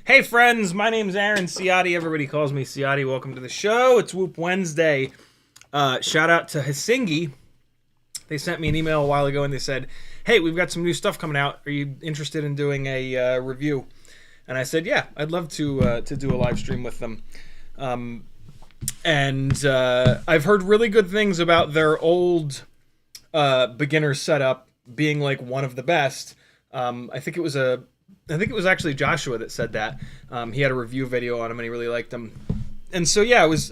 Hey friends, my name's Aaron Ciotti. Everybody calls me Ciotti. Welcome to the show. It's Whoop Wednesday. Shout out to Hisingy. They sent me an email a while ago and they said, hey, we've got some new stuff coming out. Are you interested in doing a review? And I said, yeah, I'd love to do a live stream with them. I've heard really good things about their old beginner setup being like one of the best. I think it was actually Joshua that said that. He had a review video on him and he really liked them. And so yeah, I was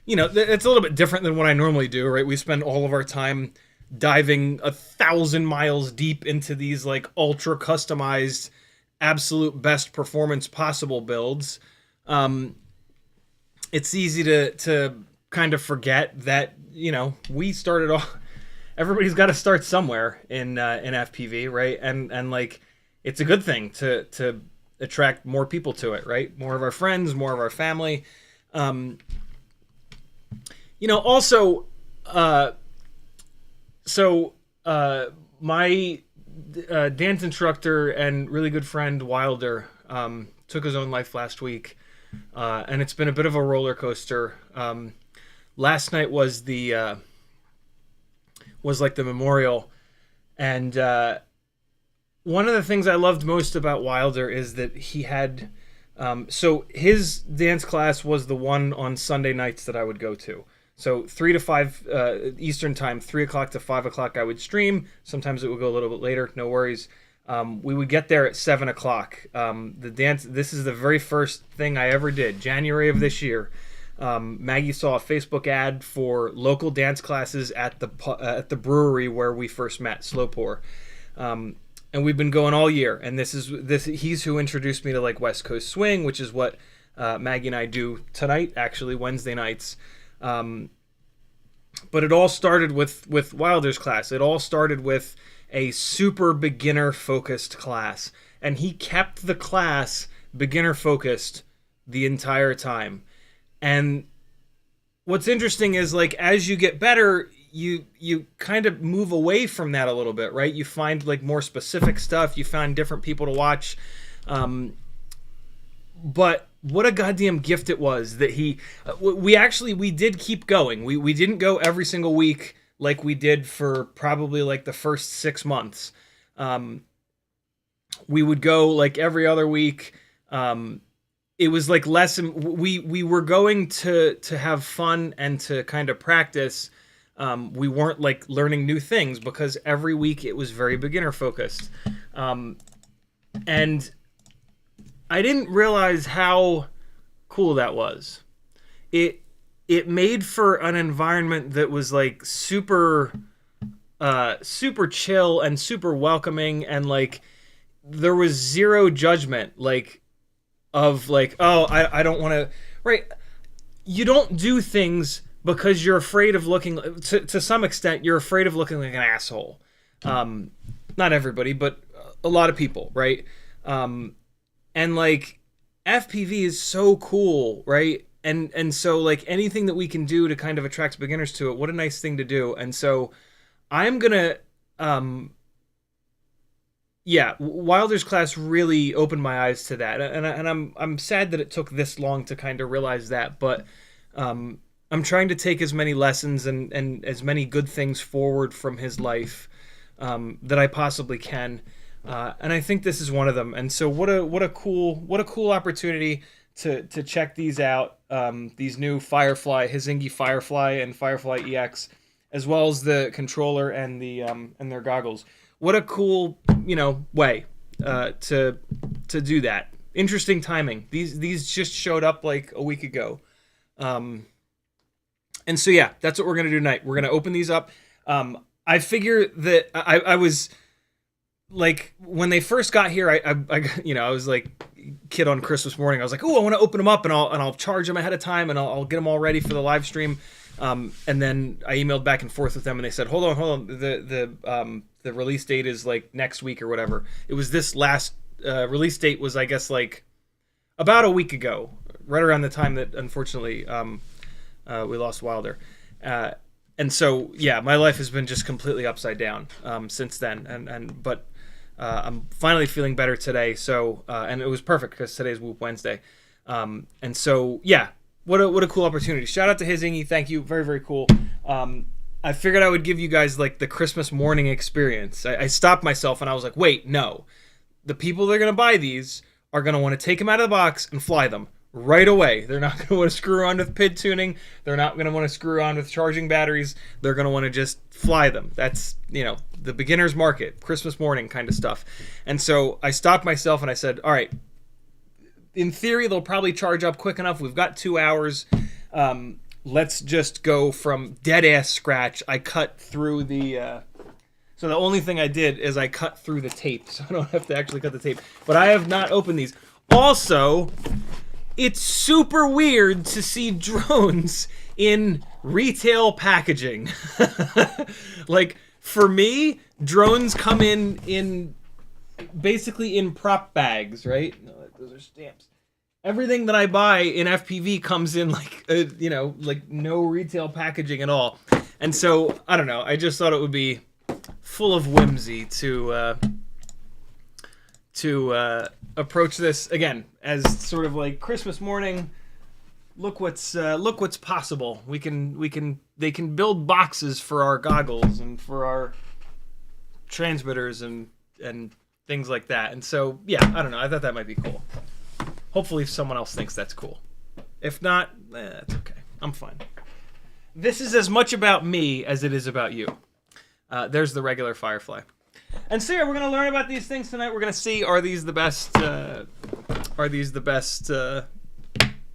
it's a little bit different than what I normally do, right? We spend all of our time diving 1,000 miles deep into these like ultra customized, absolute best performance possible builds. It's easy to kind of forget that, we started off, everybody's got to start somewhere in FPV, right? And like, it's a good thing to attract more people to it, right? More of our friends, more of our family. My dance instructor and really good friend Wilder took his own life last week, and it's been a bit of a roller coaster. Last night was the memorial, and one of the things I loved most about Wilder is that he had, so his dance class was the one on Sunday nights that I would go to. So 3 to 5 Eastern time, 3 o'clock to 5 o'clock I would stream. Sometimes it would go a little bit later, no worries. We would get there at 7 o'clock. This is the very first thing I ever did, January of this year. Maggie saw a Facebook ad for local dance classes at the brewery where we first met, Slow Pour. And we've been going all year, and he's who introduced me to like West Coast Swing, which is what Maggie and I do tonight, actually Wednesday nights. But it all started with Wilder's class. It all started with a super beginner focused class, and he kept the class beginner focused the entire time. And what's interesting is like as you get better, you kind of move away from that a little bit, right? You find like more specific stuff. You find different people to watch. But what a goddamn gift it was that we did keep going. We didn't go every single week like we did for probably like the first 6 months. We would go like every other week. It was like we were going to have fun and to kind of practice. We weren't like learning new things because every week it was very beginner focused. And I didn't realize how cool that was. It made for an environment that was like super chill and super welcoming, and like there was zero judgment of I don't want to, right? You don't do things because you're afraid of looking, to some extent, you're afraid of looking like an asshole. Not everybody, but a lot of people, right? And like FPV is so cool, right? And so like anything that we can do to kind of attract beginners to it, what a nice thing to do. And so I'm gonna Wilder's class really opened my eyes to that, and I'm sad that it took this long to kind of realize that, but I'm trying to take as many lessons and as many good things forward from his life that I possibly can, and I think this is one of them. And so what a cool opportunity to check these out. These new Firefly, Hisingy Firefly and Firefly EX, as well as the controller and the and their goggles. What a cool, way to do that. Interesting timing. These just showed up like a week ago. And so yeah, that's what we're gonna do tonight. We're gonna open these up. I figure that I was like, when they first got here, I was like kid on Christmas morning. I was like, oh, I want to open them up and I'll charge them ahead of time and I'll get them all ready for the live stream. And then I emailed back and forth with them and they said, hold on, the release date is like next week or whatever. It was this last release date was, I guess, like about a week ago, right around the time that unfortunately we lost Wilder. And so, yeah, my life has been just completely upside down since then. But I'm finally feeling better today. So, and it was perfect because today's Whoop Wednesday. And so, yeah, what a cool opportunity. Shout out to Hisingy. Thank you. Very, very cool. I figured I would give you guys like the Christmas morning experience. I stopped myself and I was like, wait, no. The people that are going to buy these are going to want to take them out of the box and fly them right away. They're not going to want to screw around with PID tuning. They're not going to want to screw around with charging batteries. They're going to want to just fly them. That's, the beginner's market, Christmas morning kind of stuff. And so I stopped myself and I said, all right, in theory, they'll probably charge up quick enough. We've got 2 hours. Let's just go from dead ass scratch. I cut through the... So the only thing I did is I cut through the tape, so I don't have to actually cut the tape. But I have not opened these. Also, it's super weird to see drones in retail packaging. Like, for me, drones come in basically in prop bags, right? No, those are stamps. Everything that I buy in FPV comes in like, like no retail packaging at all. And so, I don't know, I just thought it would be full of whimsy to approach this again as sort of like Christmas morning. Look what's possible. They can build boxes for our goggles and for our transmitters and things like that. And so yeah, I don't know. I thought that might be cool. Hopefully someone else thinks that's cool. If not, that's okay. I'm fine. This is as much about me as it is about you. There's the regular Firefly. And so yeah, we're going to learn about these things tonight. We're going to see, are these the best?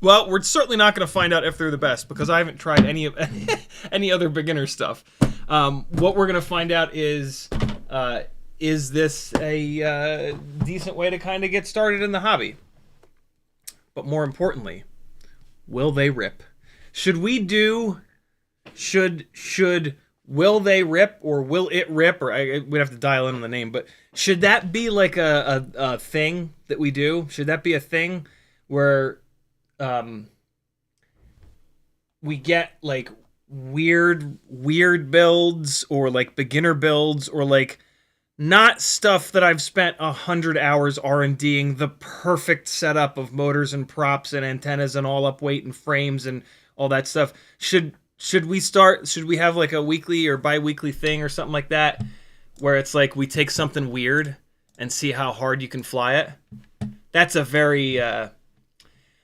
Well, we're certainly not going to find out if they're the best because I haven't tried any other beginner stuff. What we're going to find out is this a decent way to kind of get started in the hobby? But more importantly, will they rip? Will they rip or will it rip? Or we'd have to dial in on the name, but should that be like a thing that we do? Should that be a thing where we get like weird builds or like beginner builds or like not stuff that I've spent 100 hours R&Ding the perfect setup of motors and props and antennas and all up weight and frames and all that stuff? Should we have like a weekly or bi-weekly thing or something like that where it's like we take something weird and see how hard you can fly it? That's a very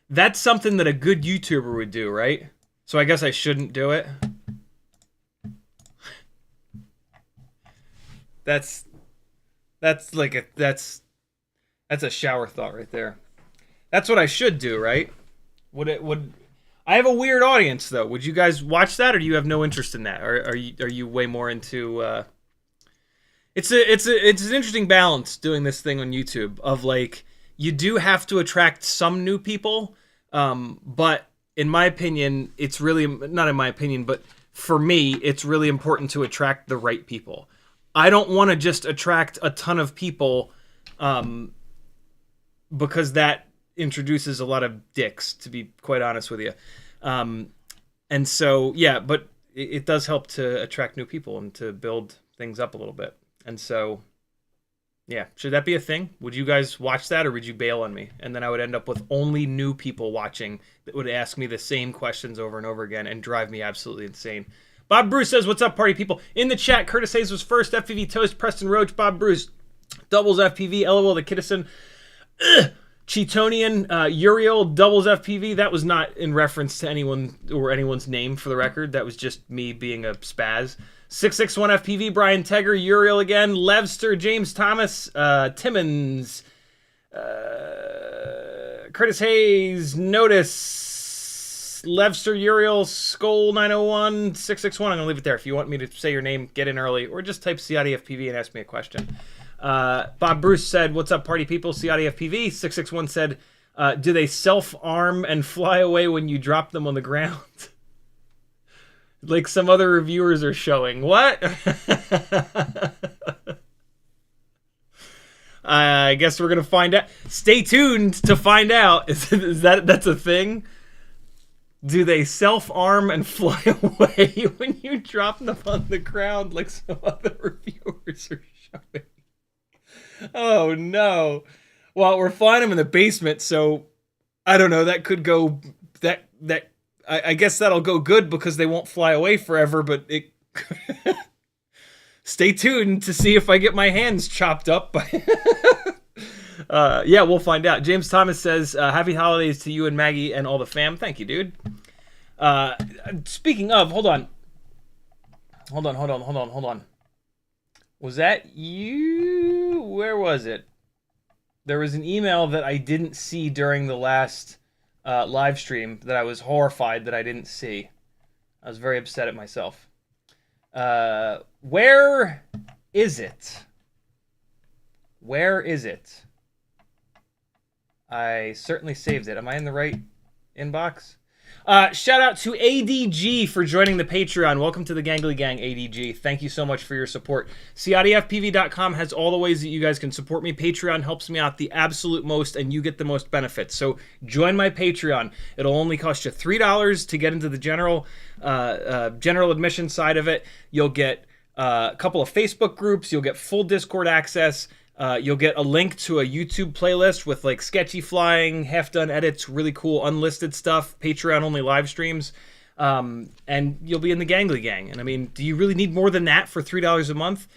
that's something that a good YouTuber would do, right? So I guess I shouldn't do it. That's a shower thought right there. That's what I should do, right? Would I have a weird audience though? Would you guys watch that, or do you have no interest in that? Or are you way more into? It's an interesting balance doing this thing on YouTube of like you do have to attract some new people, but in my opinion, it's really not in my opinion, but for me, it's really important to attract the right people. I don't want to just attract a ton of people, because that introduces a lot of dicks, to be quite honest with you. And so, yeah, but it does help to attract new people and to build things up a little bit. And so, yeah, should that be a thing? Would you guys watch that, or would you bail on me? And then I would end up with only new people watching that would ask me the same questions over and over again and drive me absolutely insane. Bob Bruce says, what's up, party people? In the chat, Curtis Hayes was first, FPV Toast, Preston Roach, Bob Bruce, Doubles FPV, LOL the Kittison, Cheetonian, Uriel doubles FPV. That was not in reference to anyone or anyone's name, for the record. That was just me being a spaz. 661 FPV, Brian Tegger, Uriel again, Levster, James Thomas, Timmons, Curtis Hayes, Notice, Levster, Uriel, Skull 901, 661. I'm going to leave it there. If you want me to say your name, get in early, or just type CiottiFPV and ask me a question. Bob Bruce said, "What's up, party people?" CiottiFPV. 661 said, "Do they self-arm and fly away when you drop them on the ground?" Like some other reviewers are showing. What? I guess we're gonna find out. Stay tuned to find out. That's a thing? Do they self-arm and fly away when you drop them on the ground like some other reviewers are showing? Oh no. Well, we're flying them in the basement, so I don't know, that could go I guess that'll go good because they won't fly away forever, but it stay tuned to see if I get my hands chopped up by yeah, we'll find out. James Thomas says, "Happy holidays to you and Maggie and all the fam." Thank you, dude. Speaking of, hold on. Was that you? Where was it? There was an email that I didn't see during the last live stream that I was horrified that I didn't see. I was very upset at myself. Where is it? Where is it? I certainly saved it. Am I in the right inbox? Shout out to ADG for joining the Patreon. Welcome to the Gangly Gang, ADG. Thank you so much for your support. CiottiFPV.com has all the ways that you guys can support me. Patreon helps me out the absolute most, and you get the most benefits. So join my Patreon. It'll only cost you $3 to get into the general admission side of it. You'll get a couple of Facebook groups. You'll get full Discord access. You'll get a link to a YouTube playlist with like sketchy flying, half-done edits, really cool unlisted stuff, Patreon-only live streams, and you'll be in the Gangly Gang. And I mean, do you really need more than that for $3 a month?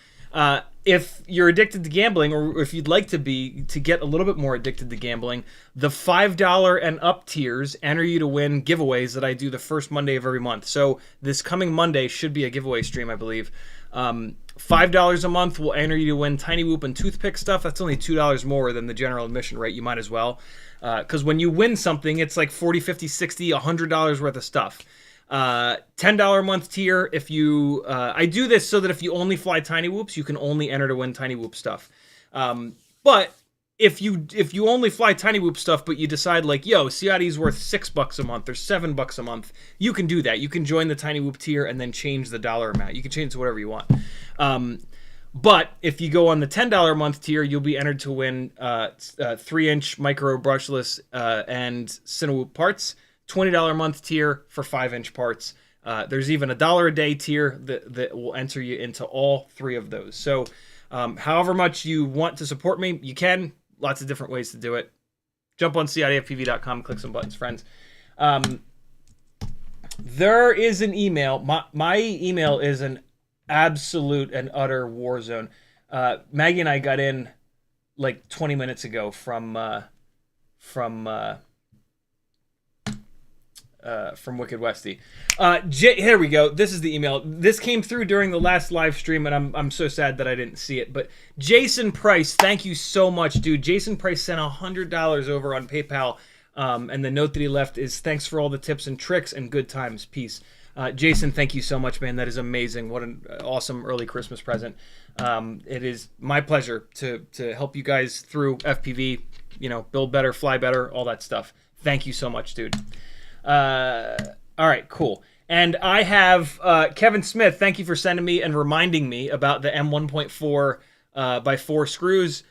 If you're addicted to gambling, or if you'd like to be, to get a little bit more addicted to gambling, the $5 and up tiers enter you to win giveaways that I do the first Monday of every month. So this coming Monday should be a giveaway stream, I believe. $5 a month will enter you to win Tiny Whoop and Toothpick stuff. That's only $2 more than the general admission rate. You might as well. Because when you win something, it's like $40, $50, $60, $100 worth of stuff. $10 a month tier. If you, I do this so that if you only fly Tiny Whoops, you can only enter to win Tiny Whoop stuff. But if you only fly Tiny Whoop stuff, but you decide like, yo, Ciotti's worth $6 a month or $7 a month, you can do that. You can join the Tiny Whoop tier and then change the dollar amount. You can change to whatever you want. But if you go on the $10 a month tier, you'll be entered to win 3-inch micro brushless and Cinewoop parts. $20 a month tier for 5-inch parts. There's even a $1 a day tier that will enter you into all three of those. So however much you want to support me, you can. Lots of different ways to do it. Jump on CiottiFPV.com, click some buttons, friends. There is an email. My email is an absolute and utter war zone. Maggie and I got in like 20 minutes ago from Wicked Westy. Here we go. This is the email. This came through during the last live stream, and I'm so sad that I didn't see it. But Jason Price, thank you so much, dude. Jason Price sent $100 over on PayPal, and the note that he left is, "Thanks for all the tips and tricks and good times. Peace." Jason, thank you so much, man. That is amazing. What an awesome early Christmas present. It is my pleasure to help you guys through FPV, build better, fly better, all that stuff. Thank you so much, dude. All right, cool. And I have Kevin Smith. Thank you for sending me and reminding me about the M1.4 by 4 screws.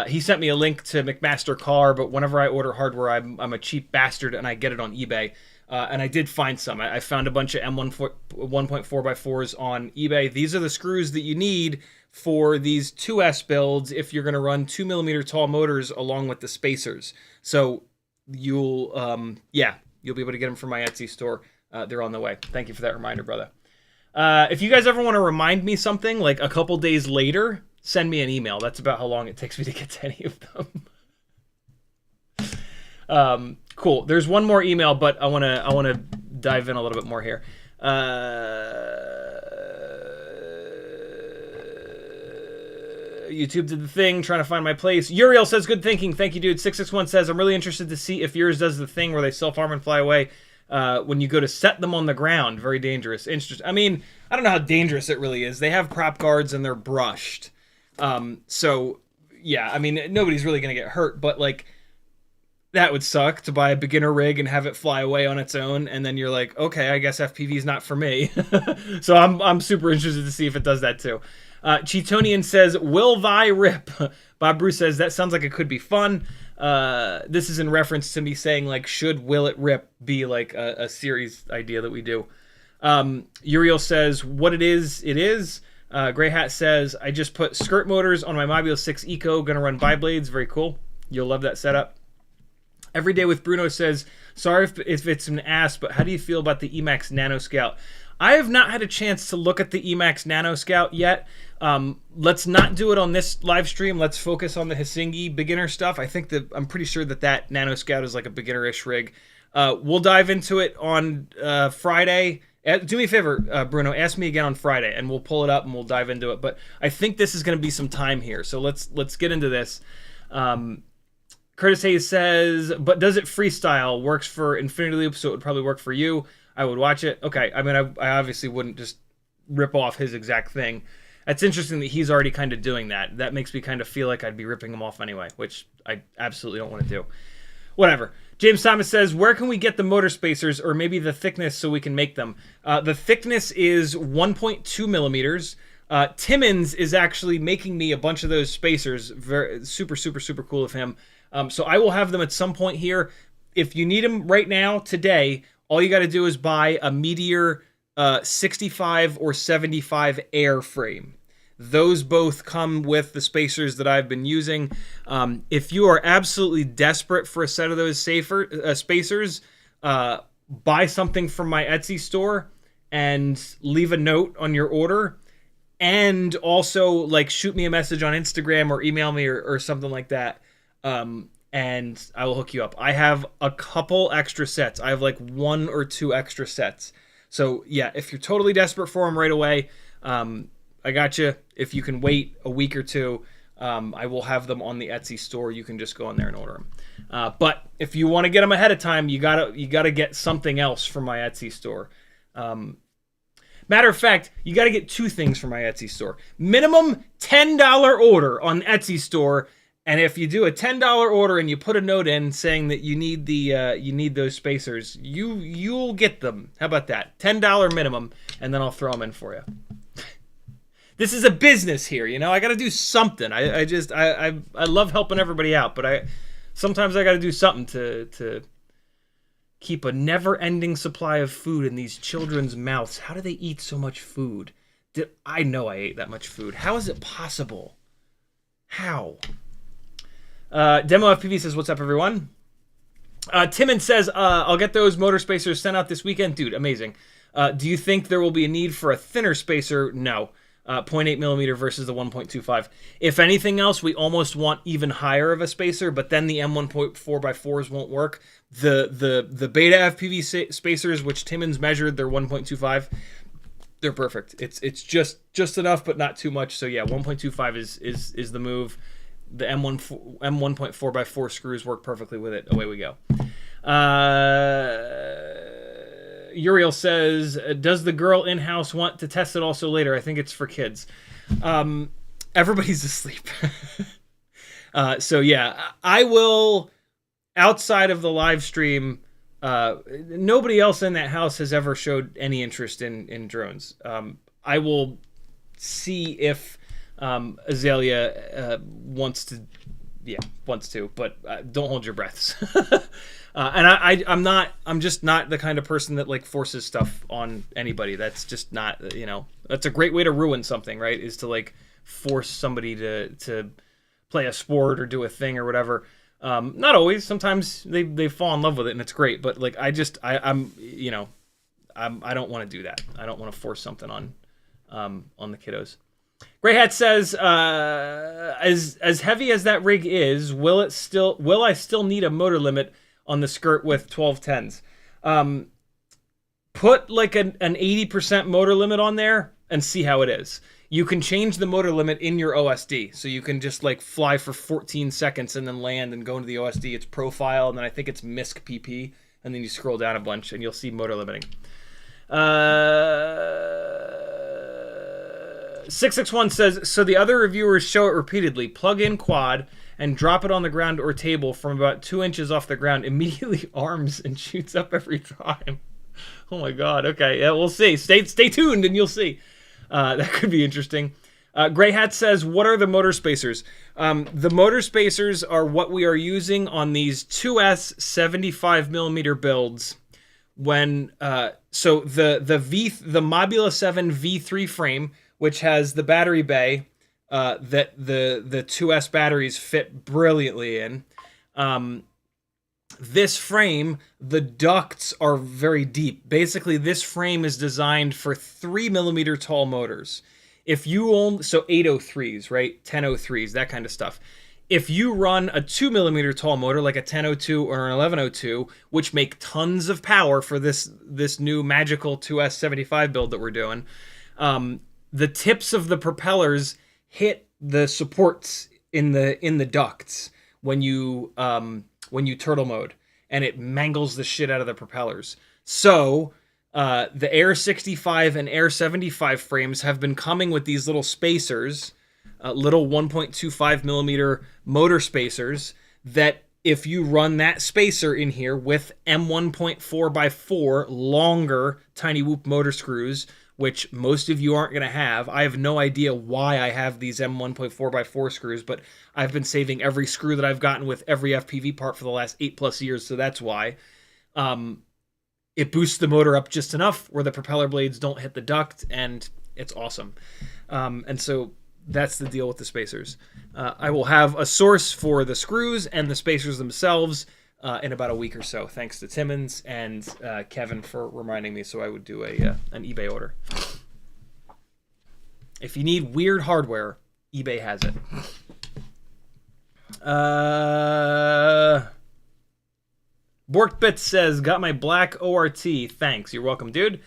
He sent me a link to McMaster Car, but whenever I order hardware, I'm a cheap bastard and I get it on eBay. And I did find some. I found a bunch of M1.4 by 4s on eBay. These are the screws that you need for these 2S builds if you're going to run 2mm tall motors along with the spacers. So you'll be able to get them from my Etsy store. They're on the way. Thank you for that reminder, brother. If you guys ever want to remind me something, like a couple days later, send me an email. That's about how long it takes me to get to any of them. Cool. There's one more email, but I wanna dive in a little bit more here. YouTube did the thing, trying to find my place. Uriel says, good thinking. Thank you, dude. 661 says, I'm really interested to see if yours does the thing where they self-harm and fly away when you go to set them on the ground. Very dangerous. Interesting. I mean, I don't know how dangerous it really is. They have prop guards and they're brushed. So, yeah, I mean, nobody's really going to get hurt, but, like, that would suck to buy a beginner rig and have it fly away on its own, and then you're like, okay, I guess FPV is not for me. So I'm super interested to see if it does that too. Cheetonian says, will thy rip? Bob Bruce says, that sounds like it could be fun. This is in reference to me saying, like, should Will It Rip be, like, a series idea that we do. Uriel says, what it is, it is. Grey Hat says, I just put skirt motors on my Mobula 6 Eco, gonna run biblades. Very cool. You'll love that setup. Every Day with Bruno says, sorry if it's an ass, but how do you feel about the Emax Nano Scout? I have not had a chance to look at the Emax Nano Scout yet. Let's not do it on this live stream. Let's focus on the Hisingy beginner stuff. I'm pretty sure that Nano Scout is like a beginner-ish rig. We'll dive into it on Friday. Do me a favor, Bruno. Ask me again on Friday, and we'll pull it up and we'll dive into it. But I think this is going to be some time here, so let's get into this. Curtis Hayes says, but does it freestyle? Works for Infinity Loop, so it would probably work for you. I would watch it. Okay, I mean, I obviously wouldn't just rip off his exact thing. It's interesting that he's already kind of doing that. That makes me kind of feel like I'd be ripping him off anyway, which I absolutely don't want to do. Whatever. James Thomas says, where can we get the motor spacers or maybe the thickness so we can make them? The thickness is 1.2 millimeters. Timmons is actually making me a bunch of those spacers. Very super, super, super cool of him. So I will have them at some point here. If you need them right now, today, all you got to do is buy a Meteor 65 or 75 airframe. Those both come with the spacers that I've been using. If you are absolutely desperate for a set of those spacers, buy something from my Etsy store and leave a note on your order. And also, like, shoot me a message on Instagram or email me or something like that. And I will hook you up. I have a couple extra sets. I have like 1 or 2 extra sets. So yeah, if you're totally desperate for them right away, I got you. If you can wait a week or two, I will have them on the Etsy store. You can just go on there and order them. But if you want to get them ahead of time, you gotta get something else from my Etsy store. Matter of fact, you got to get 2 things from my Etsy store. Minimum $10 order on Etsy store. And if you do a $10 order and you put a note in saying that you need those spacers, you'll get them. How about that? $10 minimum, and then I'll throw them in for you. This is a business here, you know. I got to do something. I love helping everybody out, but sometimes I got to do something to keep a never-ending supply of food in these children's mouths. How do they eat so much food? I know I ate that much food. How is it possible? How? Demo FPV says, what's up, everyone? Timon says, I'll get those motor spacers sent out this weekend. Dude, amazing. Do you think there will be a need for a thinner spacer? No. 0.8 millimeter versus the 1.25. If anything else, we almost want even higher of a spacer, but then the M1.4x4s won't work. The beta FPV spacers, which Timmons measured, they're 1.25. They're perfect. It's just enough, but not too much. So yeah, 1.25 is the move. The M1.4x4 screws work perfectly with it. Away we go. Uriel says, does the girl in-house want to test it also later? I think it's for kids. Everybody's asleep. So yeah, I will, outside of the live stream, nobody else in that house has ever showed any interest in drones. I will see if Azalea wants to, but don't hold your breaths. And I'm just not the kind of person that like forces stuff on anybody. That's just not, that's a great way to ruin something, right? Is to like force somebody to play a sport or do a thing or whatever. Not always. Sometimes they fall in love with it and it's great. But like I don't want to do that. I don't want to force something on the kiddos. Grey Hat says, as heavy as that rig is, will I still need a motor limit on the skirt with 1210s. Put like an 80% motor limit on there and see how it is. You can change the motor limit in your OSD. So you can just like fly for 14 seconds and then land and go into the OSD. It's profile, and then I think it's MISC PP. And then you scroll down a bunch and you'll see motor limiting. 661 says, so the other reviewers show it repeatedly. Plug in quad and drop it on the ground or table from about 2 inches off the ground. Immediately arms and shoots up every time. Oh my god. Okay, yeah, we'll see. Stay tuned and you'll see. That could be interesting. Grey Hat says, what are the motor spacers? The motor spacers are what we are using on these 2S 75mm builds. When so the Mobula 7 V3 frame, which has the battery bay that the 2S batteries fit brilliantly in. This frame, the ducts are very deep. Basically, this frame is designed for 3mm tall motors. If you own, so 803s, right? 1003s, that kind of stuff. If you run a 2mm tall motor like a 1002 or an 1102, which make tons of power for this new magical 2S 75 build that we're doing, the tips of the propellers hit the supports in the ducts when you turtle mode, and it mangles the shit out of the propellers. So the Air 65 and Air 75 frames have been coming with these little spacers, little 1.25mm motor spacers, that if you run that spacer in here with M1.4x4 longer tiny whoop motor screws, which most of you aren't going to have. I have no idea why I have these M1.4x4 screws, but I've been saving every screw that I've gotten with every FPV part for the last 8+ years, so that's why. It boosts the motor up just enough where the propeller blades don't hit the duct, and it's awesome. And so that's the deal with the spacers. I will have a source for the screws and the spacers themselves in about a week or so, thanks to Timmons and Kevin for reminding me, so I would do an eBay order. If you need weird hardware, eBay has it. Borkbit says, got my black ORT. Thanks. You're welcome, dude.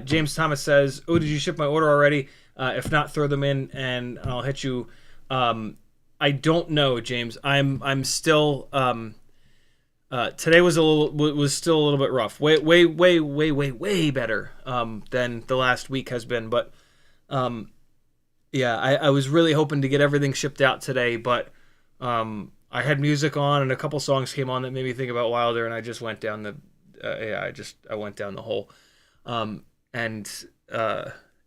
James Thomas says, oh, did you ship my order already? If not, throw them in and I'll hit you. I don't know, James. I'm still today was still a little bit rough. Way better than the last week has been. But yeah, I was really hoping to get everything shipped out today, but I had music on and a couple songs came on that made me think about Wilder, and I just went down the I went down the hole, and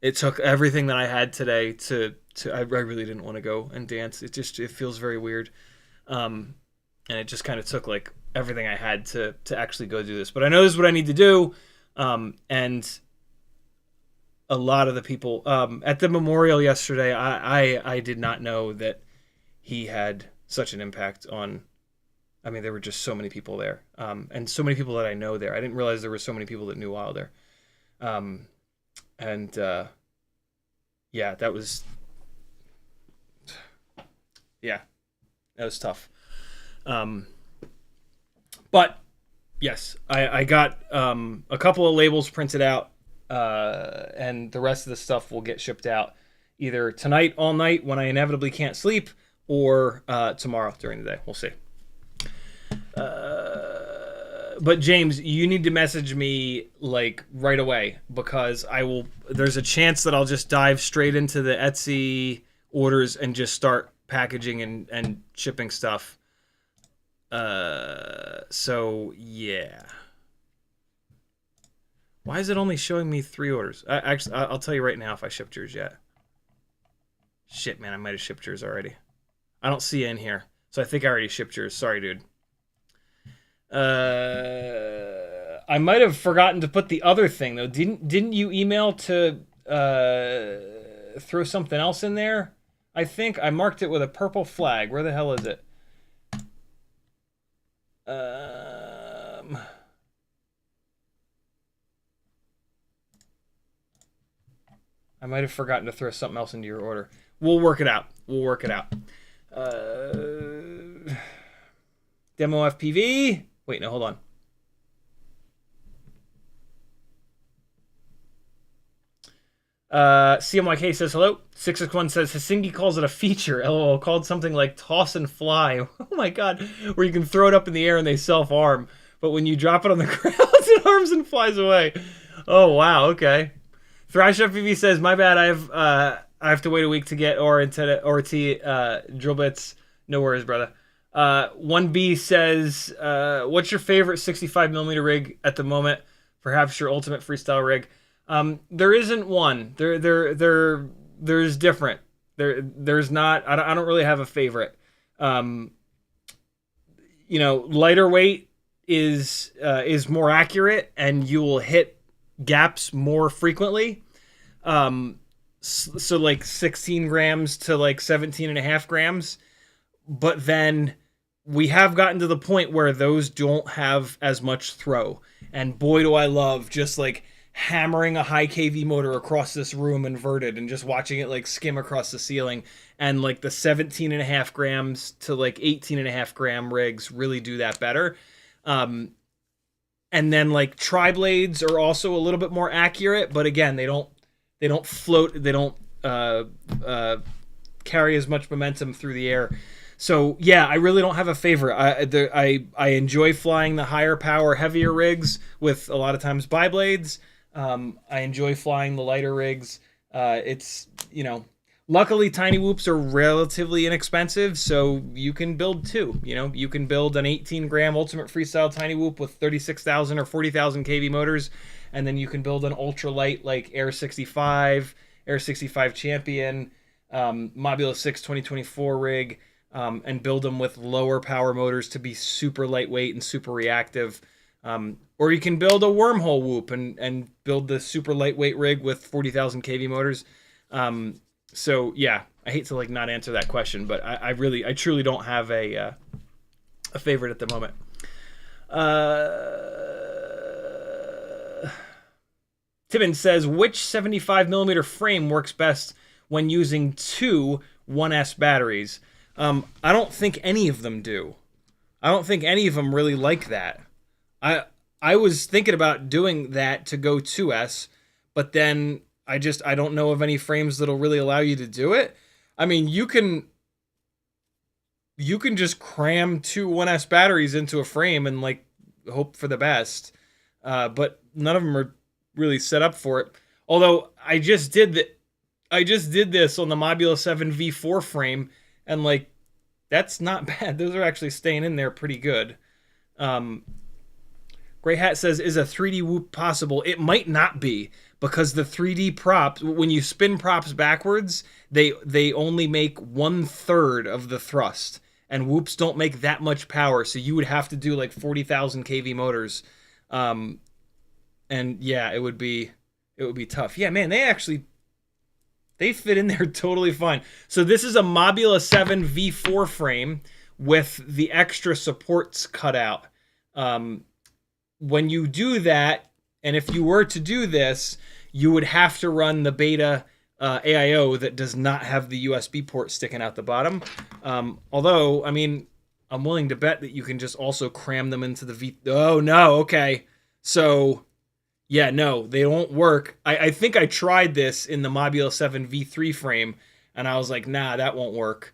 it took everything that I had today to I really didn't want to go and dance. It feels very weird, and it just kind of took like everything I had to actually go do this. But I know this is what I need to do, and a lot of the people at the memorial yesterday, I did not know that he had such an impact on. I mean, there were just so many people there, and so many people that I know there. I didn't realize there were so many people that knew Wilder, and yeah, that was tough. But yes, I got a couple of labels printed out, and the rest of the stuff will get shipped out either tonight all night when I inevitably can't sleep, or tomorrow during the day. We'll see. But James, you need to message me like right away, because there's a chance that I'll just dive straight into the Etsy orders and just start packaging and shipping stuff. So yeah. Why is it only showing me 3 orders? Actually, I'll tell you right now if I shipped yours yet. Shit, man, I might have shipped yours already. I don't see it in here, so I think I already shipped yours. Sorry, dude. I might have forgotten to put the other thing though. Didn't you email to throw something else in there? I think I marked it with a purple flag. Where the hell is it? I might have forgotten to throw something else into your order. We'll work it out. Demo FPV. Wait, no, hold on. CMYK says hello. 661 says Hisingy calls it a feature. LOL, called something like toss and fly. Oh my god, where you can throw it up in the air and they self-arm, but when you drop it on the ground, it arms and flies away. Oh wow, okay. ThrashFPV says my bad. I have to wait a week to get ORT drill bits. No worries, brother. 1B says, what's your favorite 65mm rig at the moment? Perhaps your ultimate freestyle rig. There isn't one. There's different. There's not. I don't really have a favorite. You know, lighter weight is more accurate, and you will hit gaps more frequently. So like 16 grams to like 17.5 grams. But then we have gotten to the point where those don't have as much throw. And boy, do I love just like hammering a high kV motor across this room inverted and just watching it like skim across the ceiling. And like the 17.5 grams to like 18.5 gram rigs really do that better. And then like tri-blades are also a little bit more accurate, but again, they don't float, they don't carry as much momentum through the air. So yeah, I really don't have a favorite. I enjoy flying the higher power, heavier rigs with a lot of times biblades. I enjoy flying the lighter rigs. It's, you know, luckily tiny whoops are relatively inexpensive, so you can build two. You know, you can build an 18 gram ultimate freestyle tiny whoop with 36,000 or 40,000 kV motors, and then you can build an ultra light like Air 65 Champion, Mobula 6 2024 rig. And build them with lower power motors to be super lightweight and super reactive. Or you can build a wormhole whoop and build the super lightweight rig with 40,000 kV motors. So yeah, I hate to like not answer that question, but I truly don't have a favorite at the moment. Tibbin says, which 75mm frame works best when using two 1S batteries? I don't think any of them do. I don't think any of them really like that. I was thinking about doing that to go 2S, but then I don't know of any frames that'll really allow you to do it. I mean, you can just cram two 1S batteries into a frame and like hope for the best. But none of them are really set up for it. Although I just did this on the Mobula 7 V4 frame, and like, that's not bad. Those are actually staying in there pretty good. Gray Hat says, is a 3D whoop possible? It might not be, because the 3D props, when you spin props backwards, they only make 1/3 of the thrust, and whoops don't make that much power, so you would have to do like 40,000 kV motors. And yeah, it would be tough. Yeah, man, they fit in there totally fine. So this is a Mobula 7 V4 frame with the extra supports cut out. When you do that, and if you were to do this, you would have to run the beta AIO that does not have the USB port sticking out the bottom. Although, I mean, I'm willing to bet that you can just also cram them into the V... Oh, no, okay. So... yeah, no, they won't work. I think I tried this in the Mobula 7 V3 frame, and I was like, nah, that won't work.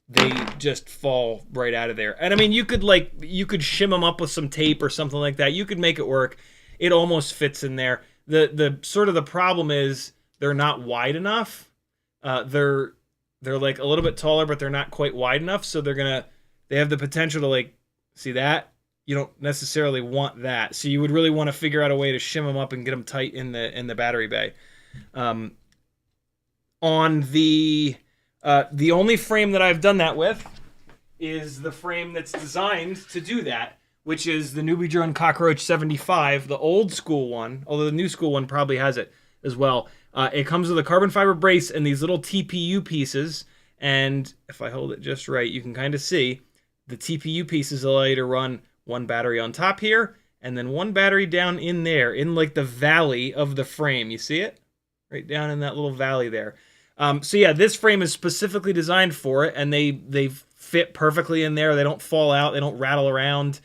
They just fall right out of there. And I mean, you could shim them up with some tape or something like that. You could make it work. It almost fits in there. The sort of the problem is they're not wide enough. They're like a little bit taller, but they're not quite wide enough. So they have the potential to like, see that? You don't necessarily want that. So you would really want to figure out a way to shim them up and get them tight in the battery bay. On the only frame that I've done that with is the frame that's designed to do that, which is the Newbie Drone Cockroach 75, the old school one, although the new school one probably has it as well. It comes with a carbon fiber brace and these little TPU pieces, and if I hold it just right, you can kind of see the TPU pieces allow you to run one battery on top here, and then one battery down in there, in like the valley of the frame. You see it? Right down in that little valley there. So yeah, this frame is specifically designed for it, and they fit perfectly in there. They don't fall out. They don't rattle around.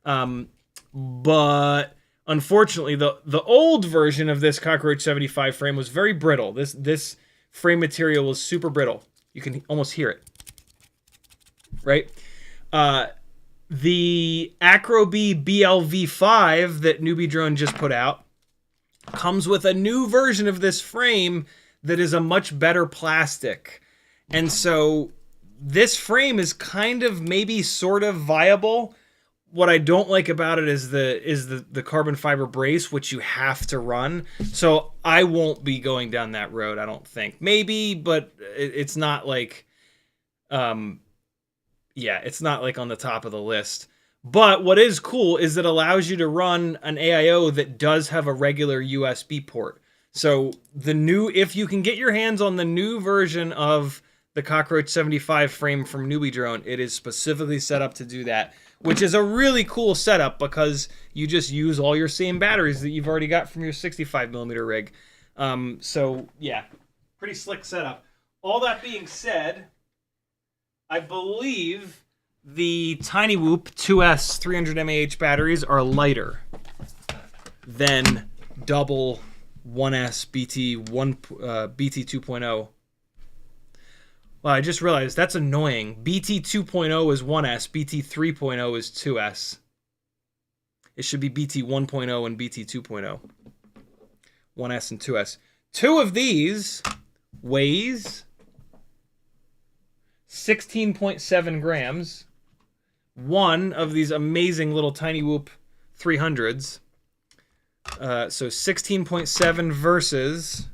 But unfortunately, the old version of this Cockroach 75 frame was very brittle. This frame material was super brittle. You can almost hear it, right? The Acrobee BLV5 that Newbie Drone just put out comes with a new version of this frame that is a much better plastic. And so this frame is kind of maybe sort of viable. What I don't like about it is the carbon fiber brace, which you have to run. So I won't be going down that road, I don't think. Maybe, but it's not like, it's not like on the top of the list. But what is cool is it allows you to run an AIO that does have a regular USB port. So if you can get your hands on the new version of the Cockroach 75 frame from Newbie Drone, it is specifically set up to do that, which is a really cool setup because you just use all your same batteries that you've already got from your 65mm rig. So yeah, pretty slick setup. All that being said, I believe the Tiny Whoop 2S 300 mAh batteries are lighter than double 1S BT 2.0. Well, I just realized that's annoying. BT 2.0 is 1S, BT 3.0 is 2S. It should be BT 1.0 and BT 2.0. 1S and 2S. Two of these weighs 16.7 grams. One of these amazing little Tiny Whoop 300s. So 16.7 versus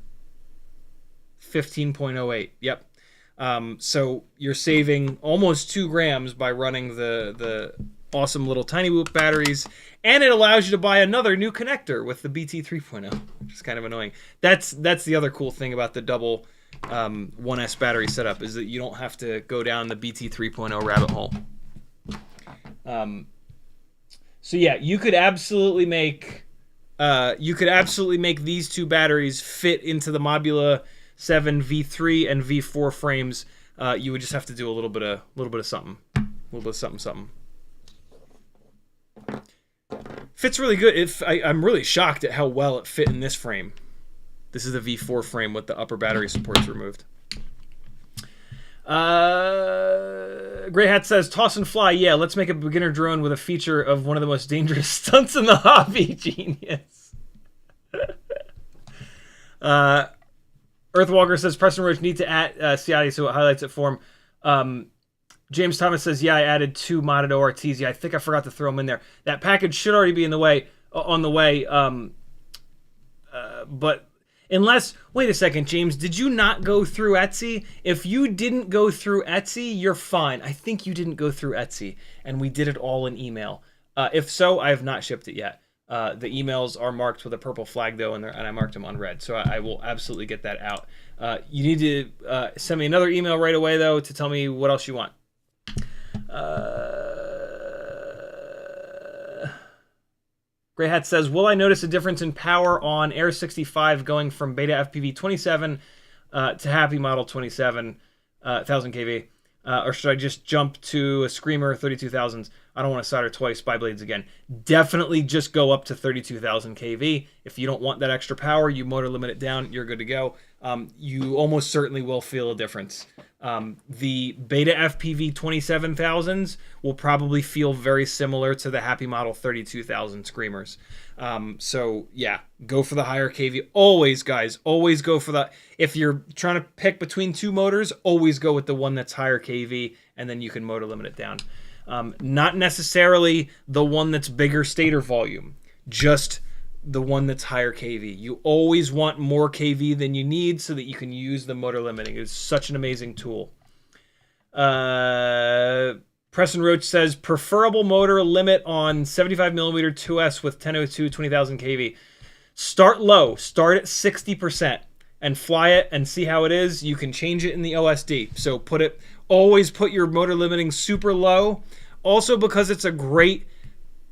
15.08. Yep. So you're saving almost 2 grams by running the awesome little Tiny Whoop batteries, and it allows you to buy another new connector with the BT 3.0, which is kind of annoying. That's the other cool thing about the double 1S battery setup, is that you don't have to go down the BT 3.0 rabbit hole. So yeah, you could absolutely make these two batteries fit into the Mobula 7 V3 and V4 frames. You would just have to do a little bit of something, something. Fits really good. I'm really shocked at how well it fit in this frame. This is the V4 frame with the upper battery supports removed. Grey Hat says, toss and fly. Yeah, let's make a beginner drone with a feature of one of the most dangerous stunts in the hobby. Genius. Earthwalker says, Preston Roach need to add Ciotti so it highlights it for him. James Thomas says, yeah, I added 2 modded ORTs. Yeah, I think I forgot to throw them in there. That package should already be on the way. But unless, wait a second, James, did you not go through Etsy? If you didn't go through Etsy, you're fine. I think you didn't go through Etsy, and we did it all in email. If so, I have not shipped it yet. The emails are marked with a purple flag, though, and I marked them on red, so I will absolutely get that out. You need to send me another email right away, though, to tell me what else you want. Grey Hat says, will I notice a difference in power on Air 65 going from Beta FPV 27 to Happy Model 27, 1000 kV? Or should I just jump to a Screamer 32,000s? I don't want to solder twice biblades again. Definitely just go up to 32,000 kV. If you don't want that extra power, you motor limit it down, you're good to go. You almost certainly will feel a difference. The Beta FPV 27,000s will probably feel very similar to the Happy Model 32,000 Screamers. So yeah, go for the higher kV. Always, guys, always go for the, if you're trying to pick between 2 motors, always go with the one that's higher kV, and then you can motor limit it down. Not necessarily the one that's bigger stator volume, just the one that's higher kV. You always want more kV than you need so that you can use the motor limiting. It's such an amazing tool. Preston Roach says, preferable motor limit on 75mm 2S with 1002 20,000 kV. Start low. Start at 60% and fly it and see how it is. You can change it in the OSD. So always put your motor limiting super low. Also, because it's a great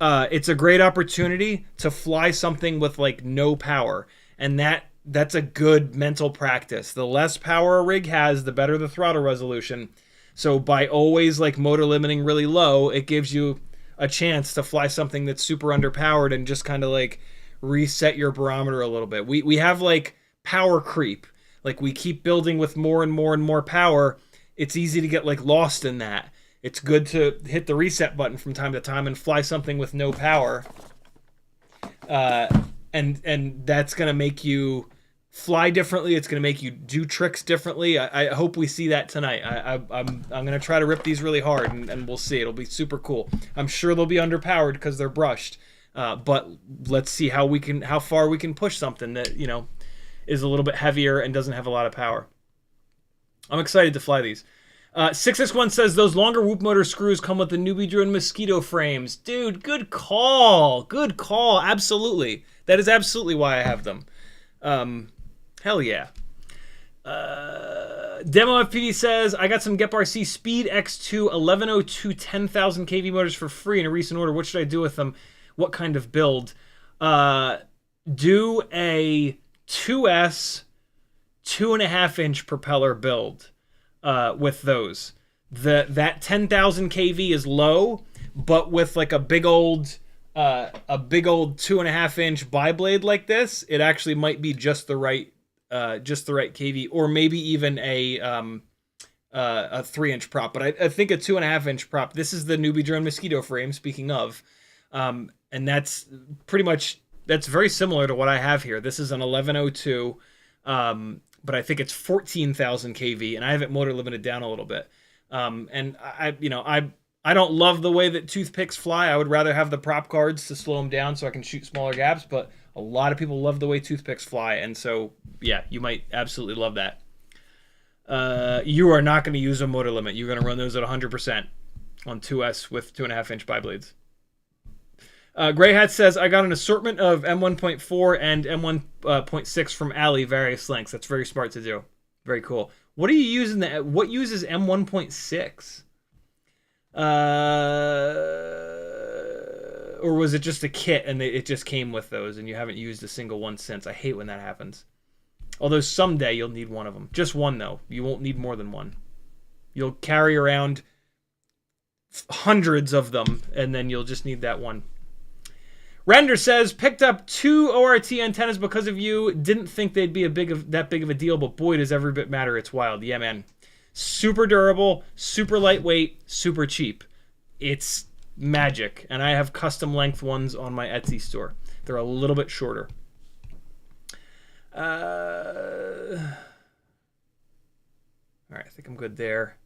opportunity to fly something with like no power, and that's a good mental practice. The less power a rig has, the better the throttle resolution. So by always like motor limiting really low, it gives you a chance to fly something that's super underpowered and just kind of like reset your barometer a little bit. We have like power creep. Like we keep building with more and more and more power. It's easy to get like lost in that. It's good to hit the reset button from time to time and fly something with no power. And that's going to make you fly differently. It's going to make you do tricks differently. I hope we see that tonight. I'm going to try to rip these really hard, and we'll see. It'll be super cool. I'm sure they'll be underpowered because they're brushed. But let's see how far we can push something that, you know, is a little bit heavier and doesn't have a lot of power. I'm excited to fly these. 661 says, those longer whoop motor screws come with the Newbie Drone Mosquito frames. Dude, good call. Good call. Absolutely. That is absolutely why I have them. Hell yeah. Demo FPV says, I got some GEP-RC Speed X2 1102 10,000 kV motors for free in a recent order. What should I do with them? What kind of build? Do a 2S 2.5-inch propeller build. With those, that 10,000 kV is low, but with like a big old 2.5-inch biblade like this, it actually might be just the right kV, or maybe even a 3-inch prop. But I think a 2.5-inch prop. This is the Newbie Drone Mosquito frame. Speaking of, and that's very similar to what I have here. This is an 1102. But I think it's 14,000 kV, and I have it motor limited down a little bit. And I don't love the way that toothpicks fly. I would rather have the prop cards to slow them down so I can shoot smaller gaps. But a lot of people love the way toothpicks fly, and so yeah, you might absolutely love that. You are not going to use a motor limit. You're going to run those at 100% on 2S with 2.5-inch biblades. Grey Hat says, I got an assortment of M1.4 and M1.6 from Ali, various lengths. That's very smart to do. Very cool. What are you using? What uses M1.6? Or was it just a kit and it just came with those and you haven't used a single one since? I hate when that happens. Although someday you'll need one of them. Just one, though. You won't need more than one. You'll carry around hundreds of them, and then you'll just need that one. Render says, picked up 2 ORT antennas because of you. Didn't think they'd be that big of a deal, but boy, does every bit matter. It's wild. Yeah, man. Super durable, super lightweight, super cheap. It's magic. And I have custom length ones on my Etsy store. They're a little bit shorter. All right, I think I'm good there.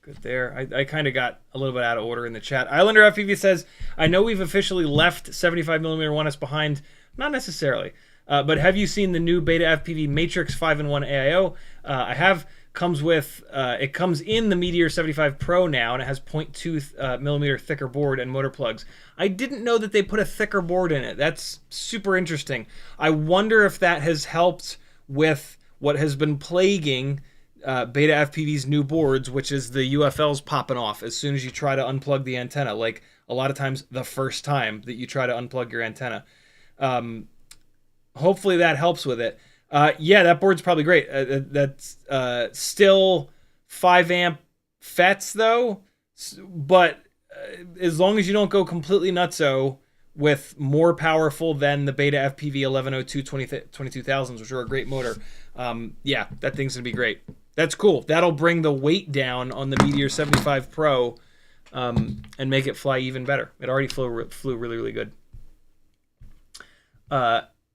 Good there. I kind of got a little bit out of order in the chat. Islander FPV says, I know we've officially left 75mm 1S behind. Not necessarily. But have you seen the new Beta FPV Matrix 5-in-1 AIO? I have. It comes in the Meteor 75 Pro now, and it has 0.2 millimeter thicker board and motor plugs. I didn't know that they put a thicker board in it. That's super interesting. I wonder if that has helped with what has been plaguing Beta FPV's new boards, which is the UFLs popping off as soon as you try to unplug the antenna. Like a lot of times the first time that you try to unplug your antenna. Hopefully that helps with it. Yeah, that board's probably great. That's still 5 amp FETs though, but as long as you don't go completely nutso with more powerful than the Beta FPV 1102 22,000s, which are a great motor. Yeah, that thing's gonna be great. That's cool. That'll bring the weight down on the Meteor 75 Pro and make it fly even better. It already flew really, really good.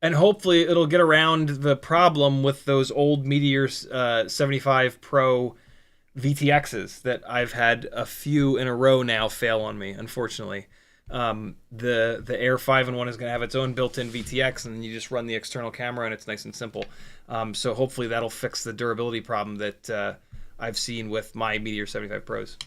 And hopefully it'll get around the problem with those old Meteor 75 Pro VTXs that I've had a few in a row now fail on me, unfortunately. The Air 5-in-1 is going to have its own built-in VTX, and you just run the external camera, and it's nice and simple. So hopefully that'll fix the durability problem that I've seen with my Meteor 75 Pros.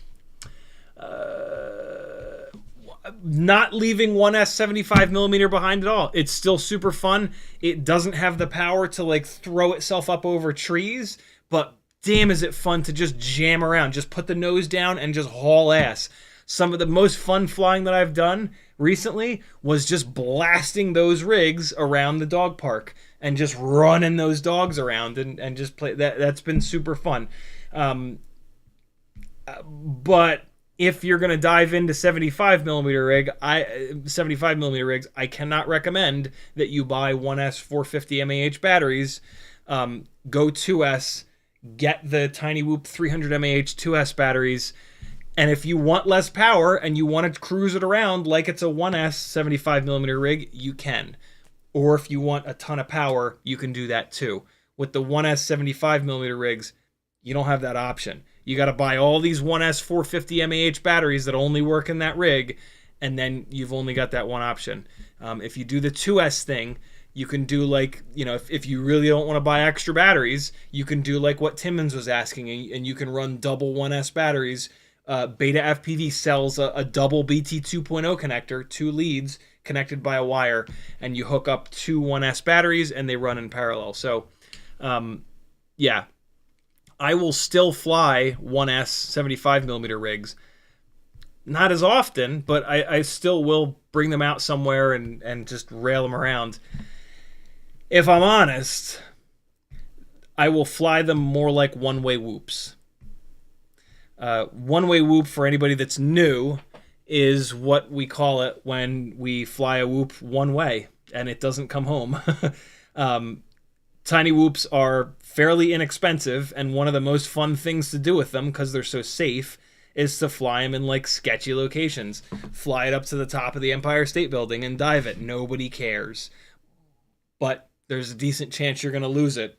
Not leaving 1S 75mm behind at all. It's still super fun. It doesn't have the power to like throw itself up over trees, but damn is it fun to just jam around. Just put the nose down and just haul ass. Some of the most fun flying that I've done recently was just blasting those rigs around the dog park and just running those dogs around and just play. That's been super fun. But If you're going to dive into 75 millimeter rigs, I cannot recommend that you buy 1S 450 mAh batteries. Go 2S, get the Tiny Whoop 300 mAh 2S batteries. And if you want less power and you want to cruise it around like it's a 1S 75 millimeter rig, you can. Or if you want a ton of power, you can do that too. With the 1S 75 millimeter rigs, you don't have that option. You got to buy all these 1S 450 mAh batteries that only work in that rig, and then you've only got that one option. If you do the 2S thing, you can do like, if you really don't want to buy extra batteries, you can do like what Timmons was asking, and you can run double 1S batteries. Beta FPV sells a double BT 2.0 connector, 2 leads connected by a wire, and you hook up 2 1S batteries and they run in parallel. So, yeah. I will still fly 1S 75 millimeter rigs. Not as often, but I still will bring them out somewhere and just rail them around. If I'm honest, I will fly them more like one-way whoops. One-way whoop, for anybody that's new, is what we call it when we fly a whoop one way and it doesn't come home. Tiny whoops are fairly inexpensive, and one of the most fun things to do with them, because they're so safe, is to fly them in like sketchy locations. Fly it up to the top of the Empire State Building and dive it. Nobody cares. But there's a decent chance you're going to lose it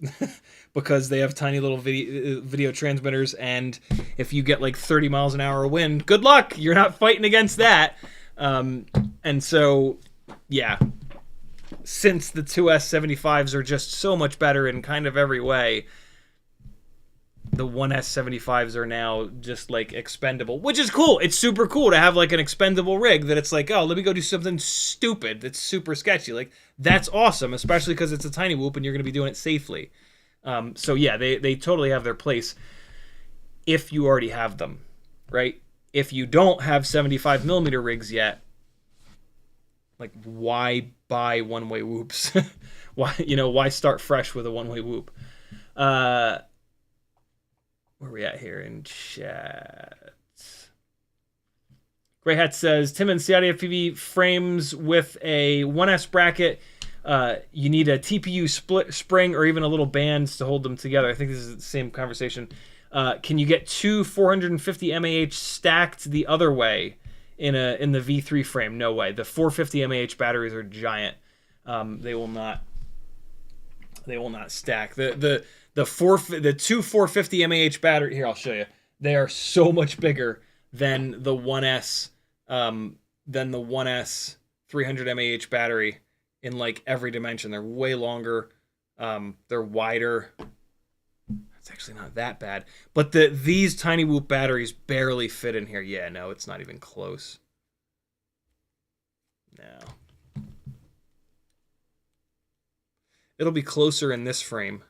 because they have tiny little video transmitters, and if you get like 30 miles an hour of wind, good luck. You're not fighting against that. And so, yeah. Since the 2S 75s are just so much better in kind of every way, the 1S 75s are now just like expendable, which is cool. It's super cool to have like an expendable rig that it's like, oh, let me go do something stupid that's super sketchy. Like, that's awesome, especially because it's a tiny whoop and you're going to be doing it safely. So yeah, they totally have their place if you already have them, right? If you don't have 75 millimeter rigs yet, like, why buy one-way whoops? Why start fresh with a one-way whoop? Where are we at here in chat? Grey Hat says, Tim and CiottiFPV frames with a 1S bracket. You need a TPU split spring or even a little bands to hold them together. I think this is the same conversation. Can you get 2 450 mAh stacked the other way in the V3 frame? No way. The 450 mAh batteries are giant. They will not stack. The 2 450 mAh battery, here I'll show you. They are so much bigger than the 1S 300 mAh battery in like every dimension. They're way longer. They're wider. It's actually not that bad. But these Tiny Whoop batteries barely fit in here. Yeah, no, it's not even close. No. It'll be closer in this frame.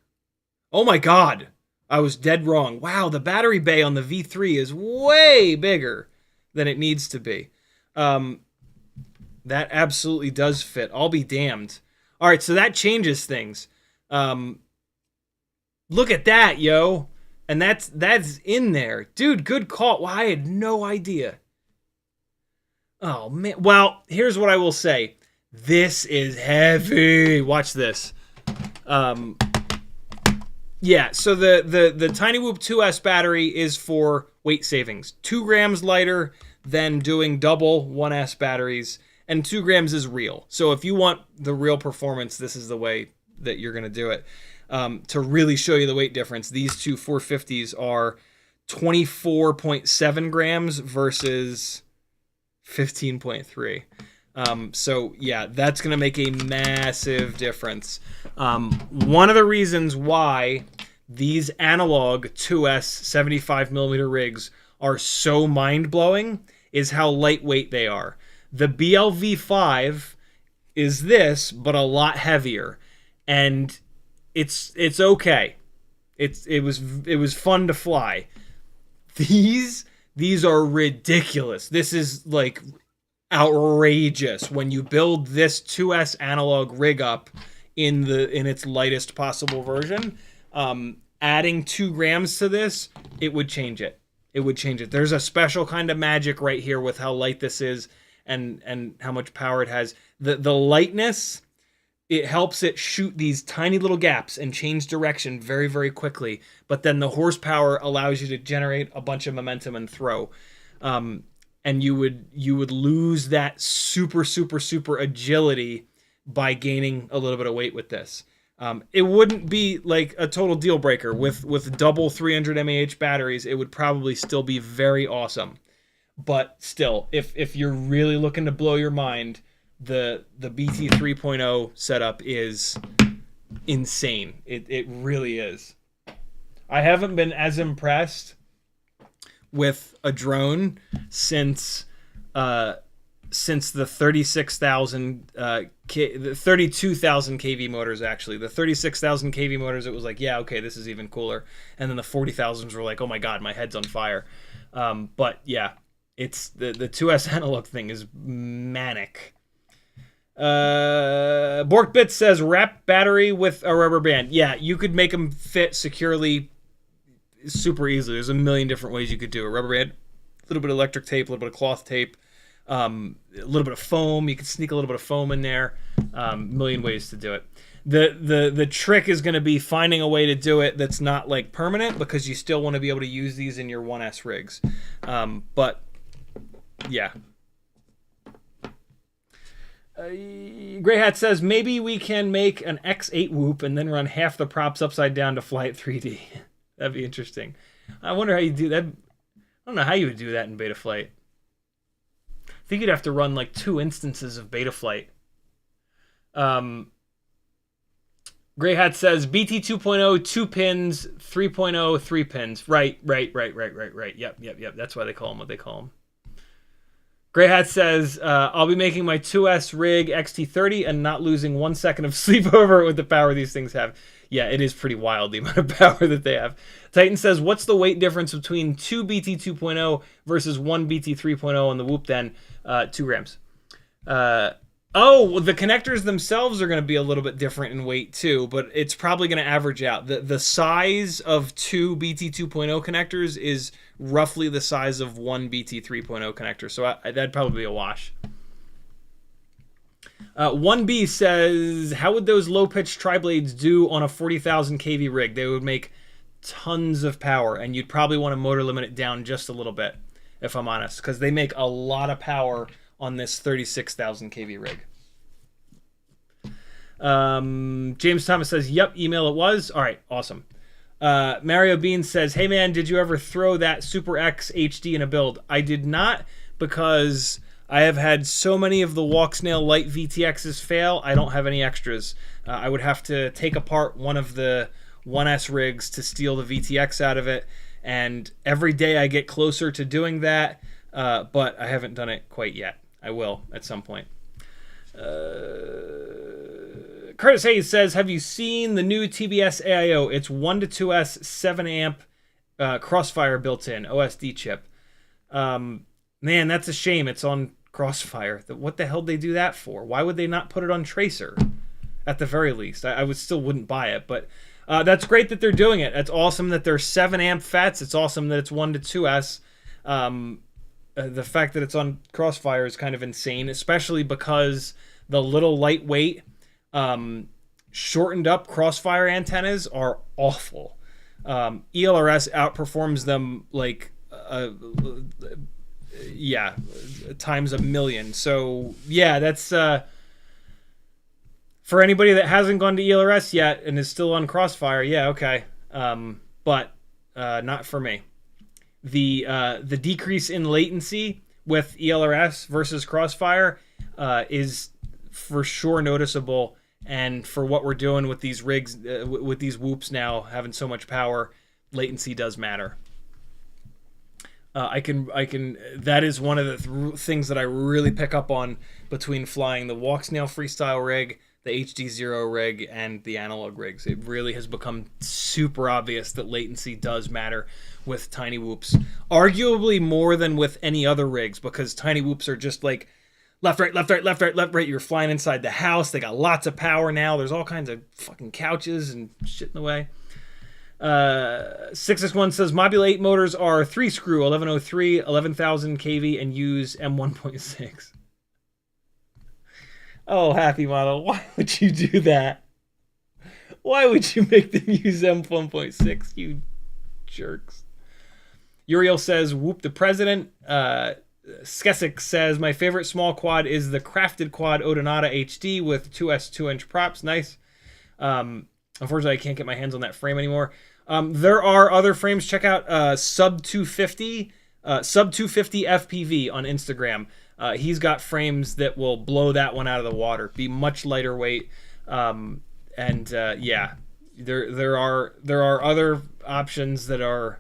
Oh my god! I was dead wrong. Wow, the battery bay on the V3 is way bigger than it needs to be. That absolutely does fit. I'll be damned. Alright, so that changes things. Look at that, yo. And that's in there. Dude, good call. Well, I had no idea. Oh, man. Well, here's what I will say. This is heavy. Watch this. Yeah, so the Tiny Whoop 2S battery is for weight savings. 2 grams lighter than doing double 1S batteries, and 2 grams is real. So if you want the real performance, this is the way that you're going to do it. To really show you the weight difference, these two 450s are 24.7 grams versus 15.3. So yeah, that's going to make a massive difference. One of the reasons why these analog 2S 75mm rigs are so mind-blowing is how lightweight they are. The BLV5 is this, but a lot heavier, and it's okay. It was fun to fly. These are ridiculous. This is like outrageous when you build this 2S analog rig up in its lightest possible version. Adding 2 grams to this, it would change it. it would change it. There's a special kind of magic right here with how light this is and how much power it has. The lightness, it helps it shoot these tiny little gaps and change direction very, very quickly. But then the horsepower allows you to generate a bunch of momentum and throw. And you would lose that super, super, super agility by gaining a little bit of weight with this. It wouldn't be like a total deal breaker with double 300 mAh batteries. It would probably still be very awesome. But still, if you're really looking to blow your mind, the BT 3.0 setup is insane. It really is. I haven't been as impressed with a drone since the 36,000 the 32,000 kV motors. Actually, the 36,000 kV motors, it was like, yeah, okay, this is even cooler. And then the 40,000s were like, oh my god, my head's on fire. But yeah, it's the 2S analog thing is manic. Borkbit says wrap battery with a rubber band. Yeah, you could make them fit securely super easily. There's a million different ways you could do a rubber band, a little bit of electric tape, a little bit of cloth tape, a little bit of foam. You could sneak a little bit of foam in there. Million ways to do it. The trick is going to be finding a way to do it that's not like permanent, because you still want to be able to use these in your 1S rigs. But yeah. Grey Hat says maybe we can make an X8 whoop and then run half the props upside down to fly it 3D. That'd be interesting. I wonder how you do that. I don't know how you would do that in Betaflight. I think you'd have to run like 2 instances of Betaflight. Grey Hat says BT 2.0 2 pins, 3.0 3 pins. Right. Yep. That's why they call them what they call them. Grey Hat says, I'll be making my 2S rig XT30 and not losing 1 second of sleep over it with the power these things have. Yeah, it is pretty wild, the amount of power that they have. Titan says, what's the weight difference between 2 BT 2.0 versus 1 BT 3.0 on the Whoop then? 2 grams. Oh, the connectors themselves are going to be a little bit different in weight too, but it's probably going to average out. The size of 2 BT 2.0 connectors is roughly the size of 1 BT 3.0 connector, so that'd probably be a wash. 1B says, how would those low-pitched tri-blades do on a 40,000 kV rig? They would make tons of power, and you'd probably want to motor limit it down just a little bit, if I'm honest, because they make a lot of power on this 36,000 kV rig. James Thomas says, yep, email it was. All right, awesome. Mario Bean says, hey man, did you ever throw that Super X HD in a build? I did not, because I have had so many of the Walksnail Light VTXs fail, I don't have any extras. I would have to take apart one of the 1S rigs to steal the VTX out of it, and every day I get closer to doing that, but I haven't done it quite yet. I will at some point. Curtis Hayes says, have you seen the new TBS AIO? It's 1 to 2S 7 amp Crossfire built in, OSD chip. Man, that's a shame it's on Crossfire. What the hell did they do that for? Why would they not put it on Tracer? At the very least. I still wouldn't buy it, but that's great that they're doing it. It's awesome that they're 7 amp FETs. It's awesome that it's 1 to 2S. The fact that it's on Crossfire is kind of insane, especially because the little lightweight, shortened up Crossfire antennas are awful. ELRS outperforms them like, times a million. So yeah, that's for anybody that hasn't gone to ELRS yet and is still on Crossfire. Yeah, okay, but not for me. The decrease in latency with ELRS versus Crossfire is for sure noticeable, and for what we're doing with these rigs, with these whoops now having so much power, latency does matter. That is one of the things that I really pick up on between flying the Walksnail Freestyle rig, the HD0 rig, and the analog rigs. It really has become super obvious that latency does matter with tiny whoops. Arguably more than with any other rigs, because tiny whoops are just like left, right, left, right, left, right, left, right. You're flying inside the house. They got lots of power now. There's all kinds of fucking couches and shit in the way. 661 says Mobula 8 motors are 3-screw, 1103, 11,000 kV, and use M1.6. Oh, happy model. Why would you do that? Why would you make them use M1.6, you jerks? Uriel says, whoop the president. Skesic says, my favorite small quad is the crafted quad Odonata HD with 2S 2-inch props. Nice. Unfortunately, I can't get my hands on that frame anymore. There are other frames. Check out Sub 250 FPV on Instagram. He's got frames that will blow that one out of the water. Be much lighter weight. Yeah, there are other options that are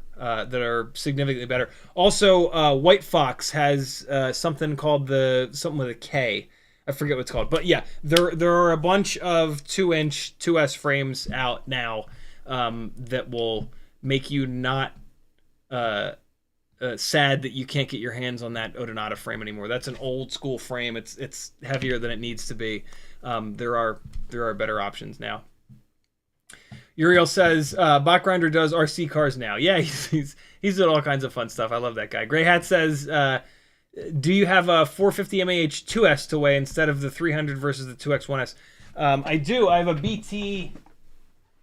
significantly better. Also, White Fox has something called something with a K. I forget what it's called, but yeah, there are a bunch of 2-inch 2S frames out now that will make you not sad that you can't get your hands on that Odonata frame anymore. That's an old school frame. It's heavier than it needs to be. There are better options now. Uriel says Bot Grinder does RC cars now. Yeah, he's doing all kinds of fun stuff. I love that guy. Grey Hat says, do you have a 450 mAh 2S to weigh instead of the 300 versus the 2X1S? I do. I have a BT.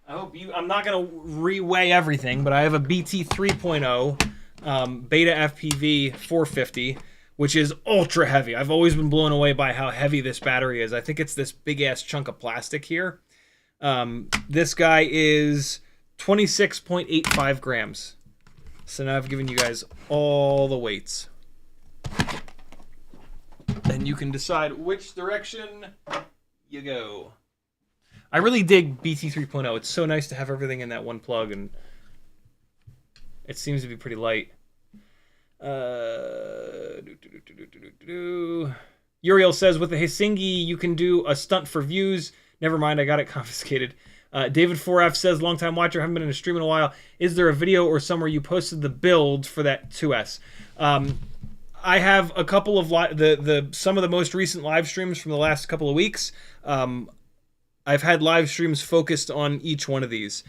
I'm not gonna re-weigh everything, but I have a BT 3.0 Beta FPV 450, which is ultra heavy. I've always been blown away by how heavy this battery is. I think it's this big ass chunk of plastic here. This guy is 26.85 grams. So now I've given you guys all the weights. And you can decide which direction you go. I really dig BT 3.0. It's so nice to have everything in that one plug, and it seems to be pretty light. Uriel says, with the Hisingy, you can do a stunt for views. Never mind, I got it confiscated. David 4F says, long-time watcher, haven't been in a stream in a while. Is there a video or somewhere you posted the build for that 2S? I have a couple of some of the most recent live streams from the last couple of weeks. I've had live streams focused on each one of these.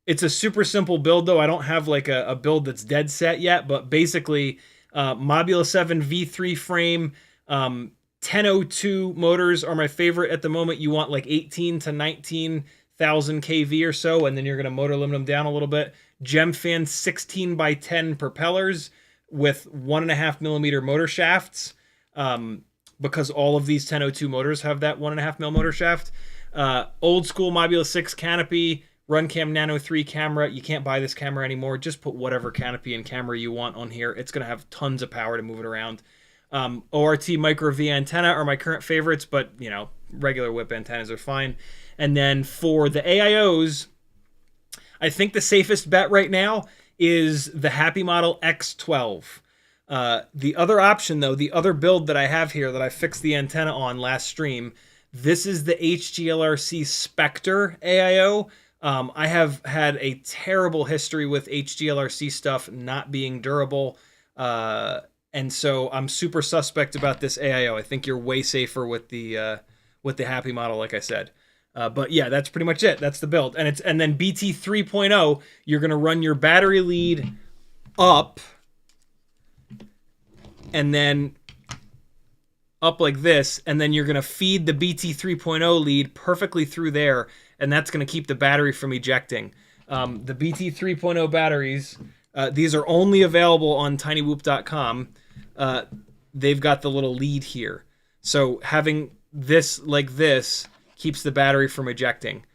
It's a super simple build, though. I don't have like a build that's dead set yet, but basically, Mobula 7 V3 frame, 1002 motors are my favorite at the moment. You want like 18 to 19,000 kV or so, and then you're going to motor limit them down a little bit. Gemfan 16 by 10 propellers with 1.5 millimeter motor shafts, because all of these 1002 motors have that 1.5 mil motor shaft. Old school Mobula 6 canopy, Runcam Nano 3 camera. You can't buy this camera anymore. Just put whatever canopy and camera you want on here. It's going to have tons of power to move it around. ORT micro V antenna are my current favorites, but you know, regular whip antennas are fine. And then for the AIOs, I think the safest bet right now is the Happy Model X12. The other option, though, the other build that I have here that I fixed the antenna on last stream, this is the HGLRC Spectre AIO. I have had a terrible history with HGLRC stuff not being durable, and so I'm super suspect about this AIO. I think you're way safer with the Happy Model, like I said. But yeah, that's pretty much it. That's the build. And then BT 3.0, you're going to run your battery lead up and then up like this, and then you're going to feed the BT 3.0 lead perfectly through there, and that's going to keep the battery from ejecting. The BT 3.0 batteries, these are only available on tinywhoop.com. They've got the little lead here. So having this like this keeps the battery from ejecting.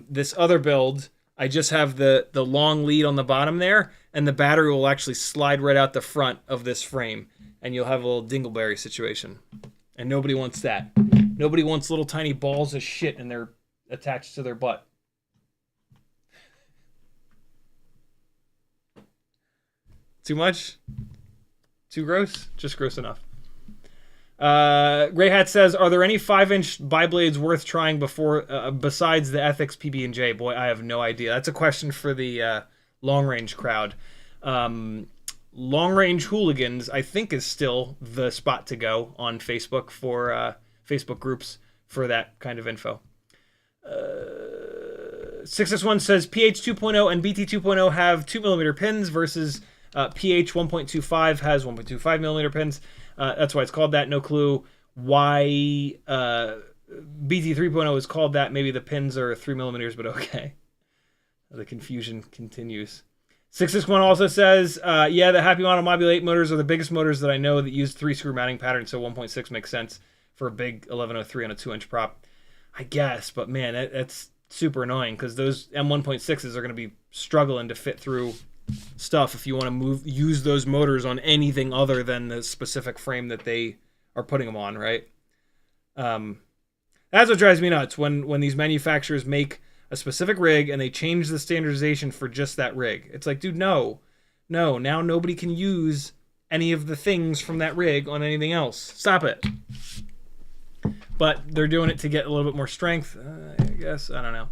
This other build, I just have the long lead on the bottom there, and the battery will actually slide right out the front of this frame, and you'll have a little dingleberry situation. And nobody wants that. Nobody wants little tiny balls of shit and they're attached to their butt. Too much? Too gross? Just gross enough. Grey Hat says, are there any 5-inch biblades worth trying before besides the Ethics PB&J? Boy, I have no idea. That's a question for the long-range crowd. Long-range hooligans, I think, is still the spot to go on Facebook for Facebook groups for that kind of info. 661 says PH 2.0 and BT 2.0 have 2mm pins versus PH 1.25 has 1.25mm pins. That's why it's called that. No clue why BT 3.0 is called that. Maybe the pins are 3mm, but okay. The confusion continues. 661 also says, yeah, the Happy Model Mobula 8 motors are the biggest motors that I know that use 3-screw mounting pattern, so 1.6 makes sense for a big 1103 on a 2-inch prop. I guess, but man, that's super annoying because those M1.6s are going to be struggling to fit through stuff if you want to use those motors on anything other than the specific frame that they are putting them on, right? That's what drives me nuts when these manufacturers make a specific rig and they change the standardization for just that rig. It's like, dude, no. Now nobody can use any of the things from that rig on anything else. Stop it. But they're doing it to get a little bit more strength, I guess. I don't know.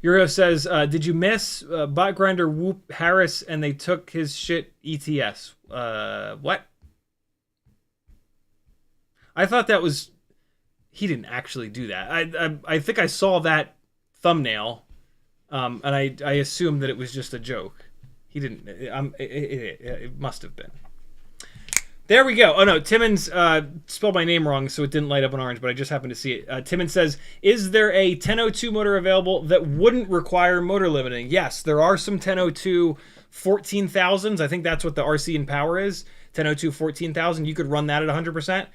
Euro says, did you miss Bot Grinder Whoop Harris and they took his shit ETS? What? I thought that was... He didn't actually do that. I think I saw that thumbnail, and I assumed that it was just a joke. He didn't. It must have been. There we go. Oh no, Timmons spelled my name wrong, so it didn't light up in orange, but I just happened to see it. Timmons says, is there a 1002 motor available that wouldn't require motor limiting? Yes, there are some 1002 14,000s. I think that's what the RC in power is. 1002 14,000. You could run that at 100%.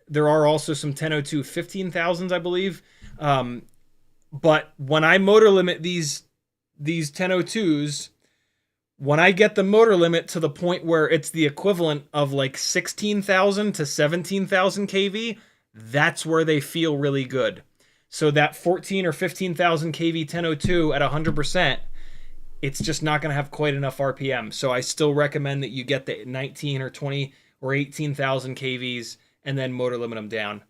There are also some 1002 15,000s, I believe. But when I motor limit these 1002s, when I get the motor limit to the point where it's the equivalent of like 16,000 to 17,000 kV, that's where they feel really good. So that 14 or 15,000 kV 1002 at 100%, it's just not going to have quite enough RPM. So I still recommend that you get the 19 or 20 or 18,000 kVs and then motor limit them down.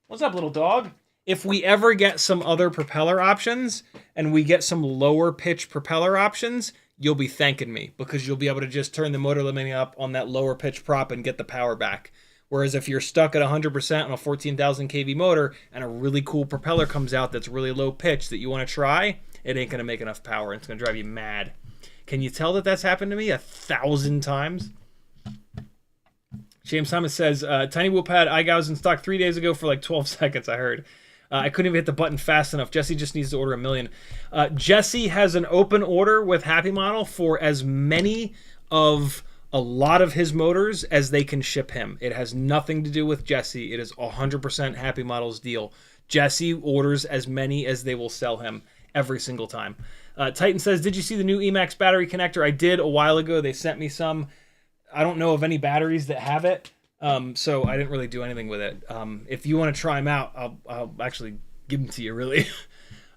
What's up, little dog? If we ever get some other propeller options and we get some lower pitch propeller options, you'll be thanking me because you'll be able to just turn the motor limiting up on that lower pitch prop and get the power back. Whereas if you're stuck at 100% on a 14,000 kV motor and a really cool propeller comes out that's really low pitch that you want to try, it ain't going to make enough power. It's going to drive you mad. Can you tell that that's happened to me 1,000 times? James Thomas says, Tiny Whoop had iGauss in stock 3 days ago for like 12 seconds, I heard. I couldn't even hit the button fast enough. Jesse just needs to order 1 million. Jesse has an open order with Happy Model for as many of a lot of his motors as they can ship him. It has nothing to do with Jesse. It is 100% Happy Model's deal. Jesse orders as many as they will sell him every single time. Titan says, did you see the new Emax battery connector? I did a while ago. They sent me some. I don't know of any batteries that have it. So I didn't really do anything with it. If you want to try them out, I'll actually give them to you, really.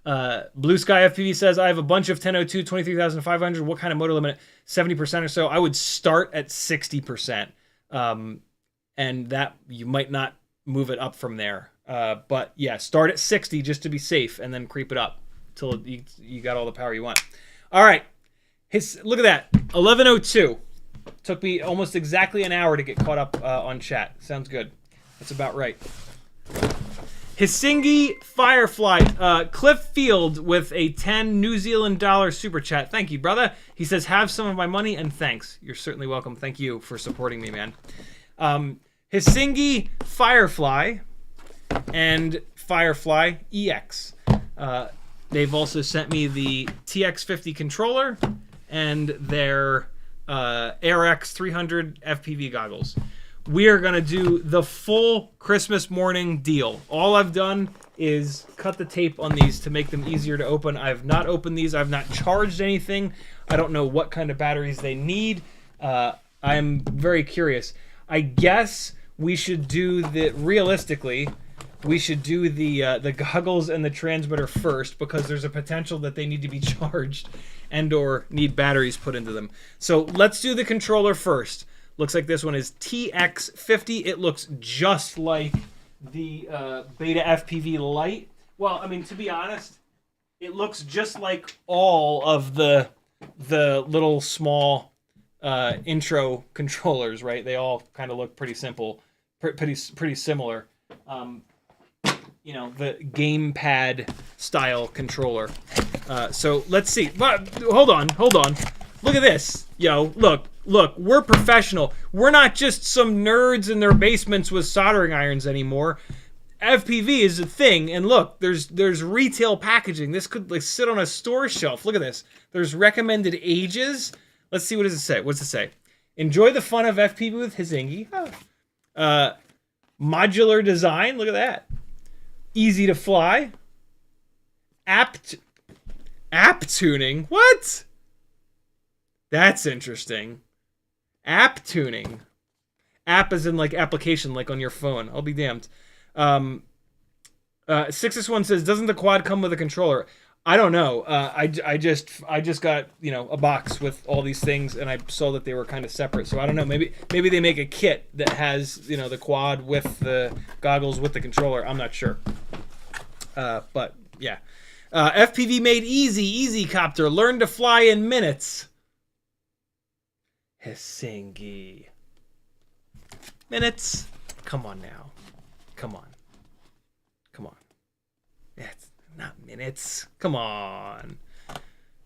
Blue Sky FPV says, I have a bunch of 1002, 23,500. What kind of motor limit? 70% or so. I would start at 60%. And that you might not move it up from there. But yeah, start at 60 just to be safe and then creep it up till you got all the power you want. All right. Look at that. 1102. Took me almost exactly an hour to get caught up on chat. Sounds good. That's about right. Hisingy Firefly. Cliff Field with a 10 New Zealand dollar super chat. Thank you, brother. He says, have some of my money and thanks. You're certainly welcome. Thank you for supporting me, man. Hisingy Firefly and Firefly EX. They've also sent me the TX50 controller and their ARX 300 FPV goggles. We are going to do the full Christmas morning deal. All I've done is cut the tape on these to make them easier to open. I have not opened these. I've not charged anything. I don't know what kind of batteries they need. I'm very curious. I guess we should do realistically, we should do the goggles and the transmitter first because there's a potential that they need to be charged and or need batteries put into them. So let's do the controller first. Looks like this one is TX50. It looks just like the Beta FPV Lite. Well, I mean, to be honest, it looks just like all of the little small intro controllers, right? They all kind of look pretty simple, pretty similar. you know, the gamepad style controller. So let's see. But hold on. Look at this, yo. Look. We're professional. We're not just some nerds in their basements with soldering irons anymore. FPV is a thing, and look, there's retail packaging. This could like sit on a store shelf. Look at this. There's recommended ages. Let's see, what does it say? What's it say? Enjoy the fun of FPV with Hisingy. Modular design. Look at that. Easy to fly. App tuning. What? That's interesting. App tuning. App as in like application, like on your phone. I'll be damned. 661 says, doesn't the quad come with a controller? I don't know. I just got, you know, a box with all these things, and I saw that they were kind of separate. So I don't know. Maybe they make a kit that has, you know, the quad with the goggles with the controller. I'm not sure. But yeah. FPV made easy copter. Learn to fly in minutes. Hisingy. Minutes. Come on now. Come on. It's not minutes. Come on.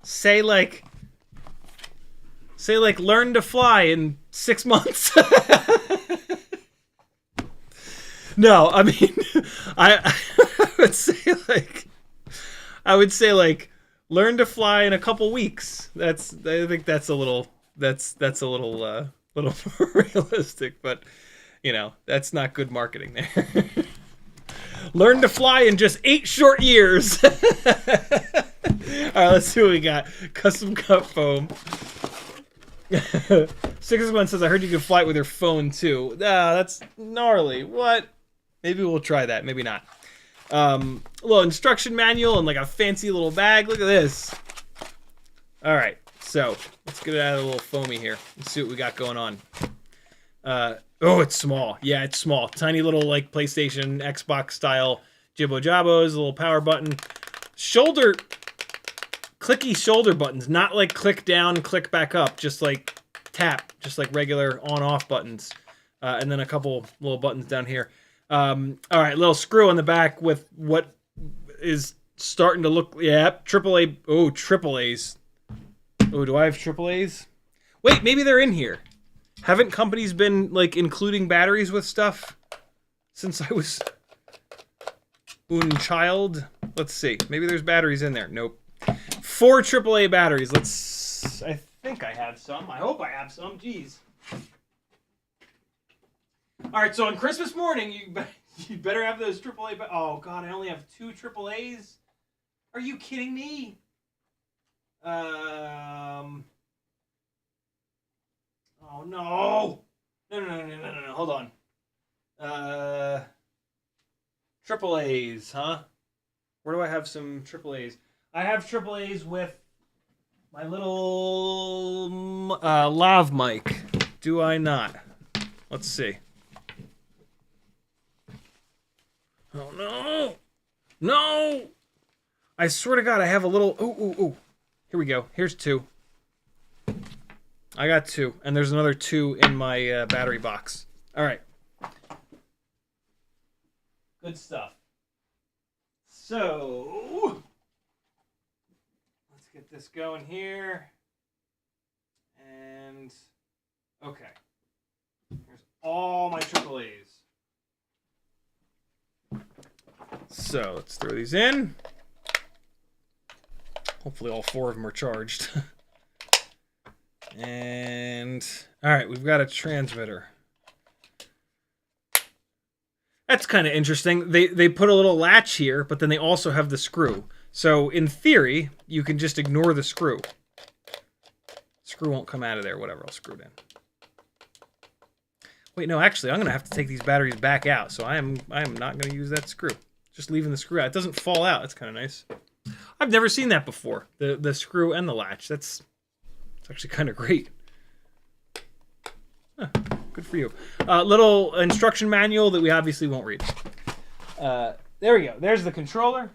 Say like learn to fly in 6 months. No, I mean, I would say like learn to fly in a couple weeks. I think that's a little more realistic, but you know, that's not good marketing there. Learn to fly in just 8 short years. All right, let's see what we got. Custom cut foam. 661 says, I heard you can fly it with your phone too. That's gnarly. What? Maybe we'll try that. Maybe not. Little instruction manual and like a fancy little bag. Look at this. All right, so let's get it out of the little foamy here. Let's see what we got going on. Oh, it's small. Yeah, it's small. Tiny little like PlayStation, Xbox style jibbo jabbos, a little power button. Clicky shoulder buttons, not like click down, click back up, just like tap, just like regular on-off buttons. And then a couple little buttons down here. All right, little screw on the back with what is starting to look, yeah, AAA. Oh, AAAs. Oh, do I have AAAs? Wait, maybe they're in here. Haven't companies been like including batteries with stuff since I was un child? Let's see. Maybe there's batteries in there. Nope. 4 AAA batteries. I think I have some. I hope I have some. Jeez. All right, so on Christmas morning, you better have those AAA. Oh God, I only have 2 AAAs. Are you kidding me? Oh no! No! Hold on. AAAs, huh? Where do I have some AAAs? I have AAAs with my little lav mic. Do I not? Let's see. Oh no! No! I swear to God, I have a little. Ooh. Here we go. Here's 2. I got 2, and there's another 2 in my battery box. All right. Good stuff. So, let's get this going here. And, okay. Here's all my AAAs. So, let's throw these in. Hopefully all 4 of them are charged. And, all right, we've got a transmitter. That's kind of interesting. They put a little latch here, but then they also have the screw. So, in theory, you can just ignore the screw. Screw won't come out of there, whatever, I'll screw it in. Wait, no, actually, I'm going to have to take these batteries back out, so I am not going to use that screw. Just leaving the screw out. It doesn't fall out. That's kind of nice. I've never seen that before, the screw and the latch. It's actually kind of great. Huh, good for you. Little instruction manual that we obviously won't read. There we go. There's the controller.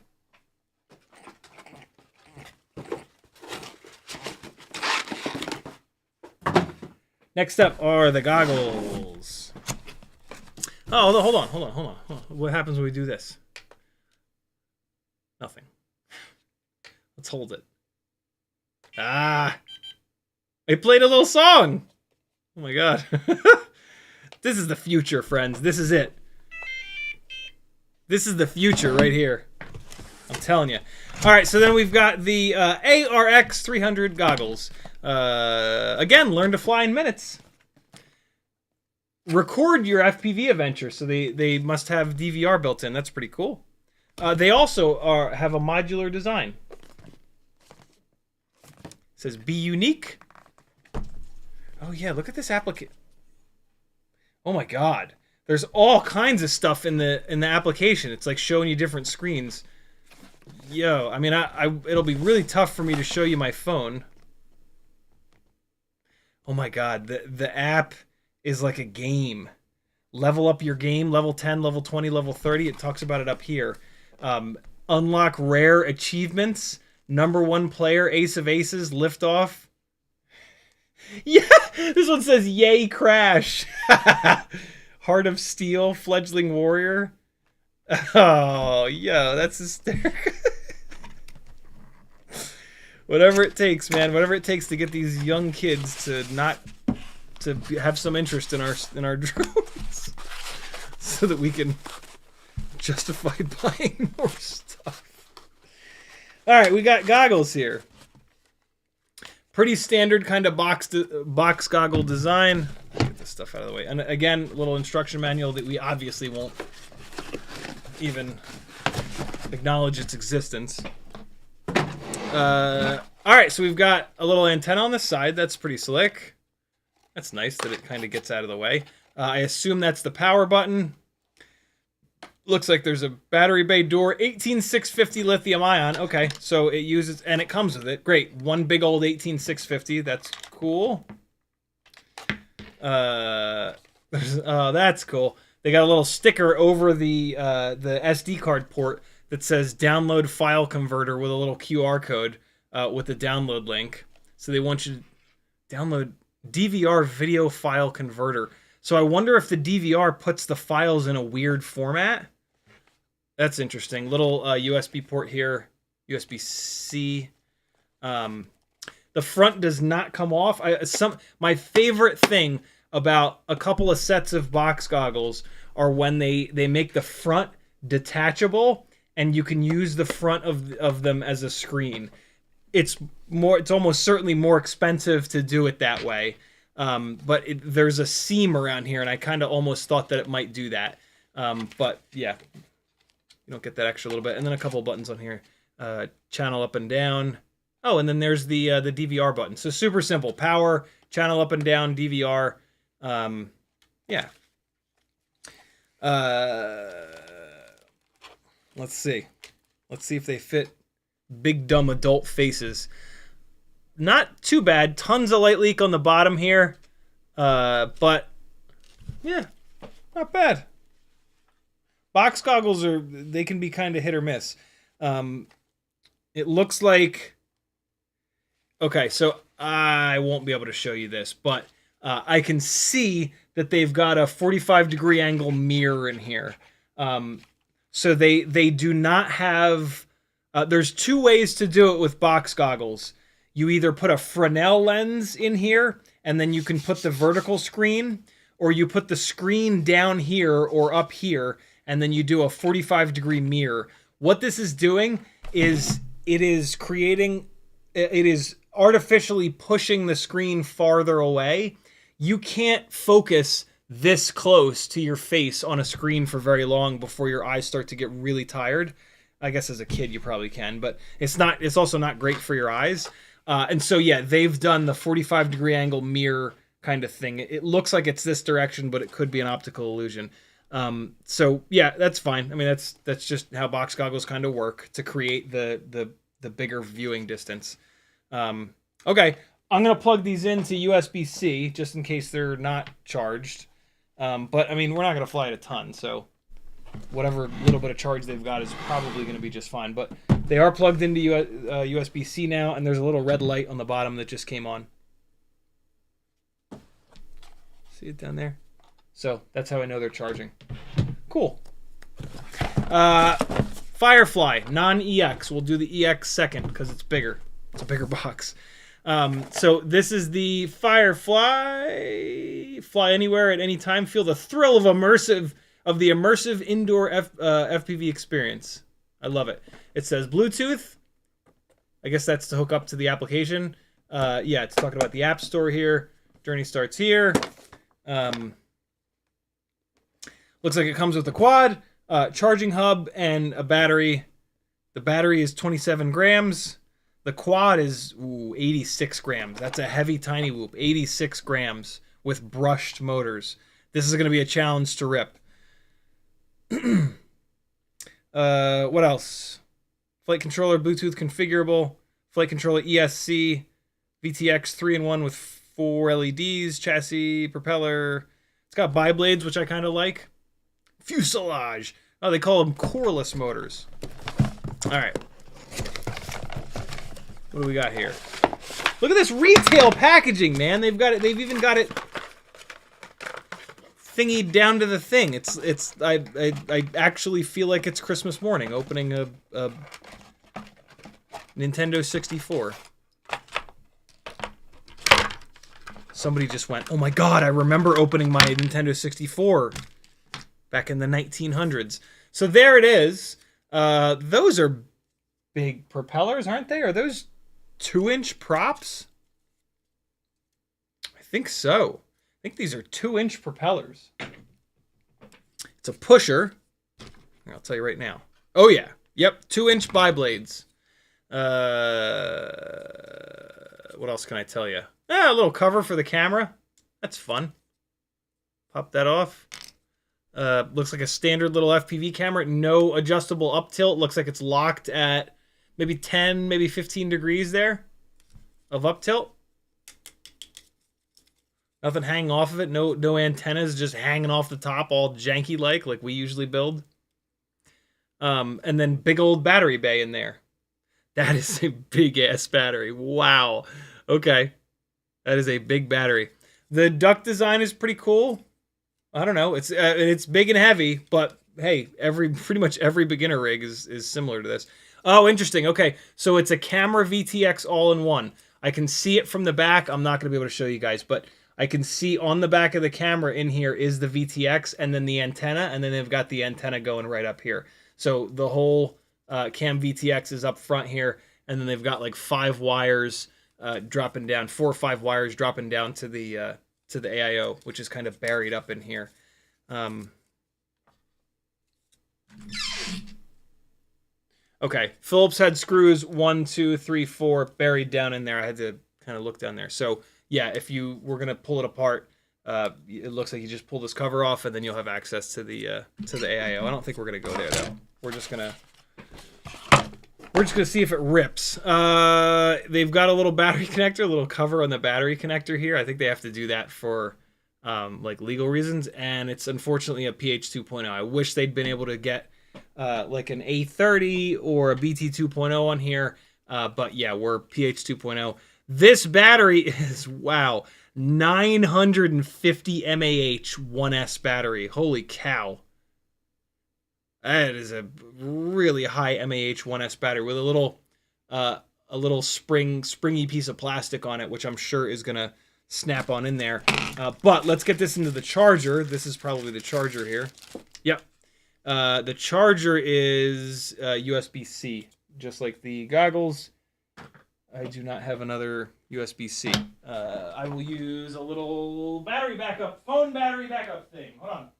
Next up are the goggles. Oh, hold on. What happens when we do this? Nothing. Let's hold it. Ah! It played a little song! Oh my god. This is the future, friends. This is it. This is the future right here. I'm telling you. Alright, so then we've got the ARX 300 goggles. Again, learn to fly in minutes. Record your FPV adventure, so they must have DVR built in. That's pretty cool. They also have a modular design. It says, be unique. Oh yeah, look at this application. Oh my god. There's all kinds of stuff in the application. It's like showing you different screens. Yo, I mean, it'll be really tough for me to show you my phone. Oh my god, the app is like a game. Level up your game, level 10, level 20, level 30. It talks about it up here. Unlock rare achievements. #1 player, ace of aces, liftoff. Yeah, this one says, yay, crash. Heart of Steel, fledgling warrior. Oh, yo, that's hysterical. Whatever it takes, man. Whatever it takes to get these young kids to have some interest in our drones, so that we can justify buying more stuff. All right, we got goggles here. Pretty standard kind of box goggle design. Get this stuff out of the way. And again, a little instruction manual that we obviously won't even acknowledge its existence. All right, so we've got a little antenna on the side. That's pretty slick. That's nice that it kind of gets out of the way. I assume that's the power button. Looks like there's a battery bay door. 18650 lithium ion. Okay, so it uses, and it comes with it. Great. One big old 18650. That's cool. Oh, that's cool. They got a little sticker over the SD card port that says download file converter with a little QR code with the download link. So they want you to download DVR video file converter. So I wonder if the DVR puts the files in a weird format. That's interesting. Little USB port here, USB-C. The front does not come off. My favorite thing about a couple of sets of box goggles are when they make the front detachable and you can use the front of them as a screen. It's almost certainly more expensive to do it that way. But there's a seam around here, and I kind of almost thought that it might do that. But yeah, you don't get that extra little bit. And then a couple of buttons on here. Channel up and down. Oh, and then there's the DVR button. So super simple. Power, channel up and down, DVR. Yeah. Let's see. Let's see if they fit big dumb adult faces. Not too bad. Tons of light leak on the bottom here. But yeah, not bad. Box goggles they can be kind of hit or miss. It looks like, okay, so I won't be able to show you this, but I can see that they've got a 45-degree angle mirror in here. So they do not have, there's two ways to do it with box goggles. You either put a Fresnel lens in here, and then you can put the vertical screen, or you put the screen down here or up here, and then you do a 45-degree mirror. What this is doing is it is artificially pushing the screen farther away. You can't focus this close to your face on a screen for very long before your eyes start to get really tired. I guess as a kid you probably can, but it's also not great for your eyes. And so yeah, they've done the 45-degree angle mirror kind of thing. It looks like it's this direction, but it could be an optical illusion. So yeah, that's fine. I mean, that's just how box goggles kind of work to create the bigger viewing distance. Okay, I'm gonna plug these into USB-C just in case they're not charged. But I mean, we're not gonna fly it a ton, so whatever little bit of charge they've got is probably gonna be just fine. But they are plugged into USB-C now, and there's a little red light on the bottom that just came on. See it down there? So that's how I know they're charging. Cool. Firefly, non-EX. We'll do the EX second because it's bigger. It's a bigger box. So this is the Firefly. Fly anywhere at any time. Feel the thrill of the immersive indoor FPV experience. I love it. It says Bluetooth. I guess that's to hook up to the application. Yeah, it's talking about the App Store here. Journey starts here. Looks like it comes with a quad, charging hub, and a battery. The battery is 27 grams. The quad is 86 grams. That's a heavy tiny whoop. 86 grams with brushed motors. This is going to be a challenge to rip. What else? Flight controller, Bluetooth configurable. Flight controller ESC. VTX 3-in-1 with 4 LEDs. Chassis, propeller. It's got biblades, which I kind of like. Fuselage. Oh, they call them coreless motors. All right. What do we got here? Look at this retail packaging, man. They've got it. They've even got it thingy down to the thing. I actually feel like it's Christmas morning opening a Nintendo 64. Somebody just went, "Oh my God, I remember opening my Nintendo 64 back in the 1900s." So there it is. Those are big propellers, aren't they? Are those 2-inch props? I think so. I think these are 2-inch propellers. It's a pusher. Here, I'll tell you right now. Oh yeah. Yep, 2-inch biblades. What else can I tell you? A little cover for the camera. That's fun. Pop that off. Looks like a standard little FPV camera. No adjustable up tilt. Looks like it's locked at maybe 10, maybe 15 degrees there of up tilt. Nothing hanging off of it. No antennas just hanging off the top all janky like we usually build. And then big old battery bay in there. That is a big ass battery. Wow. Okay. That is a big battery. The duct design is pretty cool. I don't know. It's big and heavy, but hey, pretty much every beginner rig is similar to this. Oh, interesting. Okay, so it's a camera VTX all-in-one. I can see it from the back. I'm not going to be able to show you guys, but I can see on the back of the camera in here is the VTX and then the antenna, and then they've got the antenna going right up here. So the whole cam VTX is up front here, and then they've got like 5 wires dropping down, 4 or 5 wires dropping down to the AIO, which is kind of buried up in here. Okay, Phillips head screws 1, 2, 3, 4 buried down in there. I had to kind of look down there. So yeah, if you were gonna pull it apart, it looks like you just pull this cover off, and then you'll have access to the AIO. I don't think we're gonna go there though. We're just gonna see if it rips. They've got a little battery connector, a little cover on the battery connector here. I think they have to do that for like legal reasons, and it's unfortunately a PH 2.0. I wish they'd been able to get like an A30 or a BT 2.0 on here, but yeah, we're PH 2.0. This battery is, wow, 950 mAh 1S battery. Holy cow. That is a really high mAh 1S battery with a little springy piece of plastic on it, which I'm sure is gonna snap on in there. But let's get this into the charger. This is probably the charger here. Yep. The charger is USB-C, just like the goggles. I do not have another USB-C. I will use a little battery backup, phone battery backup thing. Hold on.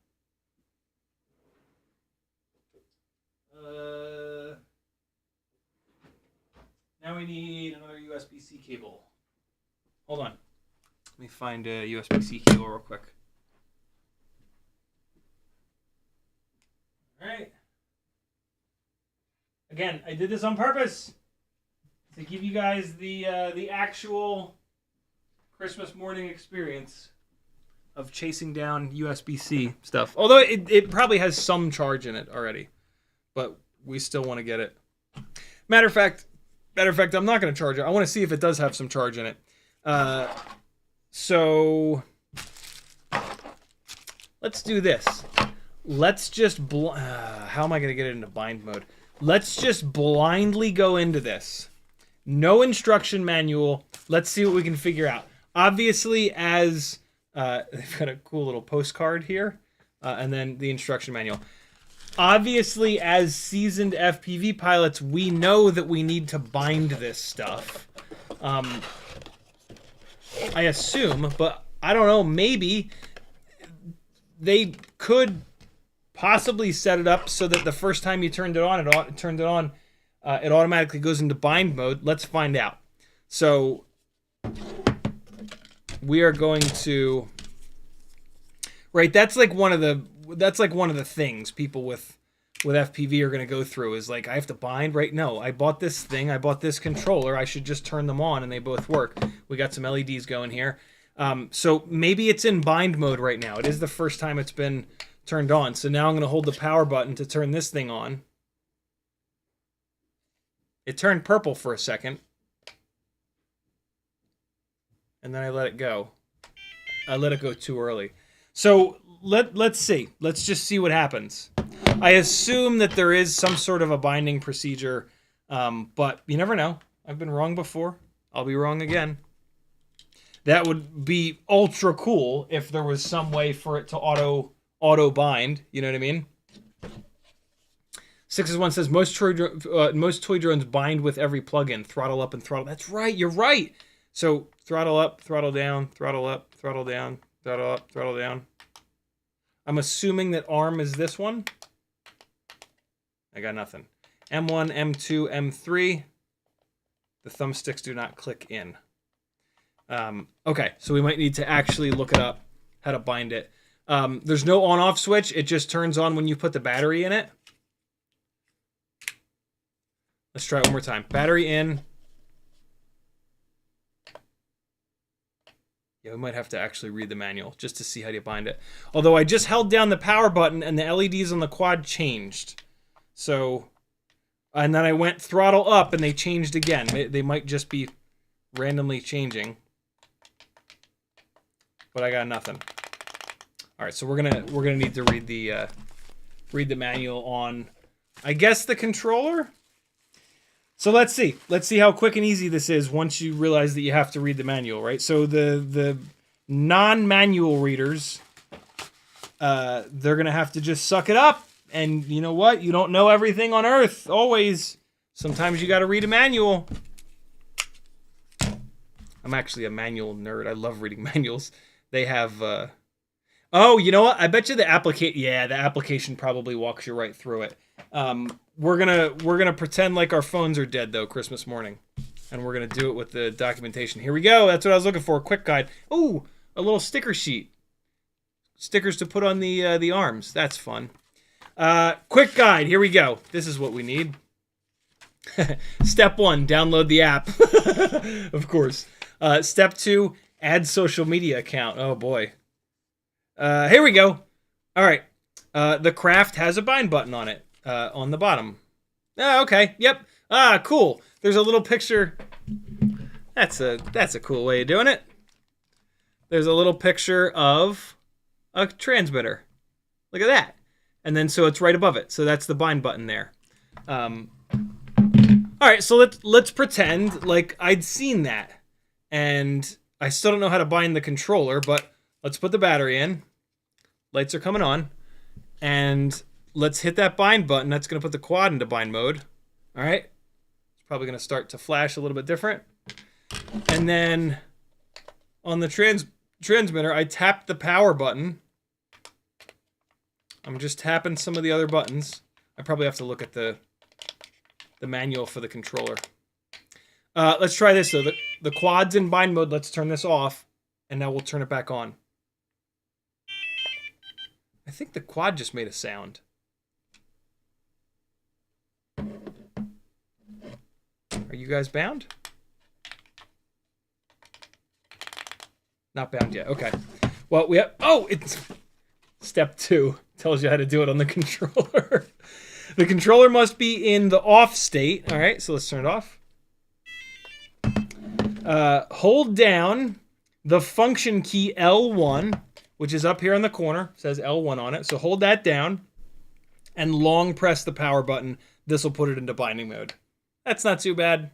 Now we need another USB-C cable. Hold on. Let me find a USB-C cable real quick. All right. Again, I did this on purpose to give you guys the actual Christmas morning experience of chasing down USB-C stuff. Although it probably has some charge in it already, but we still want to get it. Matter of fact, I'm not going to charge it. I want to see if it does have some charge in it. So let's do this. let's just how am I going to get it into bind mode? Let's just blindly go into this. No instruction manual. Let's see what we can figure out. Obviously, as they've got a cool little postcard here, and then the instruction manual. Obviously, as seasoned FPV pilots, we know that we need to bind this stuff. I assume, but I don't know, maybe they could possibly set it up so that the first time you turned it on, it automatically goes into bind mode. Let's find out. So we are going to, right, that's like one of the things people with FPV are going to go through is like, I have to bind, right? No, I bought this thing, I bought this controller, I should just turn them on and they both work. We got some LEDs going here. So maybe it's in bind mode right now. It is the first time it's been turned on. So now I'm going to hold the power button to turn this thing on. It turned purple for a second. And then I let it go. I let it go too early. So let's see. Let's just see what happens. I assume that there is some sort of a binding procedure, but you never know. I've been wrong before. I'll be wrong again. That would be ultra cool if there was some way for it to auto bind. You know what I mean? 6is1 says most toy drones bind with every plugin. Throttle up and throttle. That's right. You're right. So throttle up, throttle down, throttle up, throttle down, throttle up, throttle down. I'm assuming that ARM is this one. I got nothing. M1, M2, M3. The thumbsticks do not click in. Okay, so we might need to actually look it up, how to bind it. There's no on-off switch. It just turns on when you put the battery in it. Let's try it one more time. Battery in. Yeah, we might have to actually read the manual just to see how to bind it. Although I just held down the power button and the LEDs on the quad changed. So, and then I went throttle up and they changed again. They might just be randomly changing. But I got nothing. All right, so we're gonna need to read the manual on, I guess, the controller. So let's see how quick and easy this is once you realize that you have to read the manual, right? So the non-manual readers, they're gonna have to just suck it up. And you know what? You don't know everything on Earth always. Sometimes you got to read a manual. I'm actually a manual nerd. I love reading manuals. They have, oh, you know what? I bet you the application probably walks you right through it. We're gonna pretend like our phones are dead though, Christmas morning, and we're gonna do it with the documentation. Here we go. That's what I was looking for. A quick guide. Ooh, a little sticker sheet. Stickers to put on the arms. That's fun. Quick guide. Here we go. This is what we need. Step 1, download the app. Of course. Step 2, add social media account. Oh boy. Here we go. All right. The craft has a bind button on it, on the bottom. Oh, okay. Yep. Ah, cool. There's a little picture. That's a cool way of doing it. There's a little picture of a transmitter. Look at that. And then so it's right above it. So that's the bind button there. All right, so let's pretend like I'd seen that. And I still don't know how to bind the controller, but let's put the battery in. Lights are coming on. And let's hit that bind button. That's going to put the quad into bind mode. All right. It's probably going to start to flash a little bit different. And then on the transmitter, I tapped the power button. I'm just tapping some of the other buttons. I probably have to look at the manual for the controller. Let's try this though. The quad's in bind mode. Let's turn this off, and now we'll turn it back on. I think the quad just made a sound. Are you guys bound? Not bound yet. Okay. Well, we have... Oh, it's... Step 2 tells you how to do it on the controller. The controller must be in the off state. All right, so let's turn it off. Hold down the function key L1 which is up here in the corner. It says L1 on it. So hold that down and long press the power button. This will put it into binding mode. That's not too bad.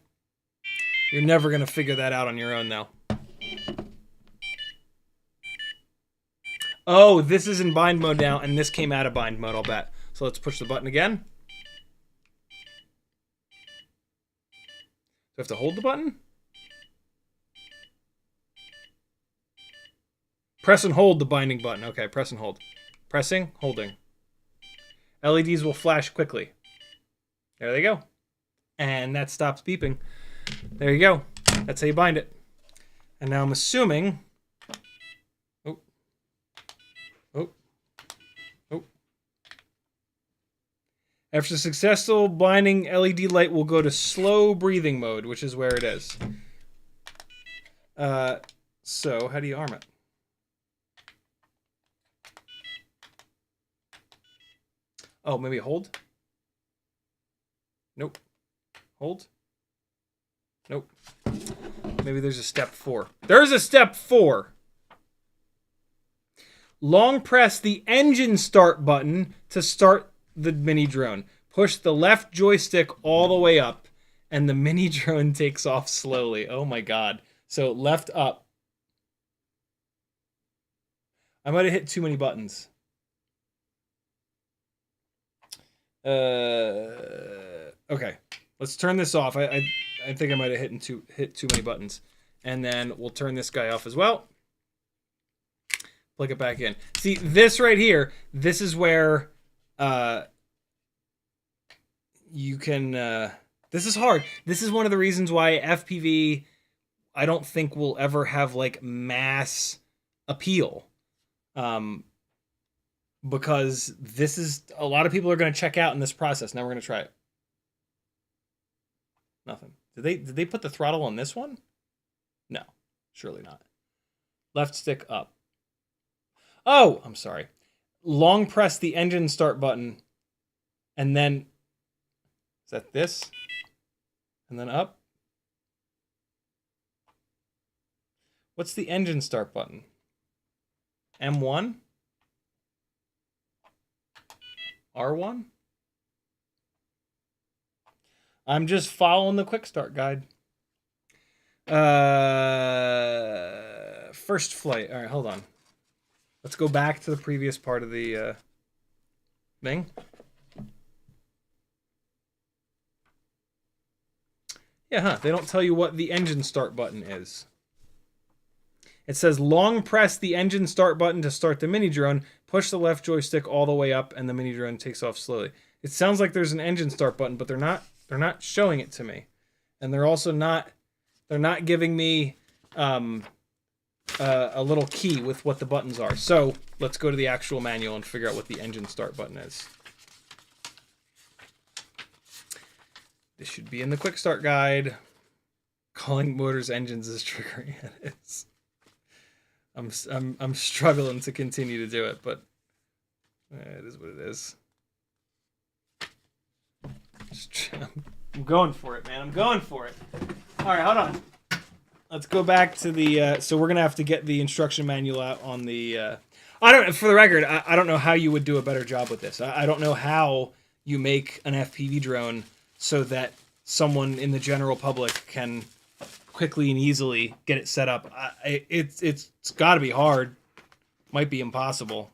You're never going to figure that out on your own, though. Oh, this is in bind mode now, and this came out of bind mode, I'll bet. So let's push the button again. Do I have to hold the button? Press and hold the binding button. Okay, press and hold. Pressing, holding. LEDs will flash quickly. There they go. And that stops beeping. There you go. That's how you bind it. And now I'm assuming... Oh. Oh. Oh. After successful binding, LED light will go to slow breathing mode, which is where it is. So, how do you arm it? Oh, maybe hold? Nope. Hold? Nope. Maybe there's a step 4. There's a step 4! Long press the engine start button to start the mini drone. Push the left joystick all the way up, and the mini drone takes off slowly. Oh my god. So left up. I might have hit too many buttons. Okay. Let's turn this off. I think I might have hit too many buttons. And then we'll turn this guy off as well. Plug it back in. See, this right here, this is where you can... this is hard. This is one of the reasons why FPV, I don't think will ever have, like, mass appeal. Because this is... A lot of people are going to check out in this process. Now we're going to try it. Nothing. Did they put the throttle on this one? No, surely not. Left stick up. Oh, I'm sorry. Long press the engine start button, and then is that this? And then up. What's the engine start button? M1? R1? I'm just following the quick start guide. First flight. All right, hold on. Let's go back to the previous part of the thing. Yeah, huh. They don't tell you what the engine start button is. It says long press the engine start button to start the mini drone. Push the left joystick all the way up, and the mini drone takes off slowly. It sounds like there's an engine start button, but they're not. They're not showing it to me, and they're also not. They're not giving me a little key with what the buttons are. So let's go to the actual manual and figure out what the engine start button is. This should be in the quick start guide. Calling motors engines is triggering edits. I'm struggling to continue to do it, but it is what it is. I'm going for it, man. I'm going for it. All right, hold on. Let's go back to the... so we're going to have to get the instruction manual out on the... for the record, I don't know how you would do a better job with this. I don't know how you make an FPV drone so that someone in the general public can quickly and easily get it set up. It's got to be hard. Might be impossible.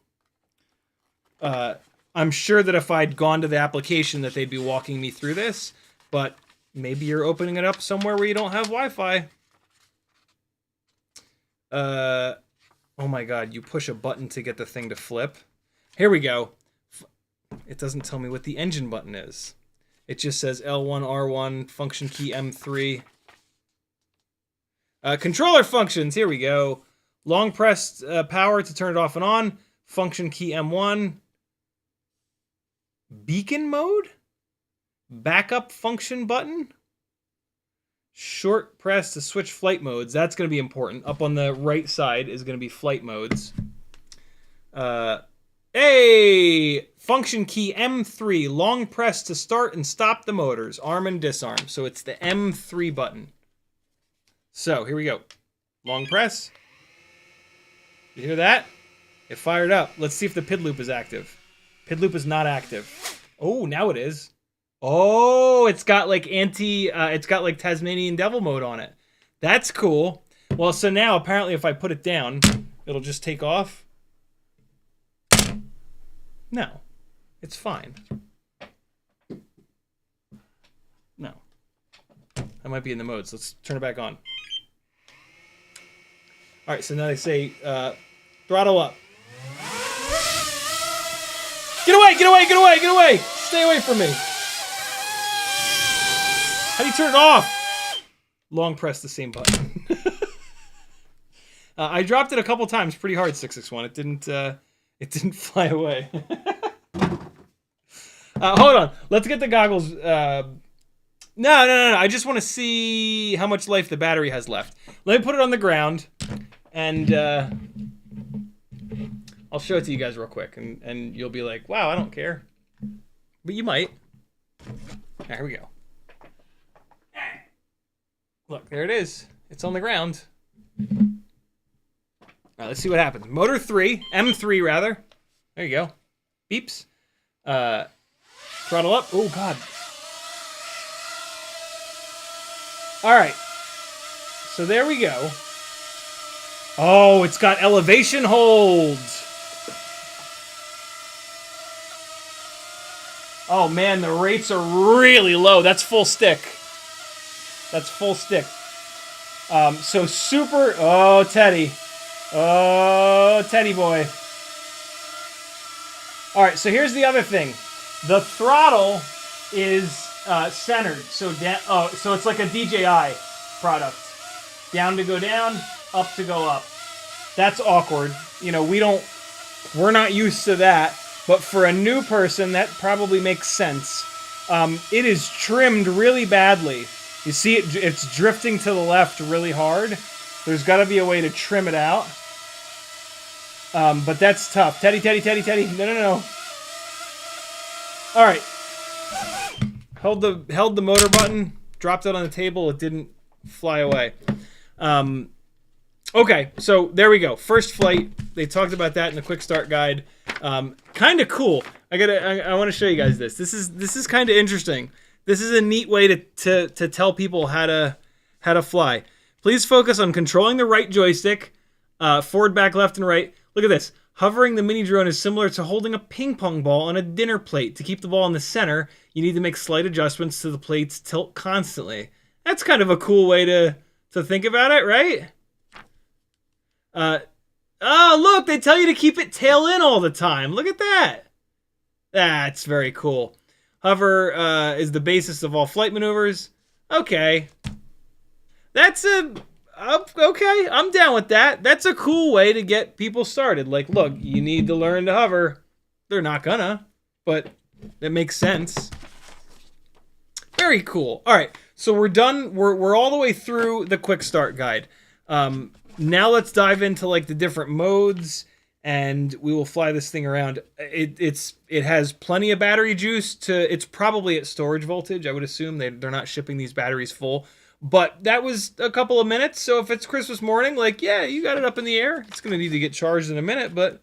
I'm sure that if I'd gone to the application that they'd be walking me through this, but maybe you're opening it up somewhere where you don't have Wi-Fi. Oh my god, you push a button to get the thing to flip. Here we go. It doesn't tell me what the engine button is. It just says L1, R1, function key M3. Controller functions, here we go. Long press power to turn it off and on. Function key M1. Beacon mode? Backup function button? Short press to switch flight modes. That's going to be important. Up on the right side is going to be flight modes. Hey! Function key M3. Long press to start and stop the motors. Arm and disarm. So it's the M3 button. So here we go. Long press. You hear that? It fired up. Let's see if the PID loop is active. PID loop is not active. Oh, now it is. Oh, it's got like it's got like Tasmanian Devil mode on it. That's cool. Well, so now apparently if I put it down, it'll just take off. No, it's fine. No. I might be in the modes. Let's turn it back on. All right, so now they say throttle up. Get away, get away, get away, get away! Stay away from me. How do you turn it off? Long press the same button. I dropped it a couple times pretty hard, 661. It didn't fly away. Hold on. Let's get the goggles. No. I just want to see how much life the battery has left. Let me put it on the ground, and I'll show it to you guys real quick, and you'll be like, wow, I don't care. But you might. Right, here we go. Look, there it is. It's on the ground. All right, let's see what happens. Motor 3, M3 rather. There you go. Beeps. Throttle up. Oh, God. All right. So there we go. Oh, it's got elevation holds. Oh, man, the rates are really low. That's full stick. That's full stick. So super... Oh, Teddy. Oh, Teddy boy. All right, so here's the other thing. The throttle is centered. So so it's like a DJI product. Down to go down, up to go up. That's awkward. You know, we're not used to that. But for a new person, that probably makes sense. It is trimmed really badly. You see it's drifting to the left really hard. There's got to be a way to trim it out. But that's tough. Teddy. No. All right. Held the motor button, dropped it on the table. It didn't fly away. Okay, so there we go. First flight. They talked about that in the quick start guide. Kind of cool. I want to show you guys this. This is kind of interesting. This is a neat way to tell people how to fly. Please focus on controlling the right joystick, forward, back, left, and right. Look at this. Hovering the mini drone is similar to holding a ping pong ball on a dinner plate. To keep the ball in the center, you need to make slight adjustments to the plate's tilt constantly. That's kind of a cool way to think about it, right? Oh, look, they tell you to keep it tail in all the time. Look at that. That's very cool. Hover is the basis of all flight maneuvers. Okay. Okay, I'm down with that. That's a cool way to get people started. Like, look, you need to learn to hover. They're not gonna, but it makes sense. Very cool. All right, so we're done. We're all the way through the quick start guide. Now let's dive into like the different modes, and we will fly this thing around. It has plenty of battery juice it's probably at storage voltage. I would assume they're not shipping these batteries full. But that was a couple of minutes, so if it's Christmas morning, like, yeah, you got it up in the air. It's going to need to get charged in a minute, but...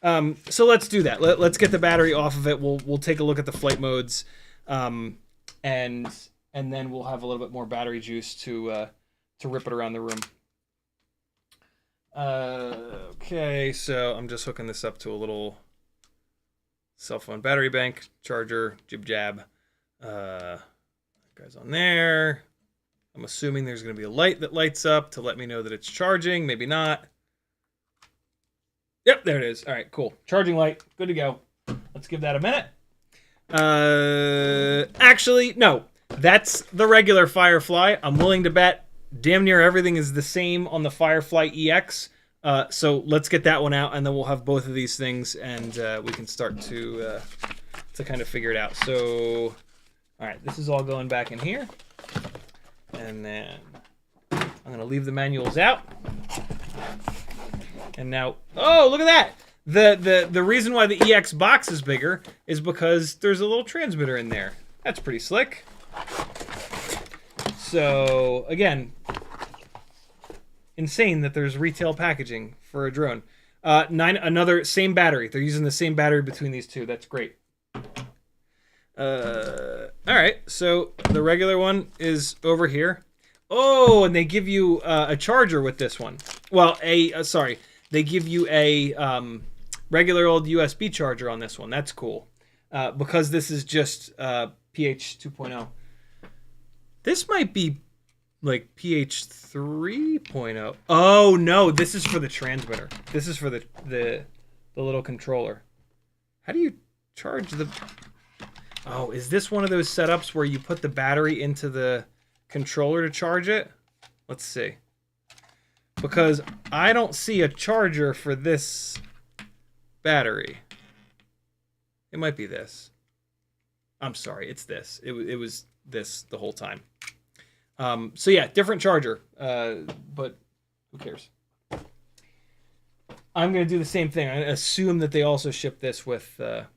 so let's do that. Let's get the battery off of it. We'll take a look at the flight modes, and then we'll have a little bit more battery juice to rip it around the room. Okay, so I'm just hooking this up to a little cell phone battery bank, charger, jib jab. Guy's on there. I'm assuming there's going to be a light that lights up to let me know that it's charging. Maybe not. Yep, there it is. All right, cool. Charging light. Good to go. Let's give that a minute. Actually, no. That's the regular Firefly. I'm willing to bet damn near everything is the same on the Firefly EX. So let's get that one out, and then we'll have both of these things, and we can start to kind of figure it out. So, all right, this is all going back in here. And then I'm going to leave the manuals out. And now, oh, look at that. The reason why the EX box is bigger is because there's a little transmitter in there. That's pretty slick. So, again, insane that there's retail packaging for a drone. Another same battery. They're using the same battery between these two. That's great. All right, so the regular one is over here. Oh, and they give you a charger with this one. Well, sorry, they give you a regular old USB charger on this one. That's cool. Because this is just pH 2.0. This might be like pH 3.0. Oh no, this is for the transmitter. This is for the little controller. How do you charge the... Oh, is this one of those setups where you put the battery into the controller to charge it? Let's see. Because I don't see a charger for this battery. It might be this. I'm sorry, it's this. It was this the whole time. So yeah, different charger. But who cares? I'm going to do the same thing. I assume that they also ship this with... the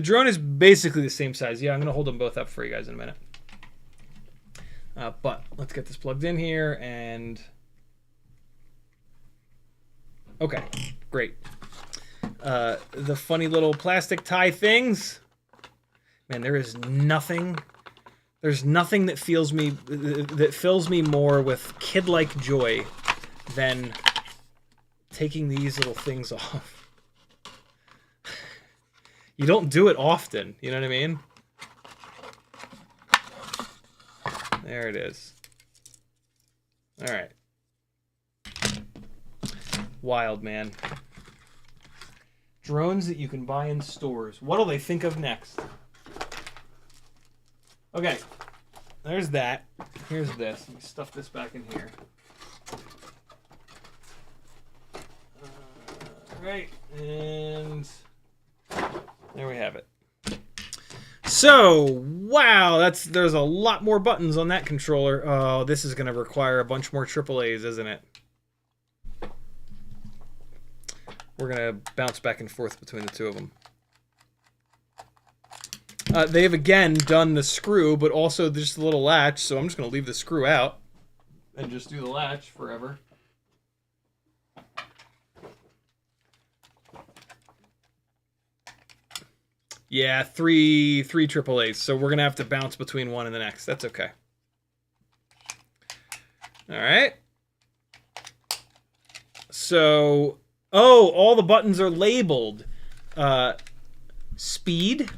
drone is basically the same size. Yeah, I'm going to hold them both up for you guys in a minute. But let's get this plugged in here and... Okay, great. The funny little plastic tie things. Man, there is nothing... There's nothing that fills me more with kid-like joy than taking these little things off. You don't do it often, you know what I mean? There it is. All right. Wild, man. Drones that you can buy in stores. What'll they think of next? Okay. There's that. Here's this. Let me stuff this back in here. Right. And there we have it. So, wow, there's a lot more buttons on that controller. Oh, this is going to require a bunch more AAAs, isn't it? We're going to bounce back and forth between the two of them. They've again done the screw, but also just a little latch, so I'm just going to leave the screw out and just do the latch forever. Yeah, three AAAs, so we're going to have to bounce between one and the next. That's okay. All right. So, oh, all the buttons are labeled. Speed.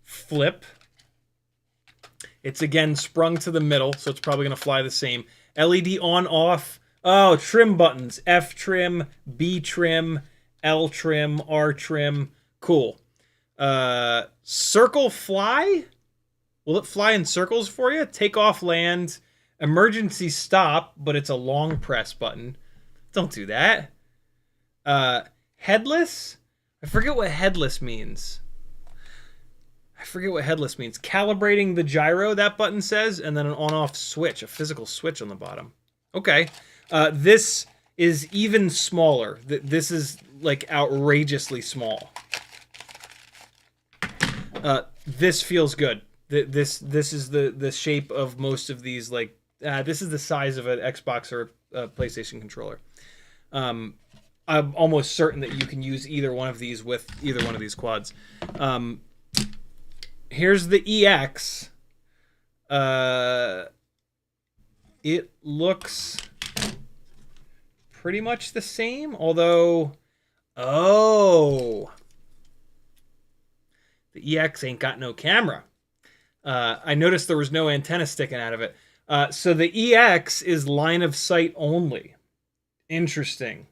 Flip. It's again sprung to the middle, so it's probably going to fly the same. LED on, off. Oh, trim buttons. F trim, B trim, L trim, R trim. Cool. Circle fly? Will it fly in circles for you? Take off, land. Emergency stop, but it's a long press button. Don't do that. Headless? I forget what headless means. Calibrating the gyro, that button says, and then an on-off switch, a physical switch on the bottom. Okay. This is even smaller. This is, like, outrageously small. This feels good. This is the shape of most of these, like, this is the size of an Xbox or a PlayStation controller. I'm almost certain that you can use either one of these with either one of these quads. Here's the EX. It looks pretty much the same, although... Oh! The EX ain't got no camera. I noticed there was no antenna sticking out of it. So the EX is line of sight only. Interesting.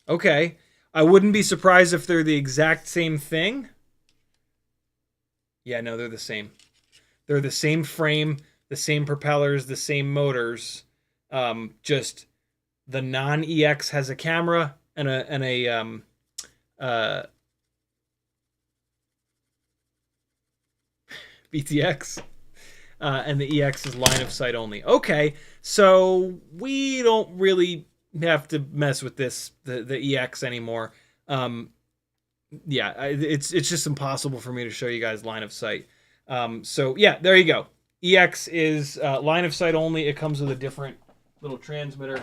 Okay. I wouldn't be surprised if they're the exact same thing. Yeah, no, they're the same. They're the same frame, the same propellers, the same motors. Just the non-EX has a camera and a BTX. And the EX is line of sight only. Okay, so we don't really have to mess with this, the EX anymore. Yeah, it's just impossible for me to show you guys line of sight. So yeah, there you go. EX is line of sight only. It comes with a different little transmitter.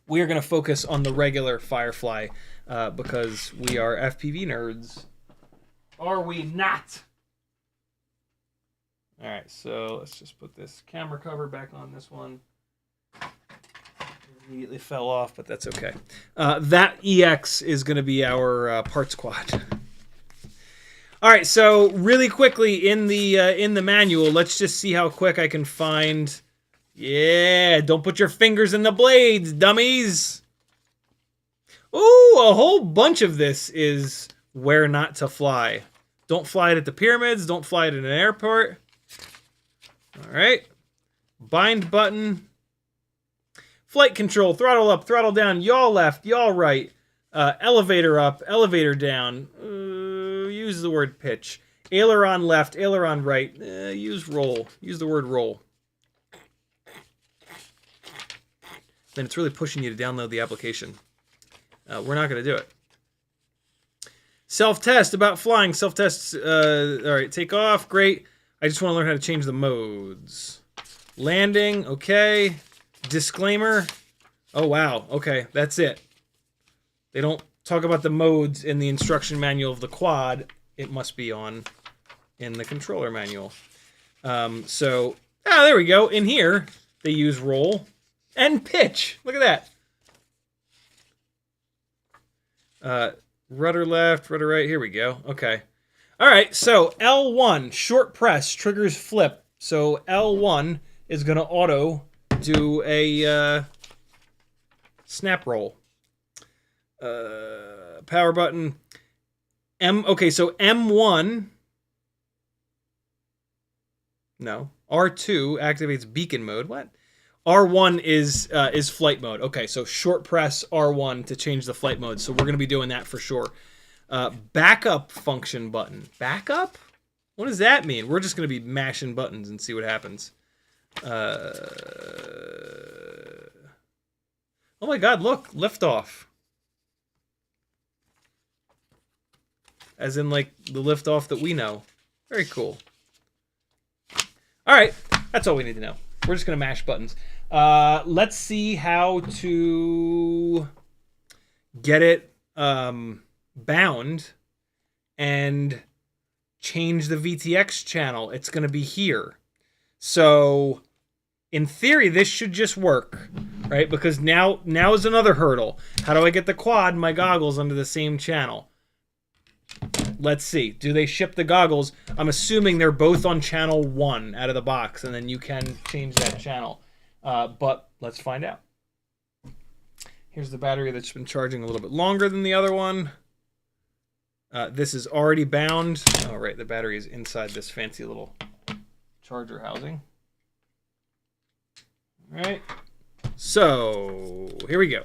we are going to focus on the regular Firefly because we are FPV nerds. Are we not? All right, so let's just put this camera cover back on this one. Immediately fell off, but that's okay. That EX is going to be our parts quad. All right, so really quickly in the manual, let's just see how quick I can find. Yeah, don't put your fingers in the blades, dummies. Ooh, a whole bunch of this is where not to fly. Don't fly it at the pyramids. Don't fly it in an airport. All right. Bind button. Flight control, throttle up, throttle down, yaw left, yaw right. Elevator up, elevator down. Use the word pitch. Aileron left, aileron right. Use roll. Use the word roll. Then it's really pushing you to download the application. We're not going to do it. Self-test about flying. Self-test. All right, take off. Great. I just want to learn how to change the modes. Landing. Okay. Disclaimer. Oh, wow. Okay, that's it. They don't talk about the modes in the instruction manual of the quad. It must be on in the controller manual. There we go. In here, they use roll and pitch. Look at that. Rudder left, rudder right. Here we go. Okay. All right, so L1, short press, triggers flip. So L1 is going to auto do a snap roll. Power button. Okay, so M1. No. R2 activates beacon mode. What? R1 is flight mode. Okay, so short press R1 to change the flight mode. So we're going to be doing that for sure. Backup function button. Backup? What does that mean? We're just going to be mashing buttons and see what happens. Oh my god, look. Liftoff. As in, like, the liftoff that we know. Very cool. Alright, that's all we need to know. We're just going to mash buttons. Let's see how to get it bound and change the VTX channel. It's going to be here. So, in theory, this should just work, right? Because now is another hurdle. How do I get the quad and my goggles under the same channel? Let's see. Do they ship the goggles? I'm assuming they're both on channel 1 out of the box, and then you can change that channel. But let's find out. Here's the battery that's been charging a little bit longer than the other one. This is already bound. Oh, right. The battery is inside this fancy little charger housing. All right. So, here we go.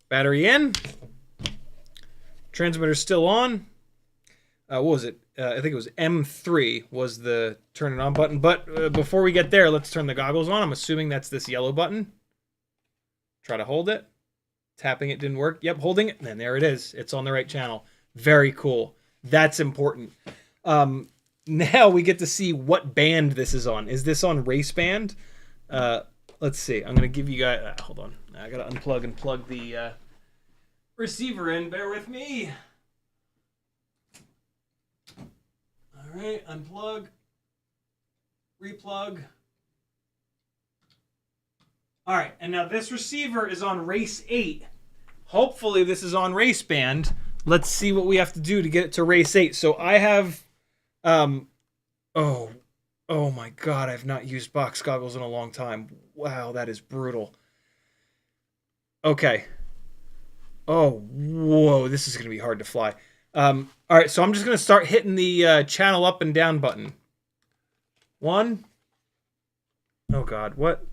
Battery in. Transmitter's still on. What was it? I think it was M3 was the turn it on button. But before we get there, let's turn the goggles on. I'm assuming that's this yellow button. Try to hold it. Tapping it didn't work. Yep, holding it. And there it is. It's on the right channel. Very cool. That's important. Now we get to see what band this is on. Is this on race band? Let's see. I'm going to give you guys... hold on. I got to unplug and plug the receiver in. Bear with me. All right. Unplug. Replug. All right. And now this receiver is on race 8. Hopefully this is on race band. Let's see what we have to do to get it to race 8. So I have... Oh my god, I've not used box goggles in a long time. Wow, that is brutal. Okay. Oh, whoa, this is going to be hard to fly. All right, so I'm just going to start hitting the channel up and down button. 1. Oh god, what?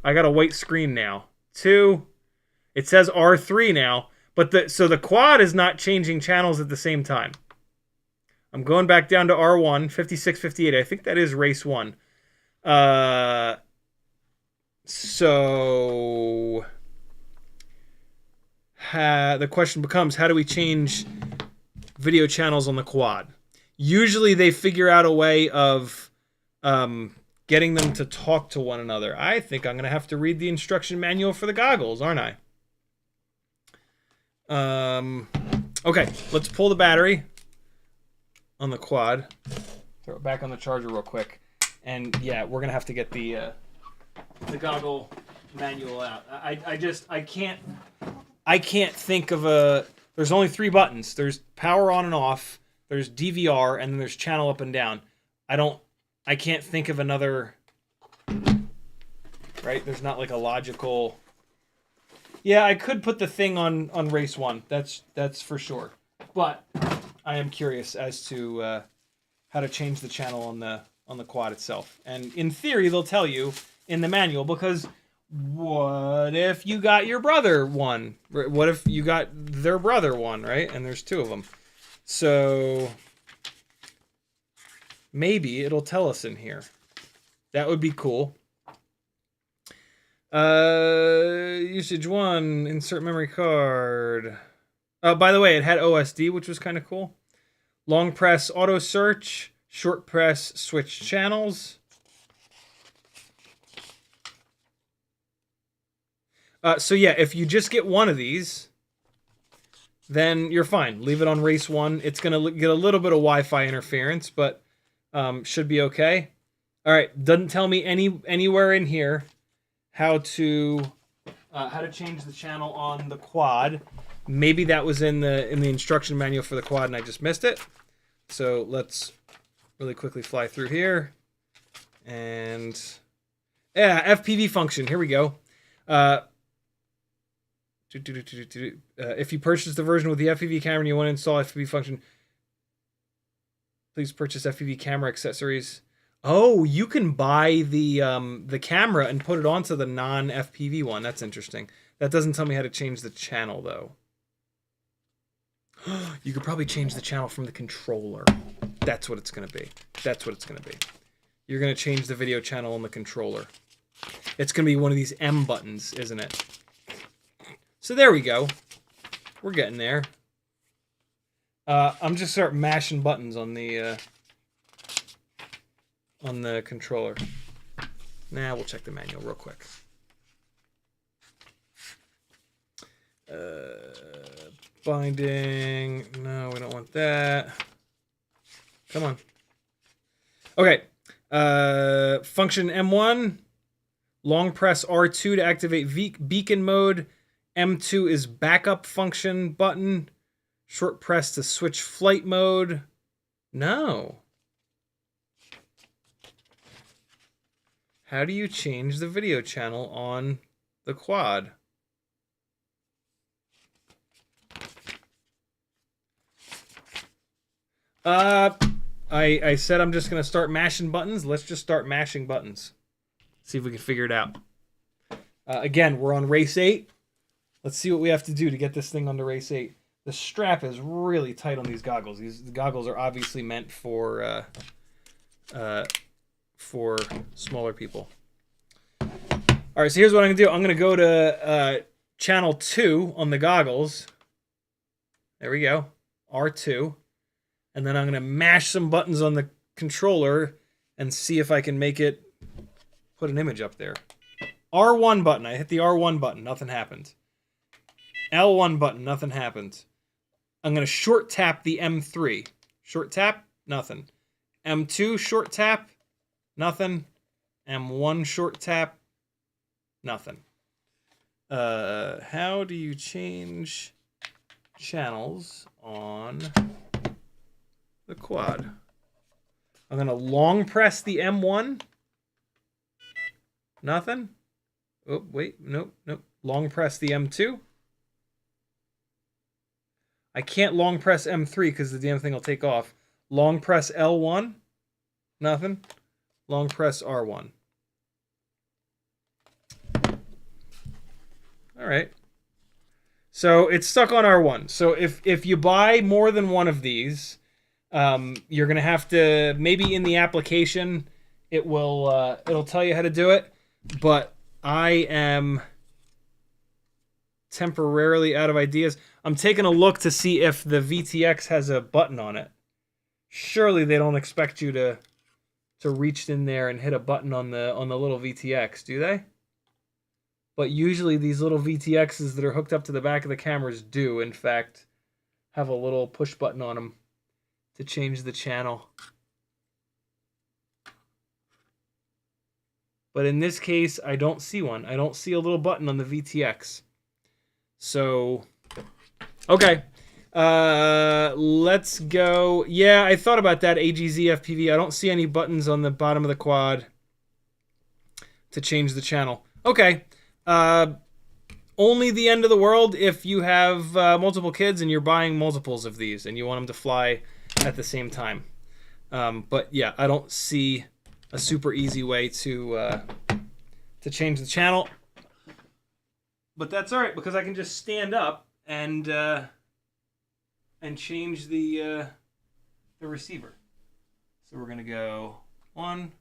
I got a white screen now. 2. It says R3 now, but so the quad is not changing channels at the same time. I'm going back down to R1, 56, 58. I think that is race 1. So the question becomes, how do we change video channels on the quad? Usually they figure out a way of getting them to talk to one another. I think I'm going to have to read the instruction manual for the goggles, aren't I? Okay, let's pull the battery on the quad. Throw it back on the charger real quick. And yeah, we're going to have to get the goggle manual out. I can't think of a... There's only 3 buttons. There's power on and off, there's DVR, and then there's channel up and down. I can't think of another... Right? There's not like a logical... Yeah, I could put the thing on race 1. That's for sure. But I am curious as to how to change the channel on the quad itself. And in theory, they'll tell you in the manual, because what if you got your brother one? What if you got their brother one, right? And there's 2 of them. So maybe it'll tell us in here. That would be cool. Usage 1, insert memory card. Oh, by the way, it had OSD, which was kind of cool. Long press auto search, short press switch channels. So yeah, if you just get one of these, then you're fine. Leave it on race 1. It's gonna get a little bit of Wi-Fi interference, but should be okay. All right, doesn't tell me anywhere in here how to change the channel on the quad. Maybe that was in the instruction manual for the quad and I just missed it. So let's really quickly fly through here. And yeah, FPV function. Here we go. If you purchase the version with the FPV camera and you want to install FPV function, please purchase FPV camera accessories. Oh, you can buy the camera and put it onto the non-FPV one. That's interesting. That doesn't tell me how to change the channel, though. You could probably change the channel from the controller. That's what it's going to be. That's what it's going to be. You're going to change the video channel on the controller. It's going to be one of these M buttons, isn't it? So there we go. We're getting there. I'm just start mashing buttons on the controller. Nah, we'll check the manual real quick. Binding. No, we don't want that. Come on. Okay. Function M1. Long press R2 to activate beacon mode. M2 is backup function button. Short press to switch flight mode. No. How do you change the video channel on the quad? I said I'm just going to start mashing buttons. Let's just start mashing buttons. See if we can figure it out. Again, we're on race 8. Let's see what we have to do to get this thing onto race 8. The strap is really tight on these goggles. These goggles are obviously meant for smaller people. All right, so here's what I'm going to do. I'm going to go to channel 2 on the goggles. There we go. R2. And then I'm going to mash some buttons on the controller and see if I can make it put an image up there. R1 button. I hit the R1 button. Nothing happened. L1 button. Nothing happened. I'm going to short tap the M3. Short tap. Nothing. M2 short tap. Nothing. M1 short tap. Nothing. How do you change channels on the quad? I'm going to long press the M1. Nothing. Oh, wait. Nope. Long press the M2. I can't long press M3 because the damn thing will take off. Long press L1. Nothing. Long press R1. All right. So it's stuck on R1. So if you buy more than one of these, you're gonna have to, maybe in the application it will it'll tell you how to do it. But I am temporarily out of ideas. I'm taking a look to see if the VTX has a button on it. Surely they don't expect you to to reach in there and hit a button on the little VTX, do they? But usually these little VTXs that are hooked up to the back of the cameras do, in fact, have a little push button on them to change the channel. But in this case, I don't see one. I don't see a little button on the VTX. So, okay. Let's go. Yeah, I thought about that, AGZ-FPV. I don't see any buttons on the bottom of the quad to change the channel. Okay. Only the end of the world if you have multiple kids and you're buying multiples of these and you want them to fly at the same time. But yeah, I don't see a super easy way to change the channel. But that's all right because I can just stand up and change the receiver. So we're gonna go 1,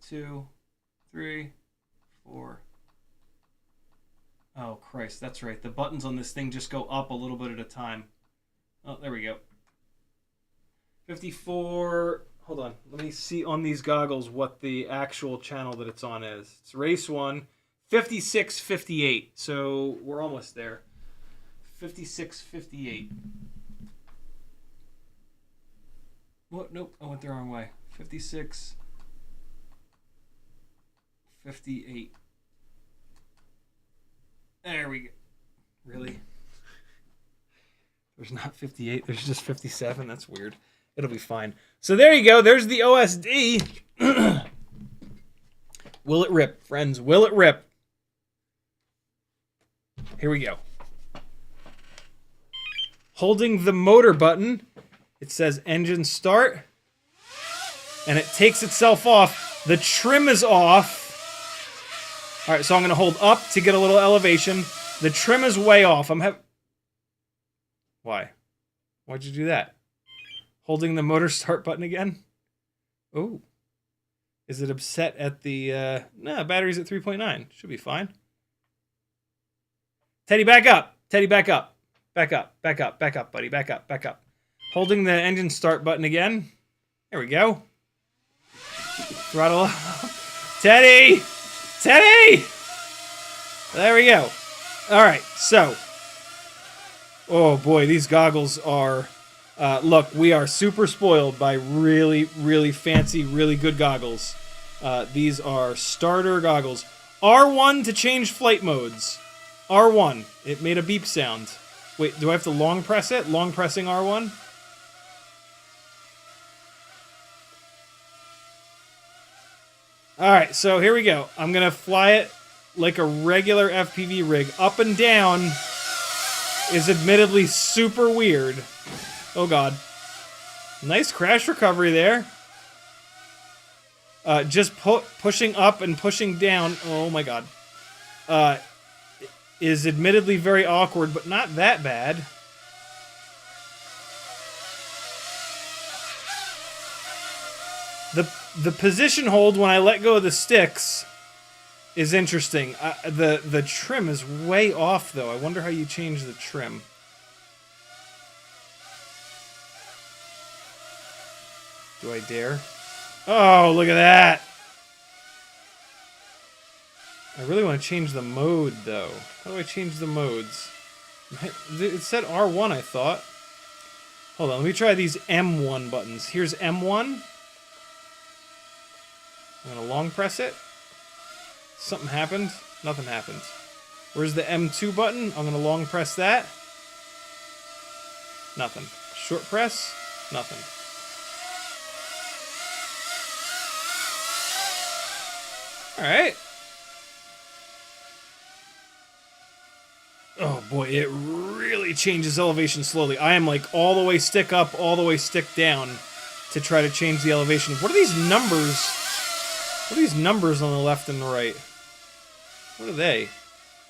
2, 3, 4. Oh Christ, that's right. The buttons on this thing just go up a little bit at a time. Oh, there we go. 54. Hold on. Let me see on these goggles what the actual channel that it's on is. It's race 1, 56, 58. So we're almost there. 56, 58. What? Nope, I went the wrong way. 56, 58. There we go. Really? There's not 58, there's just 57. That's weird. It'll be fine. So there you go. There's the OSD. Will it rip, friends? Will it rip? Here we go. Holding the motor button, it says engine start. And it takes itself off. The trim is off. All right, so I'm going to hold up to get a little elevation. The trim is way off. Why? Why'd you do that? Holding the motor start button again? Oh. Is it upset at the... No, battery's at 3.9. Should be fine. Teddy, back up. Teddy, back up. Back up. Back up. Back up, buddy. Back up. Back up. Holding the engine start button again. There we go. Throttle up. Teddy! Teddy! There we go. All right, so. Oh, boy, these goggles are... look, we are super spoiled by really, really fancy, really good goggles. These are starter goggles. R1 to change flight modes. R1. It made a beep sound. Wait, do I have to long press it? Long pressing R1? Alright, so here we go. I'm going to fly it like a regular FPV rig. Up and down is admittedly super weird. Oh god. Nice crash recovery there. Just pushing up and pushing down. Oh my god. Is admittedly very awkward, but not that bad. The position hold when I let go of the sticks is interesting. The trim is way off though. I wonder how you change the trim. Do I dare? Oh, look at that! I really want to change the mode, though. How do I change the modes? It said R1, I thought. Hold on, let me try these M1 buttons. Here's M1. I'm going to long press it. Something happened. Nothing happened. Where's the M2 button? I'm going to long press that. Nothing. Short press. Nothing. Alright. Oh boy, it really changes elevation slowly. I am like all the way stick up, all the way stick down to try to change the elevation. What are these numbers? What are these numbers on the left and the right? What are they?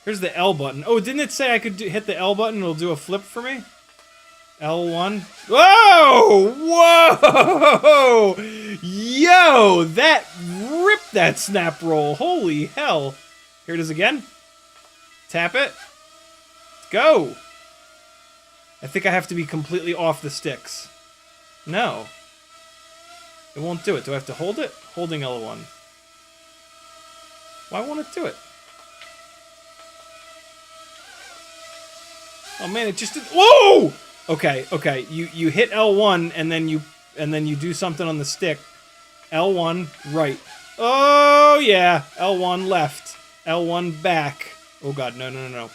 Here's the L button. Oh, didn't it say I could hit the L button and it'll do a flip for me? L1. Whoa! Whoa! Yo! That ripped that snap roll. Holy hell. Here it is again. Tap it. Let's go. I think I have to be completely off the sticks. No. It won't do it. Do I have to hold it? Holding L1. Why won't it do it? Oh man, it just did. Whoa! Okay, okay. You hit L1 and then you do something on the stick. L1 right. Oh yeah. L1 left. L1 back. Oh god, no, no, no, no.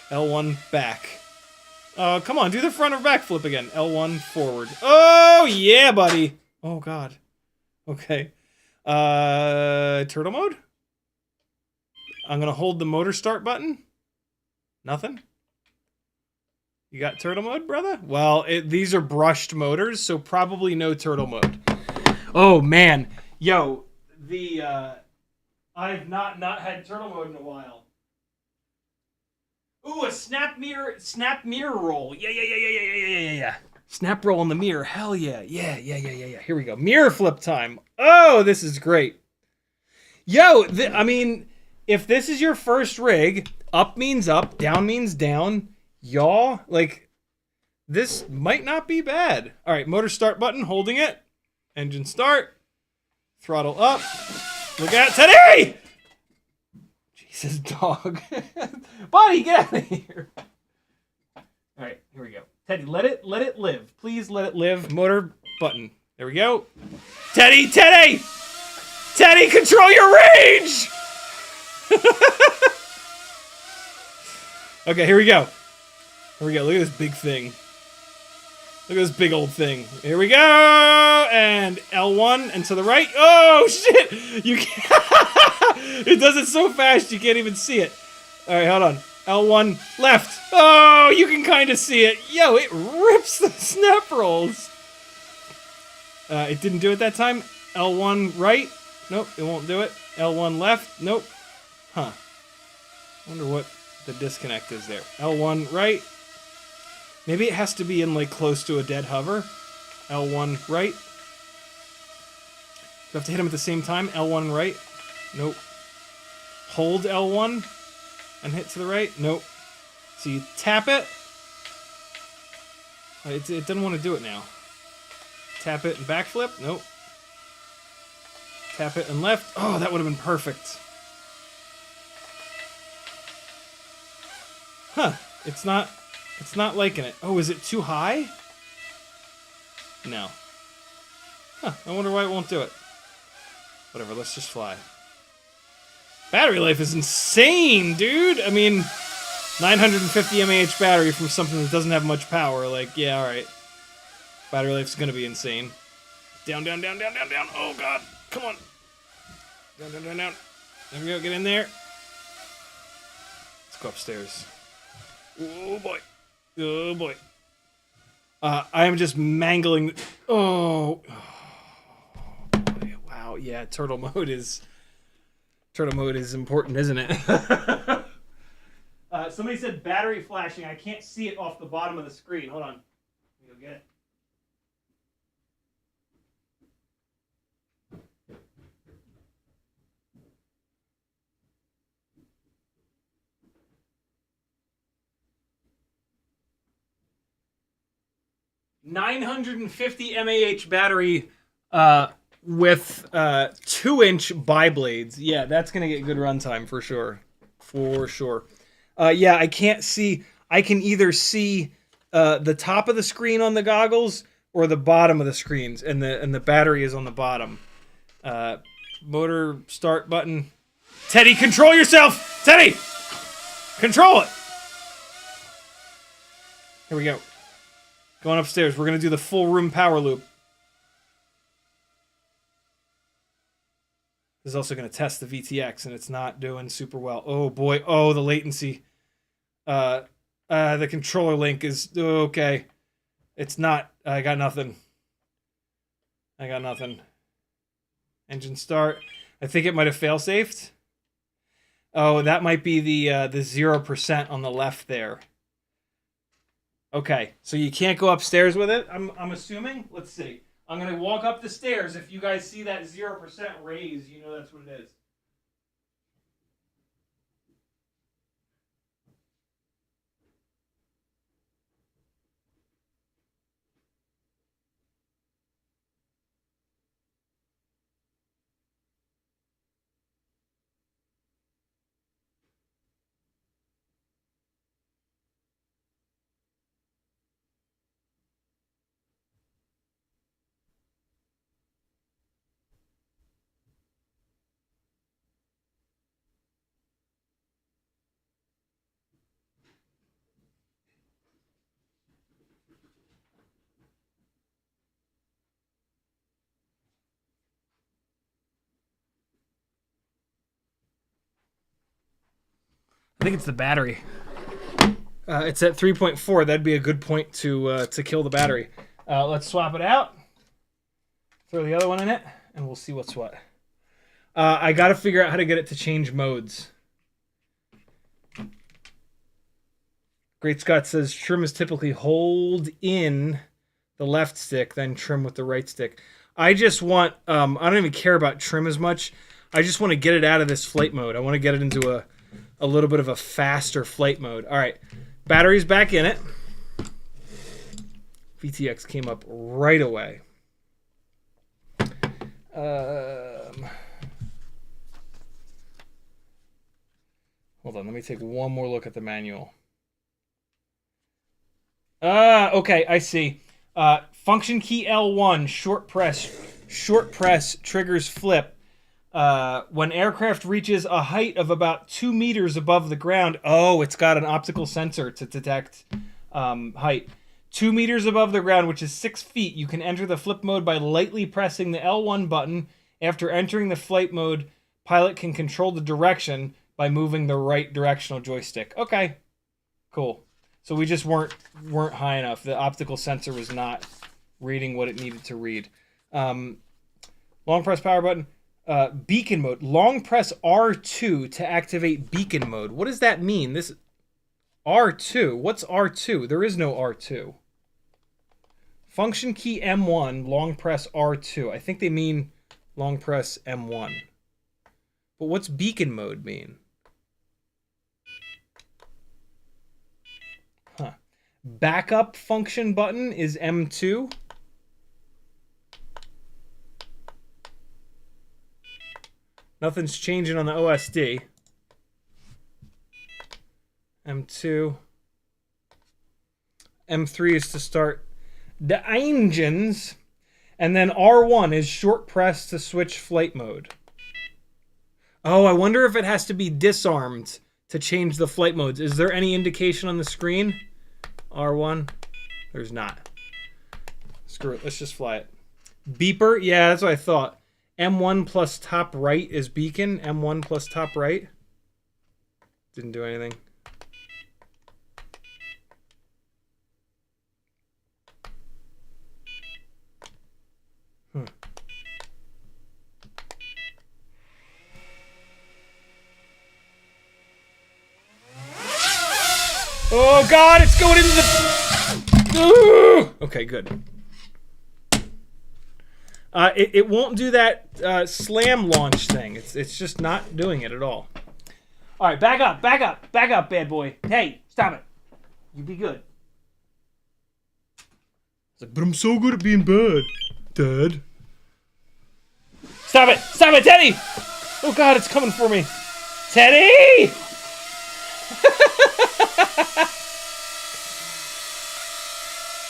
L1 back. Come on, do the front or back flip again. L1 forward. Oh yeah, buddy. Oh god. Okay. Turtle mode? I'm gonna hold the motor start button. Nothing? You got turtle mode, brother? Well, these are brushed motors, so probably no turtle mode. Oh, man. Yo, I've not had turtle mode in a while. Ooh, a snap mirror roll. Yeah. Snap roll in the mirror. Hell yeah. Yeah. Here we go. Mirror flip time. Oh, this is great. Yo, I mean, if this is your first rig, up means up, down means down. Y'all, like, this might not be bad. All right, motor start button, holding it. Engine start. Throttle up. Look out, Teddy! Jesus, dog. Buddy, get out of here. All right, here we go. Teddy, let it live. Please let it live. Motor button. There we go. Teddy! Teddy, control your range! Okay, here we go. Here we go. Look at this big thing. Look at this big old thing. Here we go! And L1 and to the right. Oh, shit! You can't. It does it so fast you can't even see it. Alright, hold on. L1 left. Oh, you can kind of see it. Yo, it rips the snap rolls. It didn't do it that time. L1 right. Nope, it won't do it. L1 left. Nope. Huh. Wonder what the disconnect is there. L1 right. Maybe it has to be in like close to a dead hover. L1 right. Do I have to hit him at the same time? L1 right. Nope. Hold L1 and hit to the right. Nope. So you tap it. It doesn't want to do it now. Tap it and backflip. Nope. Tap it and left. Oh, that would have been perfect. Huh. It's not liking it. Oh, is it too high? No. Huh. I wonder why it won't do it. Whatever, let's just fly. Battery life is insane, dude! I mean, 950 mAh battery from something that doesn't have much power. Like, yeah, alright. Battery life's gonna be insane. Down. Oh, God. Come on. Down. There we go. Get in there. Let's go upstairs. Oh, boy. Oh, boy. I am just mangling. Oh. Boy. Wow. Yeah, turtle mode is important, isn't it? Somebody said battery flashing. I can't see it off the bottom of the screen. Hold on. Let me go get it. $950 mAh battery with 2-inch biblades. Yeah, that's gonna get good runtime for sure. For sure. Yeah, I can't see. I can either see the top of the screen on the goggles or the bottom of the screens, and the battery is on the bottom. Motor start button. Teddy, control yourself! Teddy! Control it! Here we go. Going upstairs. We're going to do the full room power loop. This is also going to test the VTX, and it's not doing super well. Oh, boy. Oh, the latency. The controller link is... Okay. It's not... I got nothing. Engine start. I think it might have fail-safed. Oh, that might be the 0% on the left there. Okay, so you can't go upstairs with it, I'm assuming? Let's see. I'm going to walk up the stairs. If you guys see that 0% raise, you know that's what it is. think it's the battery. It's at 3.4. That'd be a good point to kill the battery. Let's swap it out. Throw the other one in it, and we'll see what's what. I got to figure out how to get it to change modes. Great Scott says trim is typically hold in the left stick, then trim with the right stick. I just want, I don't even care about trim as much. I just want to get it out of this flight mode. I want to get it into a little bit of a faster flight mode. All right, battery's back in it. VTX came up right away. Hold on, let me take one more look at the manual. Okay, I see. Function key L1, short press triggers flip. When aircraft reaches a height of about 2 meters above the ground. Oh, it's got an optical sensor to detect height. 2 meters above the ground, which is 6 feet, you can enter the flip mode by lightly pressing the L1 button. After entering the flight mode, pilot can control the direction by moving the right directional joystick. Okay, cool. So we just weren't high enough. The optical sensor was not reading what it needed to read. Long press power button. Beacon mode. Long press R2 to activate beacon mode. What does that mean? This R2. What's R2? There is no R2. Function key M1. Long press R2. I think they mean long press M1. But what's beacon mode mean? Huh. Backup function button is M2. Nothing's changing on the OSD. M2. M3 is to start the engines. And then R1 is short press to switch flight mode. Oh, I wonder if it has to be disarmed to change the flight modes. Is there any indication on the screen? R1? There's not. Screw it. Let's just fly it. Beeper? Yeah, that's what I thought. M1 plus top right is beacon. M1 plus top right. Didn't do anything. Oh God, it's going into the... Ooh! Okay, good. It won't do that slam launch thing. It's just not doing it at all. All right, back up, bad boy. Hey, stop it. You be good. It's like, but I'm so good at being bad, Dad. Stop it, Teddy! Oh God, it's coming for me. Teddy!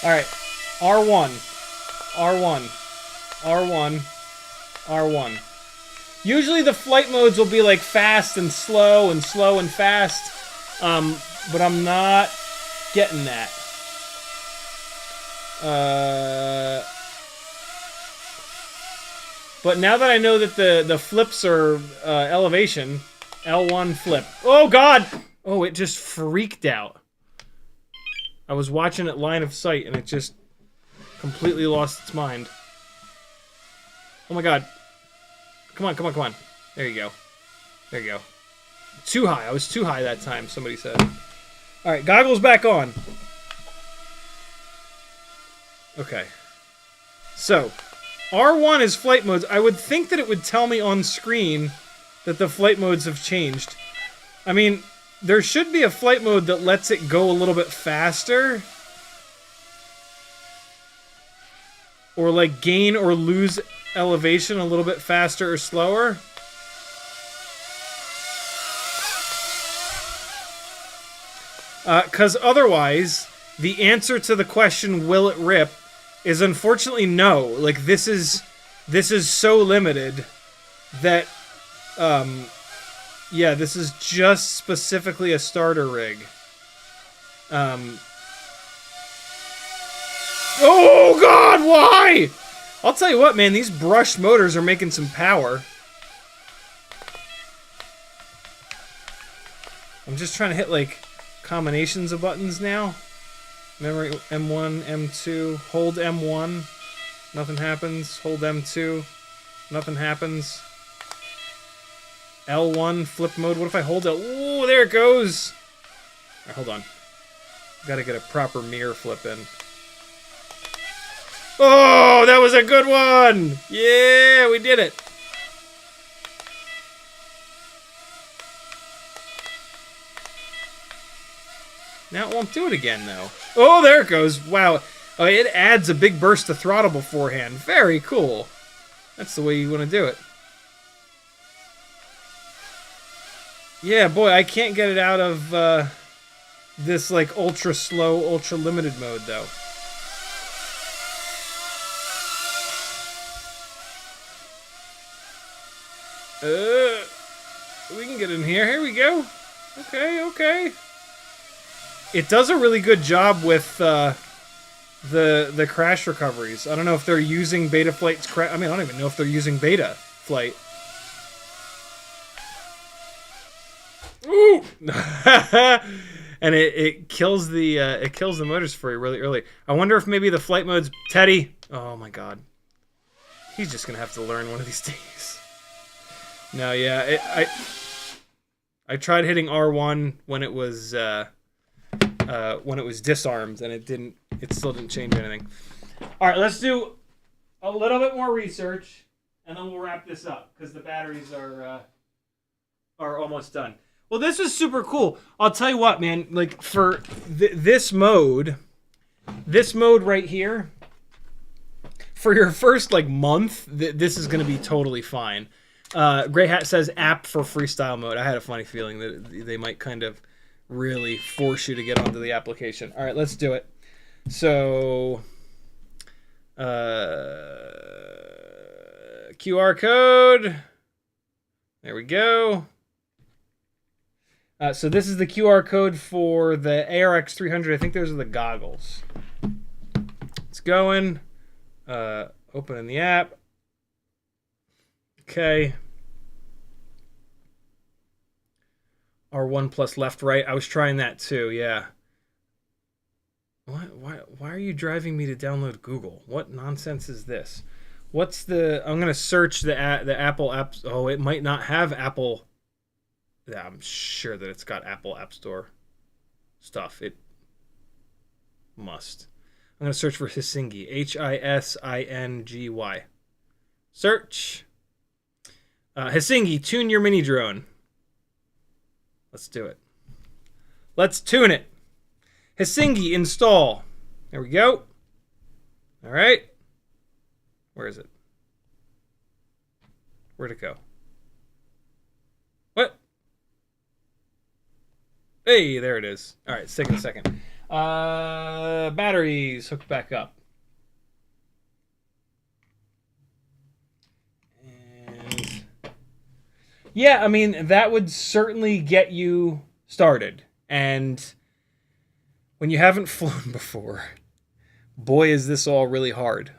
All right, R1. Usually the flight modes will be like fast and slow and fast, but I'm not getting that. But now that I know that the flips are elevation, L1 flip. Oh God! Oh, it just freaked out. I was watching it line of sight and it just completely lost its mind. Oh my God. Come on. There you go. Too high. I was too high that time, somebody said. All right, goggles back on. Okay. So, R1 is flight modes. I would think that it would tell me on screen that the flight modes have changed. I mean, there should be a flight mode that lets it go a little bit faster. Or like gain or lose elevation a little bit faster or slower. Because otherwise, the answer to the question, will it rip, is unfortunately no. Like, this is so limited that, yeah, this is just specifically a starter rig. Oh God, why? I'll tell you what, man, these brushed motors are making some power. I'm just trying to hit like combinations of buttons now. Memory M1, M2, hold M1, nothing happens. Hold M2, nothing happens. L1, flip mode. What if I hold L? Ooh, there it goes. All right, hold on. Got to get a proper mirror flip in. Oh, that was a good one. Yeah, we did it. Now it won't do it again, though. Oh, there it goes. Wow. Oh, it adds a big burst of throttle beforehand. Very cool. That's the way you want to do it. Yeah, boy, I can't get it out of this, like, ultra slow, ultra limited mode, though. We can get in here. Here we go. Okay, okay. It does a really good job with the crash recoveries. I don't know if they're using Betaflight's crash. I mean, I don't even know if they're using Betaflight. Ooh! And it kills the motors for you really early. I wonder if maybe the flight mode's Teddy. Oh my god, he's just gonna have to learn one of these days. No, yeah, I tried hitting R1 when it was disarmed, and it still didn't change anything. All right, let's do a little bit more research, and then we'll wrap this up because the batteries are almost done. Well, this is super cool. I'll tell you what, man. Like for this mode right here, for your first like month, this is going to be totally fine. Grey Hat says app for freestyle mode. I had a funny feeling that they might kind of really force you to get onto the application. All right, let's do it. So, QR code. There we go. So this is the QR code for the ARX 300. I think those are the goggles. It's going. Opening the app. Okay. R1 plus left, right. I was trying that too, yeah. Why are you driving me to download Google? What nonsense is this? What's the... I'm going to search the Apple app... Oh, it might not have Apple... Yeah, I'm sure that it's got Apple App Store stuff. It must. I'm going to search for Hisingy. Hisingy. Search. Hisingy, tune your mini drone. Let's do it. Let's tune it. Hisingy, install. There we go. All right. Where is it? Where'd it go? What? Hey, there it is. All right, it's taking a second. Batteries hooked back up. And yeah, I mean, that would certainly get you started. And when you haven't flown before, boy, is this all really hard.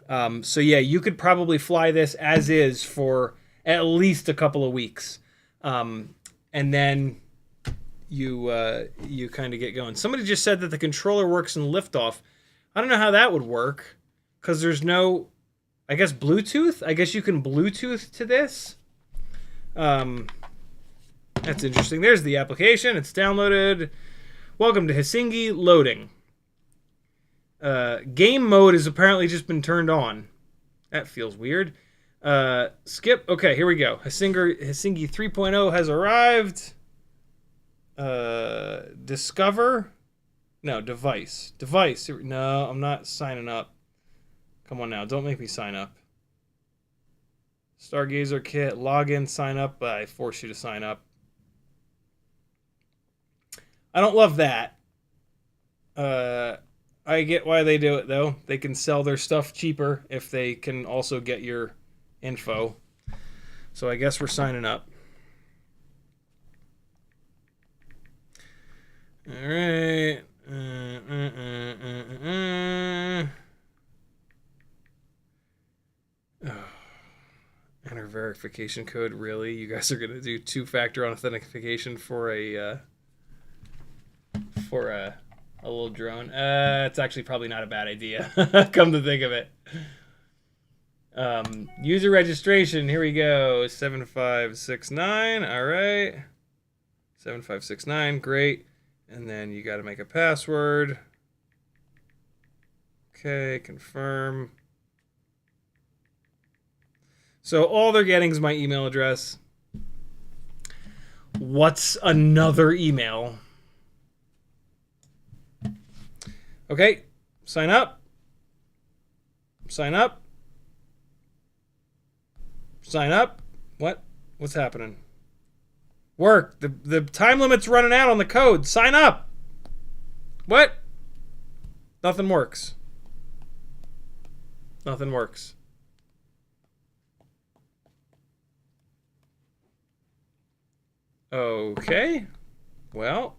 So yeah, you could probably fly this as is for at least a couple of weeks. And then you kind of get going. Somebody just said that the controller works in liftoff. I don't know how that would work because there's no, I guess, Bluetooth. I guess you can Bluetooth to this. That's interesting. There's the application. It's downloaded. Welcome to Hisingy. Loading. Game mode has apparently just been turned on. That feels weird. Skip. Okay, here we go. Hisingy 3.0 has arrived. Discover. No, device. Device. No, I'm not signing up. Come on now. Don't make me sign up. Stargazer kit. Login. Sign up. I force you to sign up. I don't love that. I get why they do it, though. They can sell their stuff cheaper if they can also get your info. So I guess we're signing up. All right. Enter verification code. Really? You guys are going to do two-factor authentication for a for a little drone. It's actually probably not a bad idea. Come to think of it. User registration. Here we go. 7569. All right. 7569. Great. And then you got to make a password. Okay. Confirm. So all they're getting is my email address. What's another email? Okay, sign up. Sign up. Sign up. What? What's happening? Work. The time limit's running out on the code. Sign up. What? Nothing works. Nothing works. Okay. Well.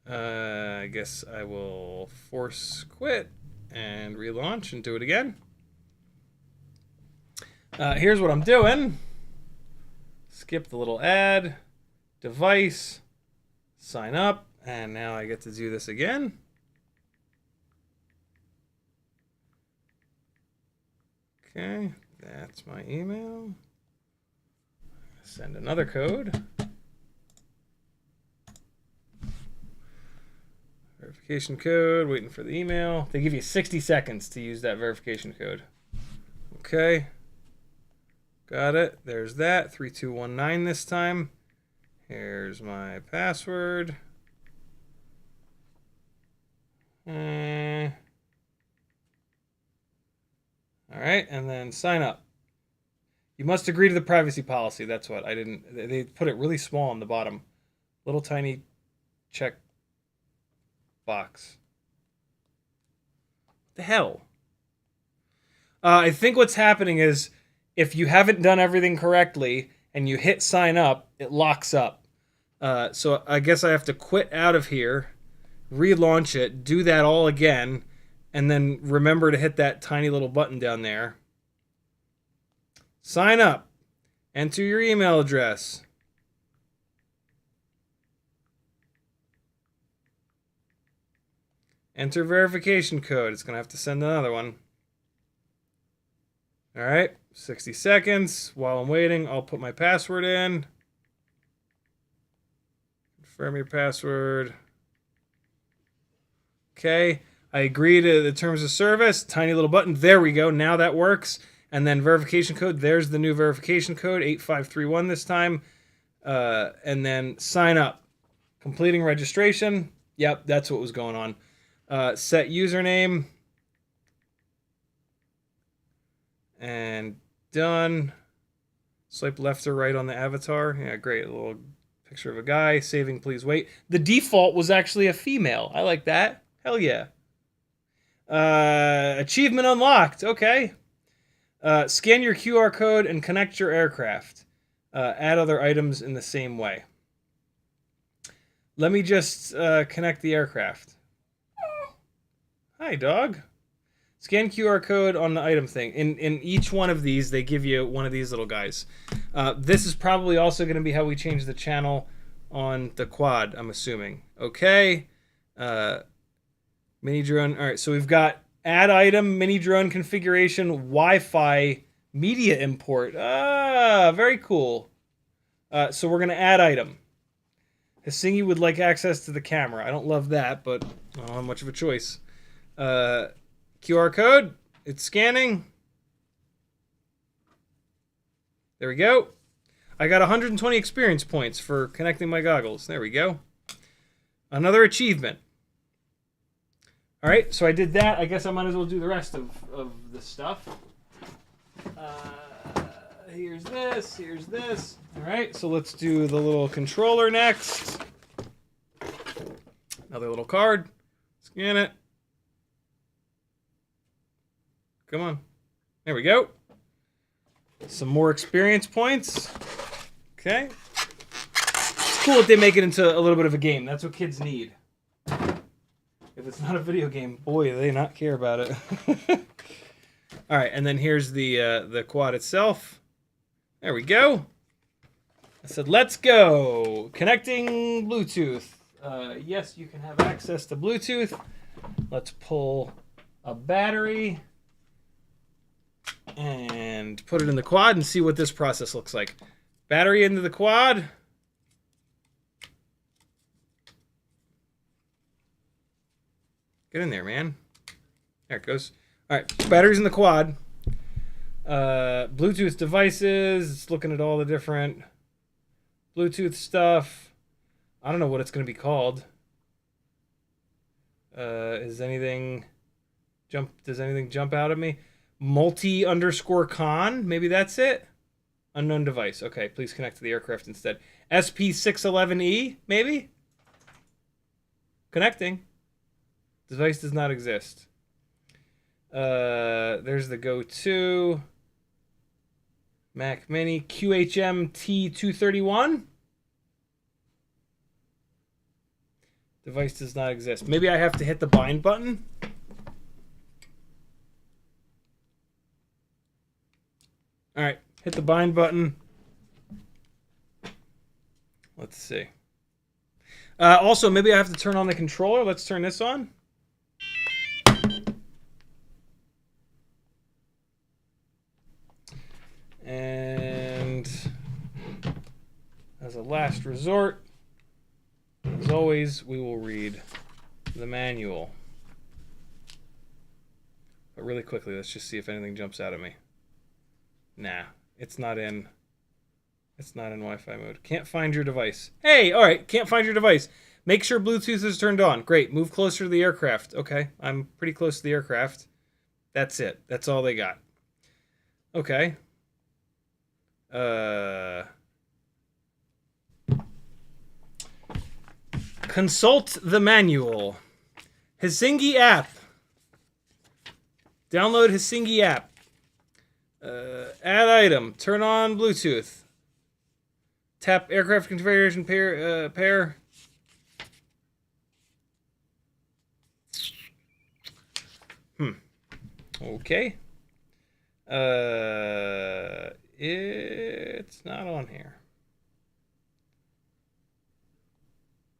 I guess I will force quit and relaunch and do it again. Here's what I'm doing. Skip the little ad, device, sign up, and now I get to do this again. Okay, that's my email. Send another code. Verification code, waiting for the email. They give you 60 seconds to use that verification code. Okay. Got it. There's that. 3219 this time. Here's my password. All right, and then sign up. You must agree to the privacy policy. That's what I didn't. They put it really small on the bottom. Little tiny check box. What the hell? I think what's happening is if you haven't done everything correctly and you hit sign up, it locks up. So I guess I have to quit out of here, relaunch it, do that all again, and then remember to hit that tiny little button down there. Sign up. Enter your email address. Enter verification code. It's going to have to send another one. All right, 60 seconds. While I'm waiting, I'll put my password in. Confirm your password. Okay, I agree to the terms of service. Tiny little button. There we go. Now that works. And then verification code. There's the new verification code, 8531 this time. And then sign up. Completing registration. Yep, that's what was going on. Set username. And done. Swipe left or right on the avatar. Yeah, great. A little picture of a guy. Saving, please wait. The default was actually a female. I like that. Hell yeah. Achievement unlocked. Okay. Scan your QR code and connect your aircraft. Add other items in the same way. Let me just connect the aircraft. Hi, dog. Scan QR code on the item thing. In each one of these, they give you one of these little guys. This is probably also going to be how we change the channel on the quad, I'm assuming. Okay. Mini drone. All right, so we've got add item, mini drone configuration, Wi-Fi, media import. Ah, very cool. So we're going to add item. Hisingy would like access to the camera. I don't love that, but I don't have much of a choice. QR code. It's scanning. There we go. I got 120 experience points for connecting my goggles. There we go. Another achievement. All right, so I did that. I guess I might as well do the rest of the stuff. Here's this. Here's this. All right, so let's do the little controller next. Another little card. Scan it. Come on. There we go. Some more experience points. Okay. It's cool that they make it into a little bit of a game. That's what kids need. If it's not a video game, boy, do they not care about it. All right, and then here's the quad itself. There we go. I said, let's go. Connecting Bluetooth. Yes, you can have access to Bluetooth. Let's pull a battery and put it in the quad and see what this process looks like. Battery into the quad. Get in there, man. There it goes. All right, batteries in the quad. Bluetooth devices. It's looking at all the different Bluetooth stuff. I don't know what it's going to be called. Does anything jump out at me? Multi_con. Maybe that's it. Unknown device. Okay, please connect to the aircraft instead. SP611E, maybe? Connecting. Device does not exist. There's the go-to. Mac Mini. QHM T231. Device does not exist. Maybe I have to hit the bind button. All right, hit the bind button. Let's see. Also, maybe I have to turn on the controller. Let's turn this on. And as a last resort, as always, we will read the manual. But really quickly, let's just see if anything jumps out at me. Nah, it's not in Wi-Fi mode. Can't find your device. Hey, all right, can't find your device. Make sure Bluetooth is turned on. Great, move closer to the aircraft. Okay, I'm pretty close to the aircraft. That's it. That's all they got. Okay. Consult the manual. Hisingy app. Download Hisingy app. Add item. Turn on Bluetooth. Tap aircraft configuration pair. Okay. It's not on here.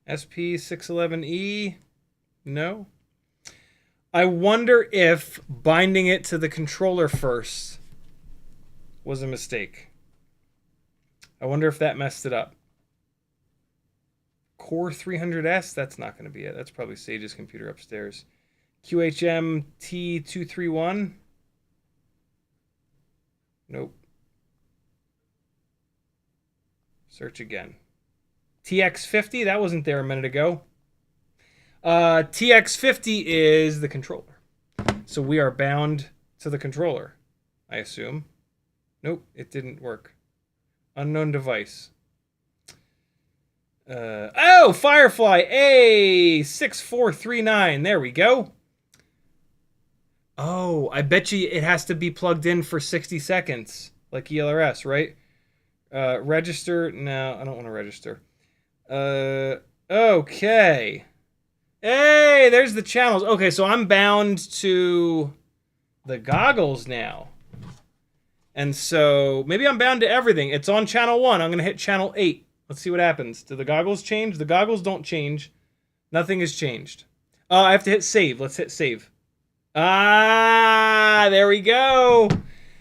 SP611E. No. I wonder if binding it to the controller first was a mistake. I wonder if that messed it up. Core 300S, that's not going to be it. That's probably Sage's computer upstairs. QHM T231. Nope. Search again. TX50, that wasn't there a minute ago. TX50 is the controller. So we are bound to the controller, I assume. Nope, it didn't work. Unknown device. Oh, Firefly A6439. There we go. Oh, I bet you it has to be plugged in for 60 seconds, like ELRS, right? Register. No, I don't want to register. Okay. Hey, there's the channels. Okay, so I'm bound to the goggles now. And so maybe I'm bound to everything. It's on channel 1. I'm going to hit channel 8. Let's see what happens. Do the goggles change? The goggles don't change. Nothing has changed. I have to hit save. Let's hit save. Ah, there we go.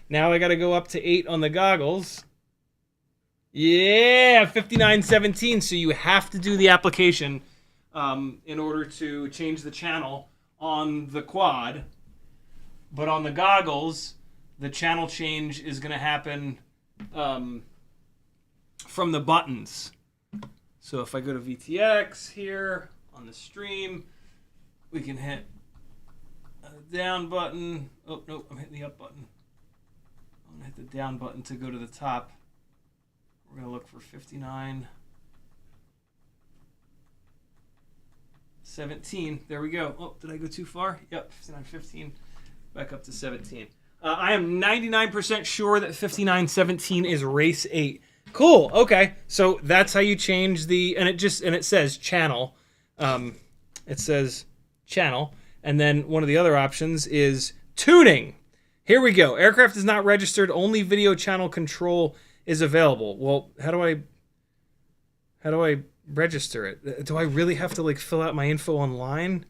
Now I got to go up to 8 on the goggles. Yeah, 5917. So you have to do the application in order to change the channel on the quad. But on the goggles, the channel change is going to happen from the buttons. So if I go to VTX here on the stream, we can hit the down button. Oh, no, I'm hitting the up button. I'm going to hit the down button to go to the top. We're going to look for 5917. There we go. Oh, did I go too far? Yep, 5915. Back up to 17. I am 99% sure that 5917 is race 8. Cool. Okay. So that's how you change the, and it says channel. It says channel. And then one of the other options is tuning. Here we go. Aircraft is not registered. Only video channel control is available. Well, how do I How do I register it? Do I really have to like fill out my info online?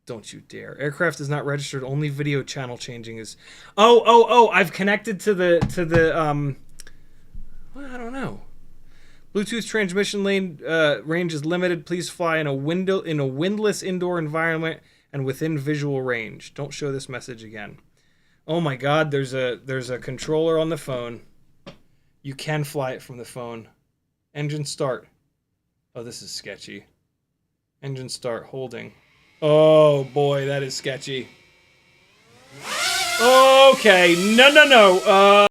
Don't you dare. Aircraft is not registered. Only video channel changing is. Oh, I've connected to the well, I don't know. Bluetooth transmission lane range is limited. Please fly in a windless indoor environment and within visual range. Don't show this message again. Oh my god, there's a controller on the phone. You can fly it from the phone. Engine start. Oh, this is sketchy. Engine start, holding. Oh boy, that is sketchy. Okay, no.